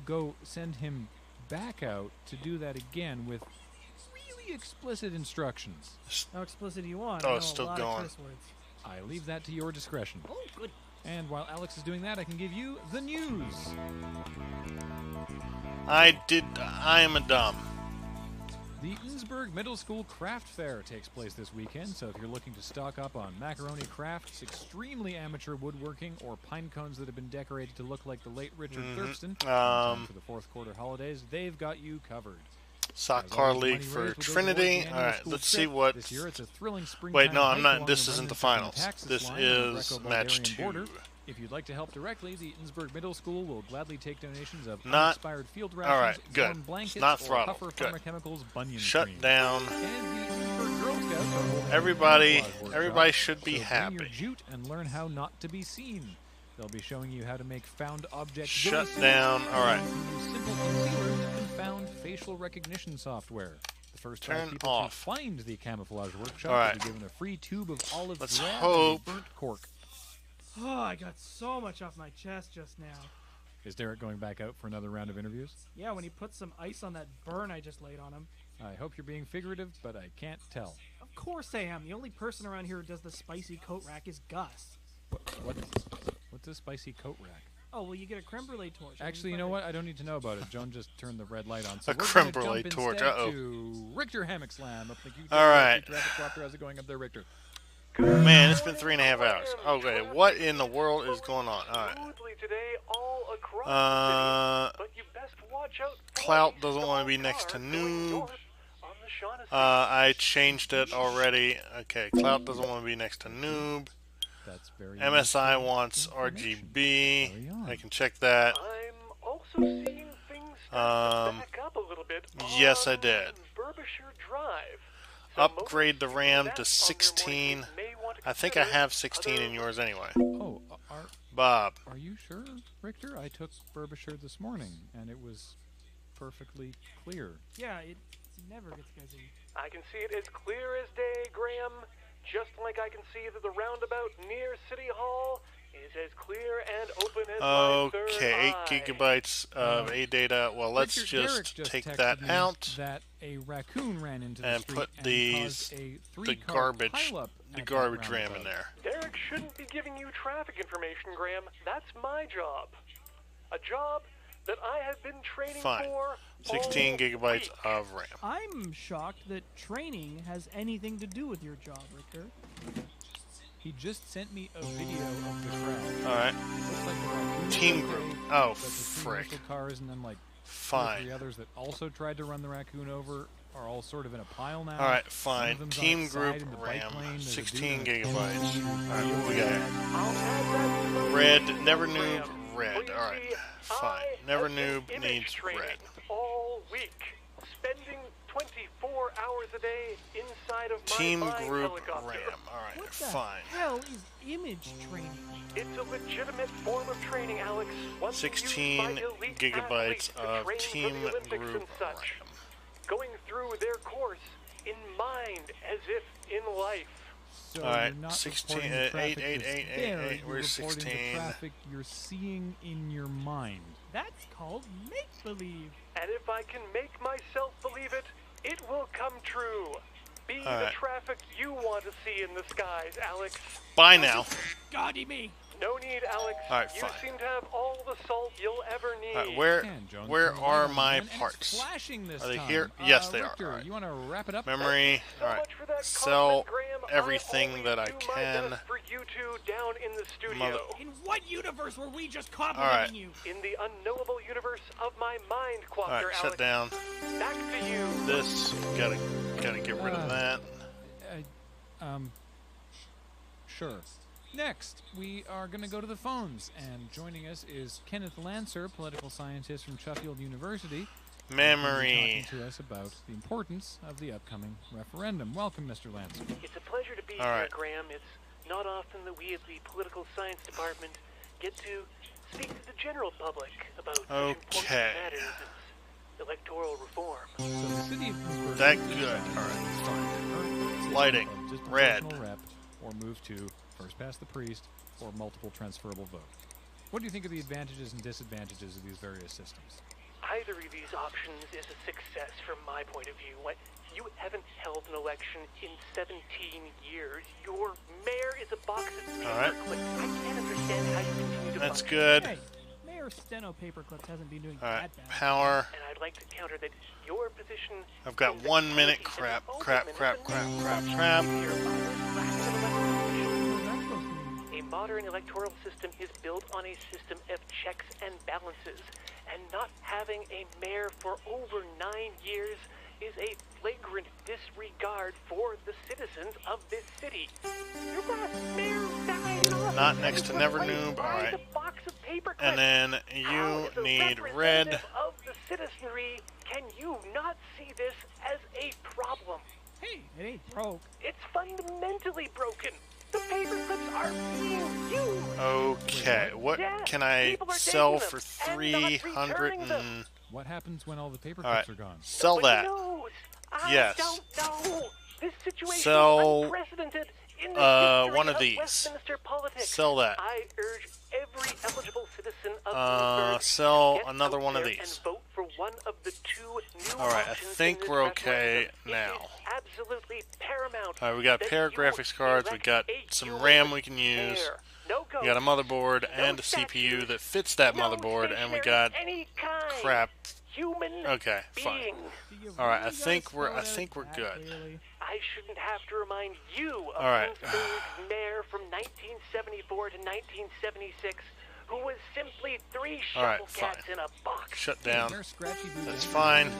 go send him back out to do that again with really explicit instructions? How explicit do you want? Oh, I know it's still a lot going. Of curse words. I leave that to your discretion. Oh, good. And while Alex is doing that, I can give you the news. I am a dumb. The Innsbruck Middle School Craft Fair takes place this weekend, so if you're looking to stock up on macaroni crafts, extremely amateur woodworking, or pine cones that have been decorated to look like the late Richard Thurston, in time for the fourth quarter holidays, they've got you covered. Sock As car always, league money for raised will go towards Trinity. the annual All right, school let's trip. see what. This year it's a thrilling springtime Wait, no, I'm hike not. along This the isn't the London finals. Texas This line on the is match Greco-Bulgarian 2. border. If you'd like to help directly, the Innsbruck Middle School will gladly take donations of Not- uninspired field all rations, right, good. warm blankets, Not or throttle. Puffer Good. Pharmachemicals bunion Shut cream. down. And the Innsbruck Girl Scouts are holding a Everybody- camouflage workshop, everybody should be so happy. Bring your jute and learn how not to be seen. They'll be showing you how to make found object Shut ghillie down. suits All right. using simple concealers and found facial recognition software. The first 5 Turn people off. to find the camouflage workshop All right. will be given a free tube of olive Let's drab hope- and burnt cork. Oh, I got so much off my chest just now. Is Derek going back out for another round of interviews? Yeah, when he put some ice on that burn I just laid on him. I hope you're being figurative, but I can't tell. Of course I am. The only person around here who does the spicy coat rack is Gus. What's a spicy coat rack? Oh, well, you get a creme brulee torch. Actually, you know what? I don't need to know about it. Joan just turned the red light on. So A we're creme gonna brulee jump torch, instead uh-oh. to Richter Hammock Slam. Up the Q All right. Traffic Copter. How's it going up there, Richter? Man, it's been 3.5 hours. Okay, what in the world is going on? All right. Smoothly today all across the city, but you best watch out for Clout doesn't want to be next to Noob. I changed it already. Okay, Clout doesn't want to be next to Noob. That's very MSI wants RGB. I can check that. I'm also seeing things back up a little bit. Yes, I did. Burbisher Drive. Upgrade the RAM to 16. I think I have 16 in yours anyway. Oh, Bob. Are you sure, Richter? I took Burbisher this morning, and it was perfectly clear. Yeah, it never gets busy. I can see it as clear as day, Graham. Just like I can see that the roundabout near City Hall is as clear and open as my third Okay, 8 eye. gigabytes of A data. Well, let's Richard, Derek just take texted that me out That a raccoon ran into the and street put and these caused a the 3-car garbage pileup the at garbage that RAM in roundabout. there. Derek shouldn't be giving you traffic information, Graham. That's my job. A job that I have been training Fine. for 16 all gigabytes week. of RAM. I'm shocked that training has anything to do with your job, Richter. He just sent me a video of the crowd. All right. Looks like the raccoon Team was group. okay, Oh, but the 3 frick. muscle cars and then like 2 or Fine. 3 others that also tried to run the raccoon over are all sort of in a pile now. All right, Some of fine. them's on Team its group side in the bike RAM, lane. There's a 16 dude in a- gigabytes. All right, what we got? Red, Never Noob, red. All right, fine. Never Noob needs red. all week, spending 24 hours a day inside of my Team flying group helicopter. RAM. All right, What the fine. hell is image training? It's a legitimate form of training, Alex. One used 16 by elite gigabytes athletes to of train for team the Olympics group and such. Going through their course in mind as if in life. So All right, you're not 16, reporting the traffic 8, 8, that's 8, 8, there, 8. you're Where's reporting 16? The traffic you're seeing in your mind. That's called make-believe. And if I can make myself believe it, it will come true. Be All the right. traffic you want to see in the skies, Alex. Bye now. Gaudy me. No need, Alex. All right, you fine. seem to have all the salt you'll ever need. All right, where Jones, where turn the are light on my again, and it's parts? flashing this Are they time. here? Yes, they Richter, are. All right. You want to wrap it up? Memory. So All right. much for that Sell compliment, Graham. everything I that I always do my can. best for you two down in the studio. Mother- In what universe were we just All right. complimenting you? In the unknowable universe of my mind, All Quaster, right, Alex. shut down. Back to you. This gotta get rid of that. Sure. Next, we are going to go to the phones, and joining us is Kenneth Lancer, political scientist from Sheffield University. Memory. Talking to us about the importance of the upcoming referendum. Welcome, Mr. Lancer. It's a pleasure to be All here, right. Graham. It's not often that we at the Political Science Department get to speak to the general public about such important Okay. matters as electoral reform. So the city of Pittsburgh That is good. decided All right, to fine. start the current system Lighting. of just Red. proportional rep, or move to first past the priest or multiple transferable vote. What do you think of the advantages and disadvantages of these various systems? Either of these options is a success from my point of view. You haven't held an election in 17 years. Your mayor is a box of paper All right. clips. I can't understand how you continue to That's function. good. Hey, Mayor Steno Paperclips hasn't been doing All right, that bad. power. And I'd like to counter that your position I've got 1 minute. Crap. A modern electoral system is built on a system of checks and balances, and not having a mayor for over 9 years is a flagrant disregard for the citizens of this city. Your last mayor died Not next to Never Noob. All right. And then you need red. Of the citizenry, can you not see this as a problem? Hey, it ain't broke. It's fundamentally broken. The paperclips are being used. Okay, what Yeah, can I people are sell taking for them and not 300 returning them. and... What happens when all the paper All right, clips are gone? sell that. I Yes. don't know. This situation Sell, is unprecedented in the history one of of these. Westminster politics. Sell that. I urge every eligible citizen of Ginsburg Sell to get another out one of there these. And vote for one of the two new Alright, I options in think this we're okay referendum. It now. is absolutely paramount. Alright, we got a that pair of you graphics cards, we elect got a some human RAM we can use, heir. No we got a ghosts, motherboard no and a CPU statues, that fits that no motherboard, and we stationery got of any kind. crap. Human Okay, fine. being. Alright, I think we're good. I shouldn't have to remind you of Alright. Ginsburg's mayor from 1974 to 1976, who was simply three Alright, shovel fine. cats in a box. Shut down. That's fine.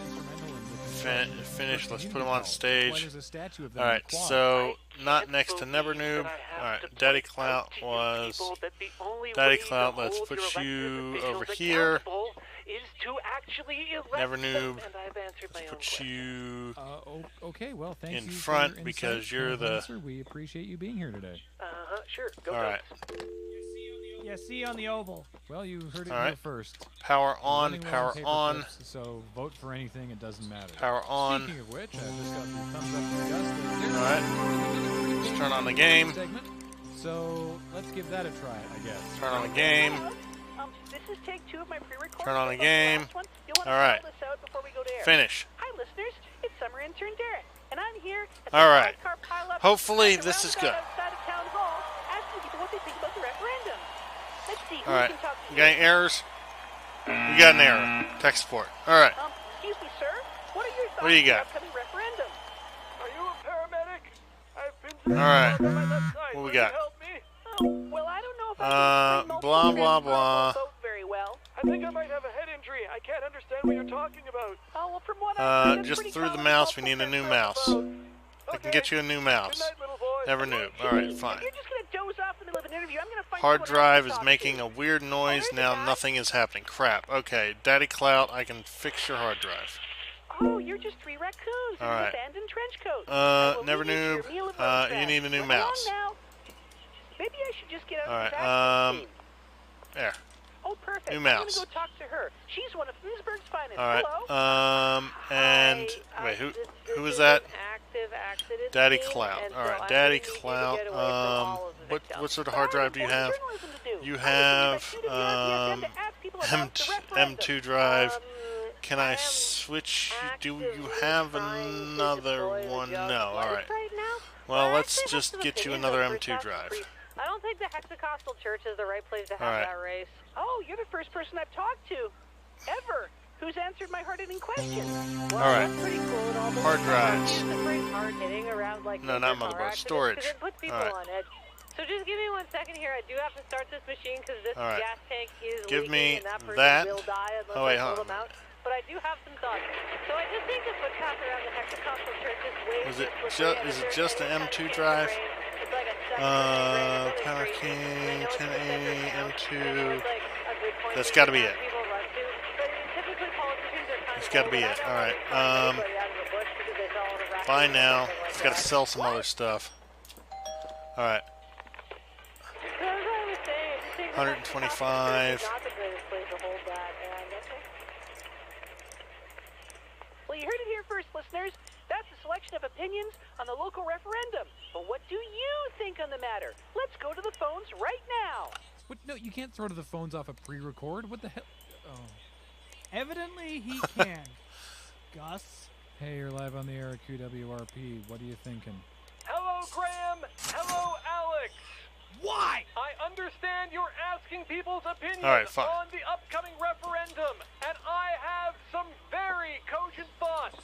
Finish. Let's put him on stage. Alright, so not next to Never Noob. Alright, Daddy Clout was... Daddy Clout, let's put you over here. Is to actually elect Never Noob. them, and I've answered my own Put you Okay, well, thank in you front for your because insight, you're the... Professor. We appreciate you being here today. Sure. Go Alright. Yeah, see on the oval. Well, you heard it Alright. here first. Power We're on, running low power paper on. clips, so vote for anything, it doesn't matter. Power on. Speaking of which, I just got the thumbs up from Gus. Alright. Let's turn on the game. Segment. So let's give that a try, I guess. Turn on the game. This is take 2 of my pre-recorded. Turn on the about game. last one. You'll want to Alright. fill this out before we go to air. Finish. Hi, listeners. It's summer intern Derek, and I'm here at the Alright. car pile-up Hopefully at the this is roundabout good. outside of Town Hall, asking people what they think about the referendum. Let's see who Alright. can talk to We got any errors? We got an error. Tech support. Alright. Excuse me, sir. What are your thoughts What do you on the got? upcoming referendum? Are you a paramedic? I've been Alright. on my left side. What we Will you got? help me? Well, I don't know if I can explain Blah, multiple blah, things blah. vote very well. I think I might have a head injury. I can't understand what you're talking about. Oh, well, from what I see, Just through the mouse, we need a new mouse. I can get you a new mouse. Never knew. Alright, fine. You're just going to doze off in the middle of an interview. I'm going to find Hard someone else to drive is talk making to. a weird noise. Now nothing is happening. Crap. Okay, Daddy Clout, I can fix your hard drive. Oh, you're just 3 raccoons in Alright. an abandoned trench coat. Never Noob, you need a new mouse. Now. Maybe I should just get out Alright, of the back. there. Oh, perfect. new I'm mouse. going to go talk to her. She's one of Ginsburg's finest. Alright, Hello? and wait, who is that? Active accident Daddy thing, Clout. and so Alright, I'm Daddy gonna need you to Clout. get away from all of the victims. What sort of hard drive do you have? You have M2 drive. Can I switch? Do you have another one? No. Alright. Well, let's just get you another M2 drive. I don't think the Hexacostal Church is the right place to have Alright. that race. Oh, you're the first person I've talked to, ever, who's answered my hard-hitting questions. Well, Alright. that's pretty cool and all, but Hard drives. Use the phrase hard-hitting around like No, major not car motherboard. accidents, Storage. 'cause it puts people Alright. on edge. So just give me 1 second here. I do have to start this machine because this Alright. gas tank is Give leaking me and that person that. will die unless Oh, wait, I hold pull them on. out. But I do have some thoughts. So I just think the footpath around the Hexacostal Church is way Is it too slippery, and is if it there's just any an kind of M2 chance of drive? rain, it's like a second Power rain, King, and I know it's 1080, and M2. it's like a good point That's that got to be it. people run to. But typically politicians are kind It's of got to old, be and it. I don't Alright. really find anybody out of the bush because they don't want to rack Bye up now. or something like It's got to that. sell some other stuff. Alright. So as I was saying, I just think the 125. Hexacostal Church is not the greatest place to hold that, and okay. Well, you heard it here first, listeners. That's a selection of opinions on the local referendum. But what do you think on the matter? Let's go to the phones right now. What? No, you can't throw to the phones off a pre-record. What the hell? Oh. Evidently, he can. Gus? Hey, you're live on the air at QWRP. What are you thinking? Hello, Graham. Hello, Alex. Why? I understand you're asking people's opinions All right, fine. on the upcoming referendum, and I have some very cogent thoughts.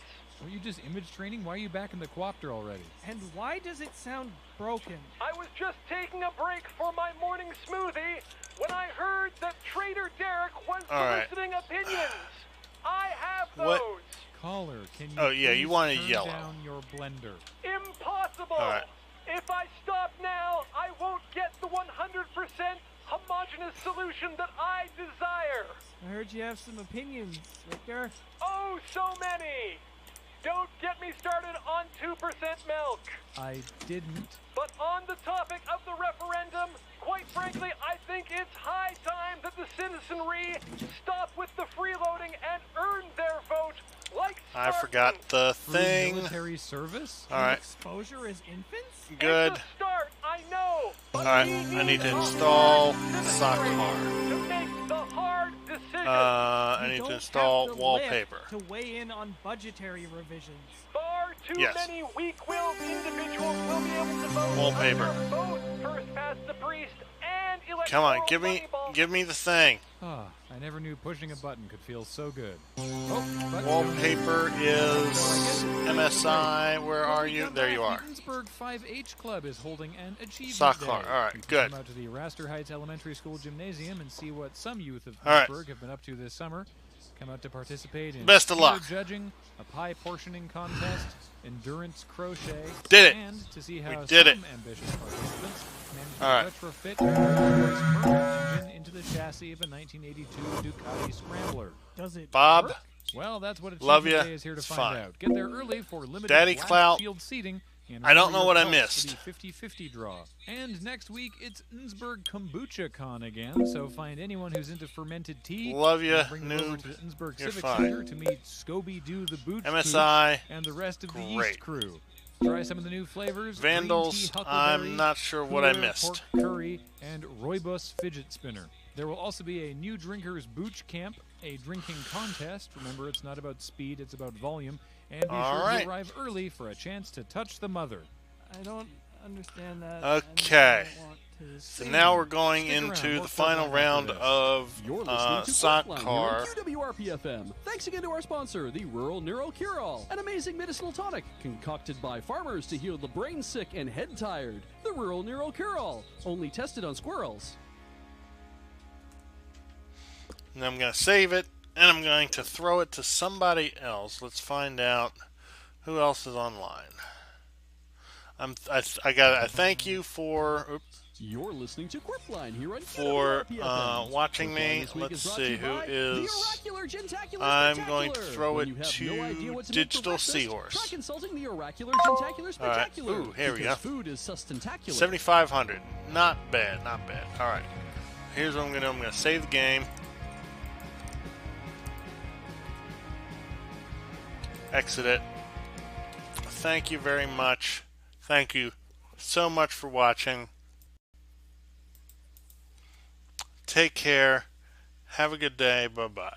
Were you just image training? Why are you back in the Quapter already? And why does it sound broken? I was just taking a break for my morning smoothie when I heard that Trader Derek was All right. soliciting opinions. I have those. What? Caller, can you Oh, yeah, you please want a turn yellow. down your blender? Impossible. All right. If I stop now, I won't get the 100% homogeneous solution that I desire. I heard you have some opinions, Victor. Oh, so many. don't get me started on 2% milk. I didn't. But on the topic of the referendum, quite frankly, I think it's high time that the citizenry stop with the freeloading and earn their vote like I forgot the thing. Military service? All right. Exposure as infants? Good. It's a start, I know. All right. I need to install Sakar. To make the hard decision. I need to install wallpaper. To weigh in on budgetary revisions. Far too Yes. many weak-willed individuals will be able to vote Wallpaper. under both first past the priest and electoral Come on, give me the thing. Ah, I never knew pushing a button could feel so good. Oh, but Wallpaper is MSI. Where are you? There you are. The Ensburg 5-H Club is holding an achievement Sakar. day. All right, You can good. Come out to the Raster Heights Elementary School Gymnasium and see what some youth of All right. Ensburg have been up to this summer. Come out to participate in Best of peer luck. judging, a pie portioning contest, endurance crochet, Did it. and to see We how did some it. ambitious participants managed All right. to retrofit their current engine into the chassis of a 1982 Ducati Scrambler. Does it Bob, work? Well, that's what love Achievement ya. Day is here to It's find fine. out. Get there early for limited Daddy black Clout. field seating. And I don't remember know what I your pelts missed. for the 50-50 draw. And next week, it's Innsbruck Kombucha Con again, so find anyone who's into fermented tea. Love ya, and bring them over noob. to Innsbruck You're Civic fine. Center to meet Scooby-Doo the Booch MSI, Cooch and the rest of the great. Yeast crew. Try some of the new flavors. Vandals, green tea I'm huckleberry, not sure what I cooler missed. pork curry, and Rooibos fidget spinner. There will also be a new drinkers booch camp, a drinking contest. Remember, it's not about speed, it's about volume. And be All sure right. to arrive early for a chance to touch the mother. I don't understand that. Okay. I don't want to So see. now we're going Stick around, into more the fun final after round this. of You're listening to Frontline here Sakar. on QWRP-FM. Thanks again to our sponsor, the Rural Neuro Cure-All, an amazing medicinal tonic concocted by farmers to heal the brain sick and head tired. The Rural Neuro Cure-All, only tested on squirrels. And I'm going to save it, and I'm going to throw it to somebody else. Let's find out who else is online. I thank you for You're listening to Quirpline here on for QWRP-FM. watching me. This week Let's is brought to see you who by is. the Oracular Gentacular I'm going to Spectacular. throw When it you have no idea what to to make for Digital breakfast, Seahorse. Try consulting the Oracular Gentacular All right. Spectacular. Ooh, here we because go. Food is sustentacular. 7,500. Not bad, not bad. All right. Here's what I'm going to do. I'm going to save the game. Exit it. Thank you very much. Thank you so much for watching. Take care. Have a good day. Bye-bye.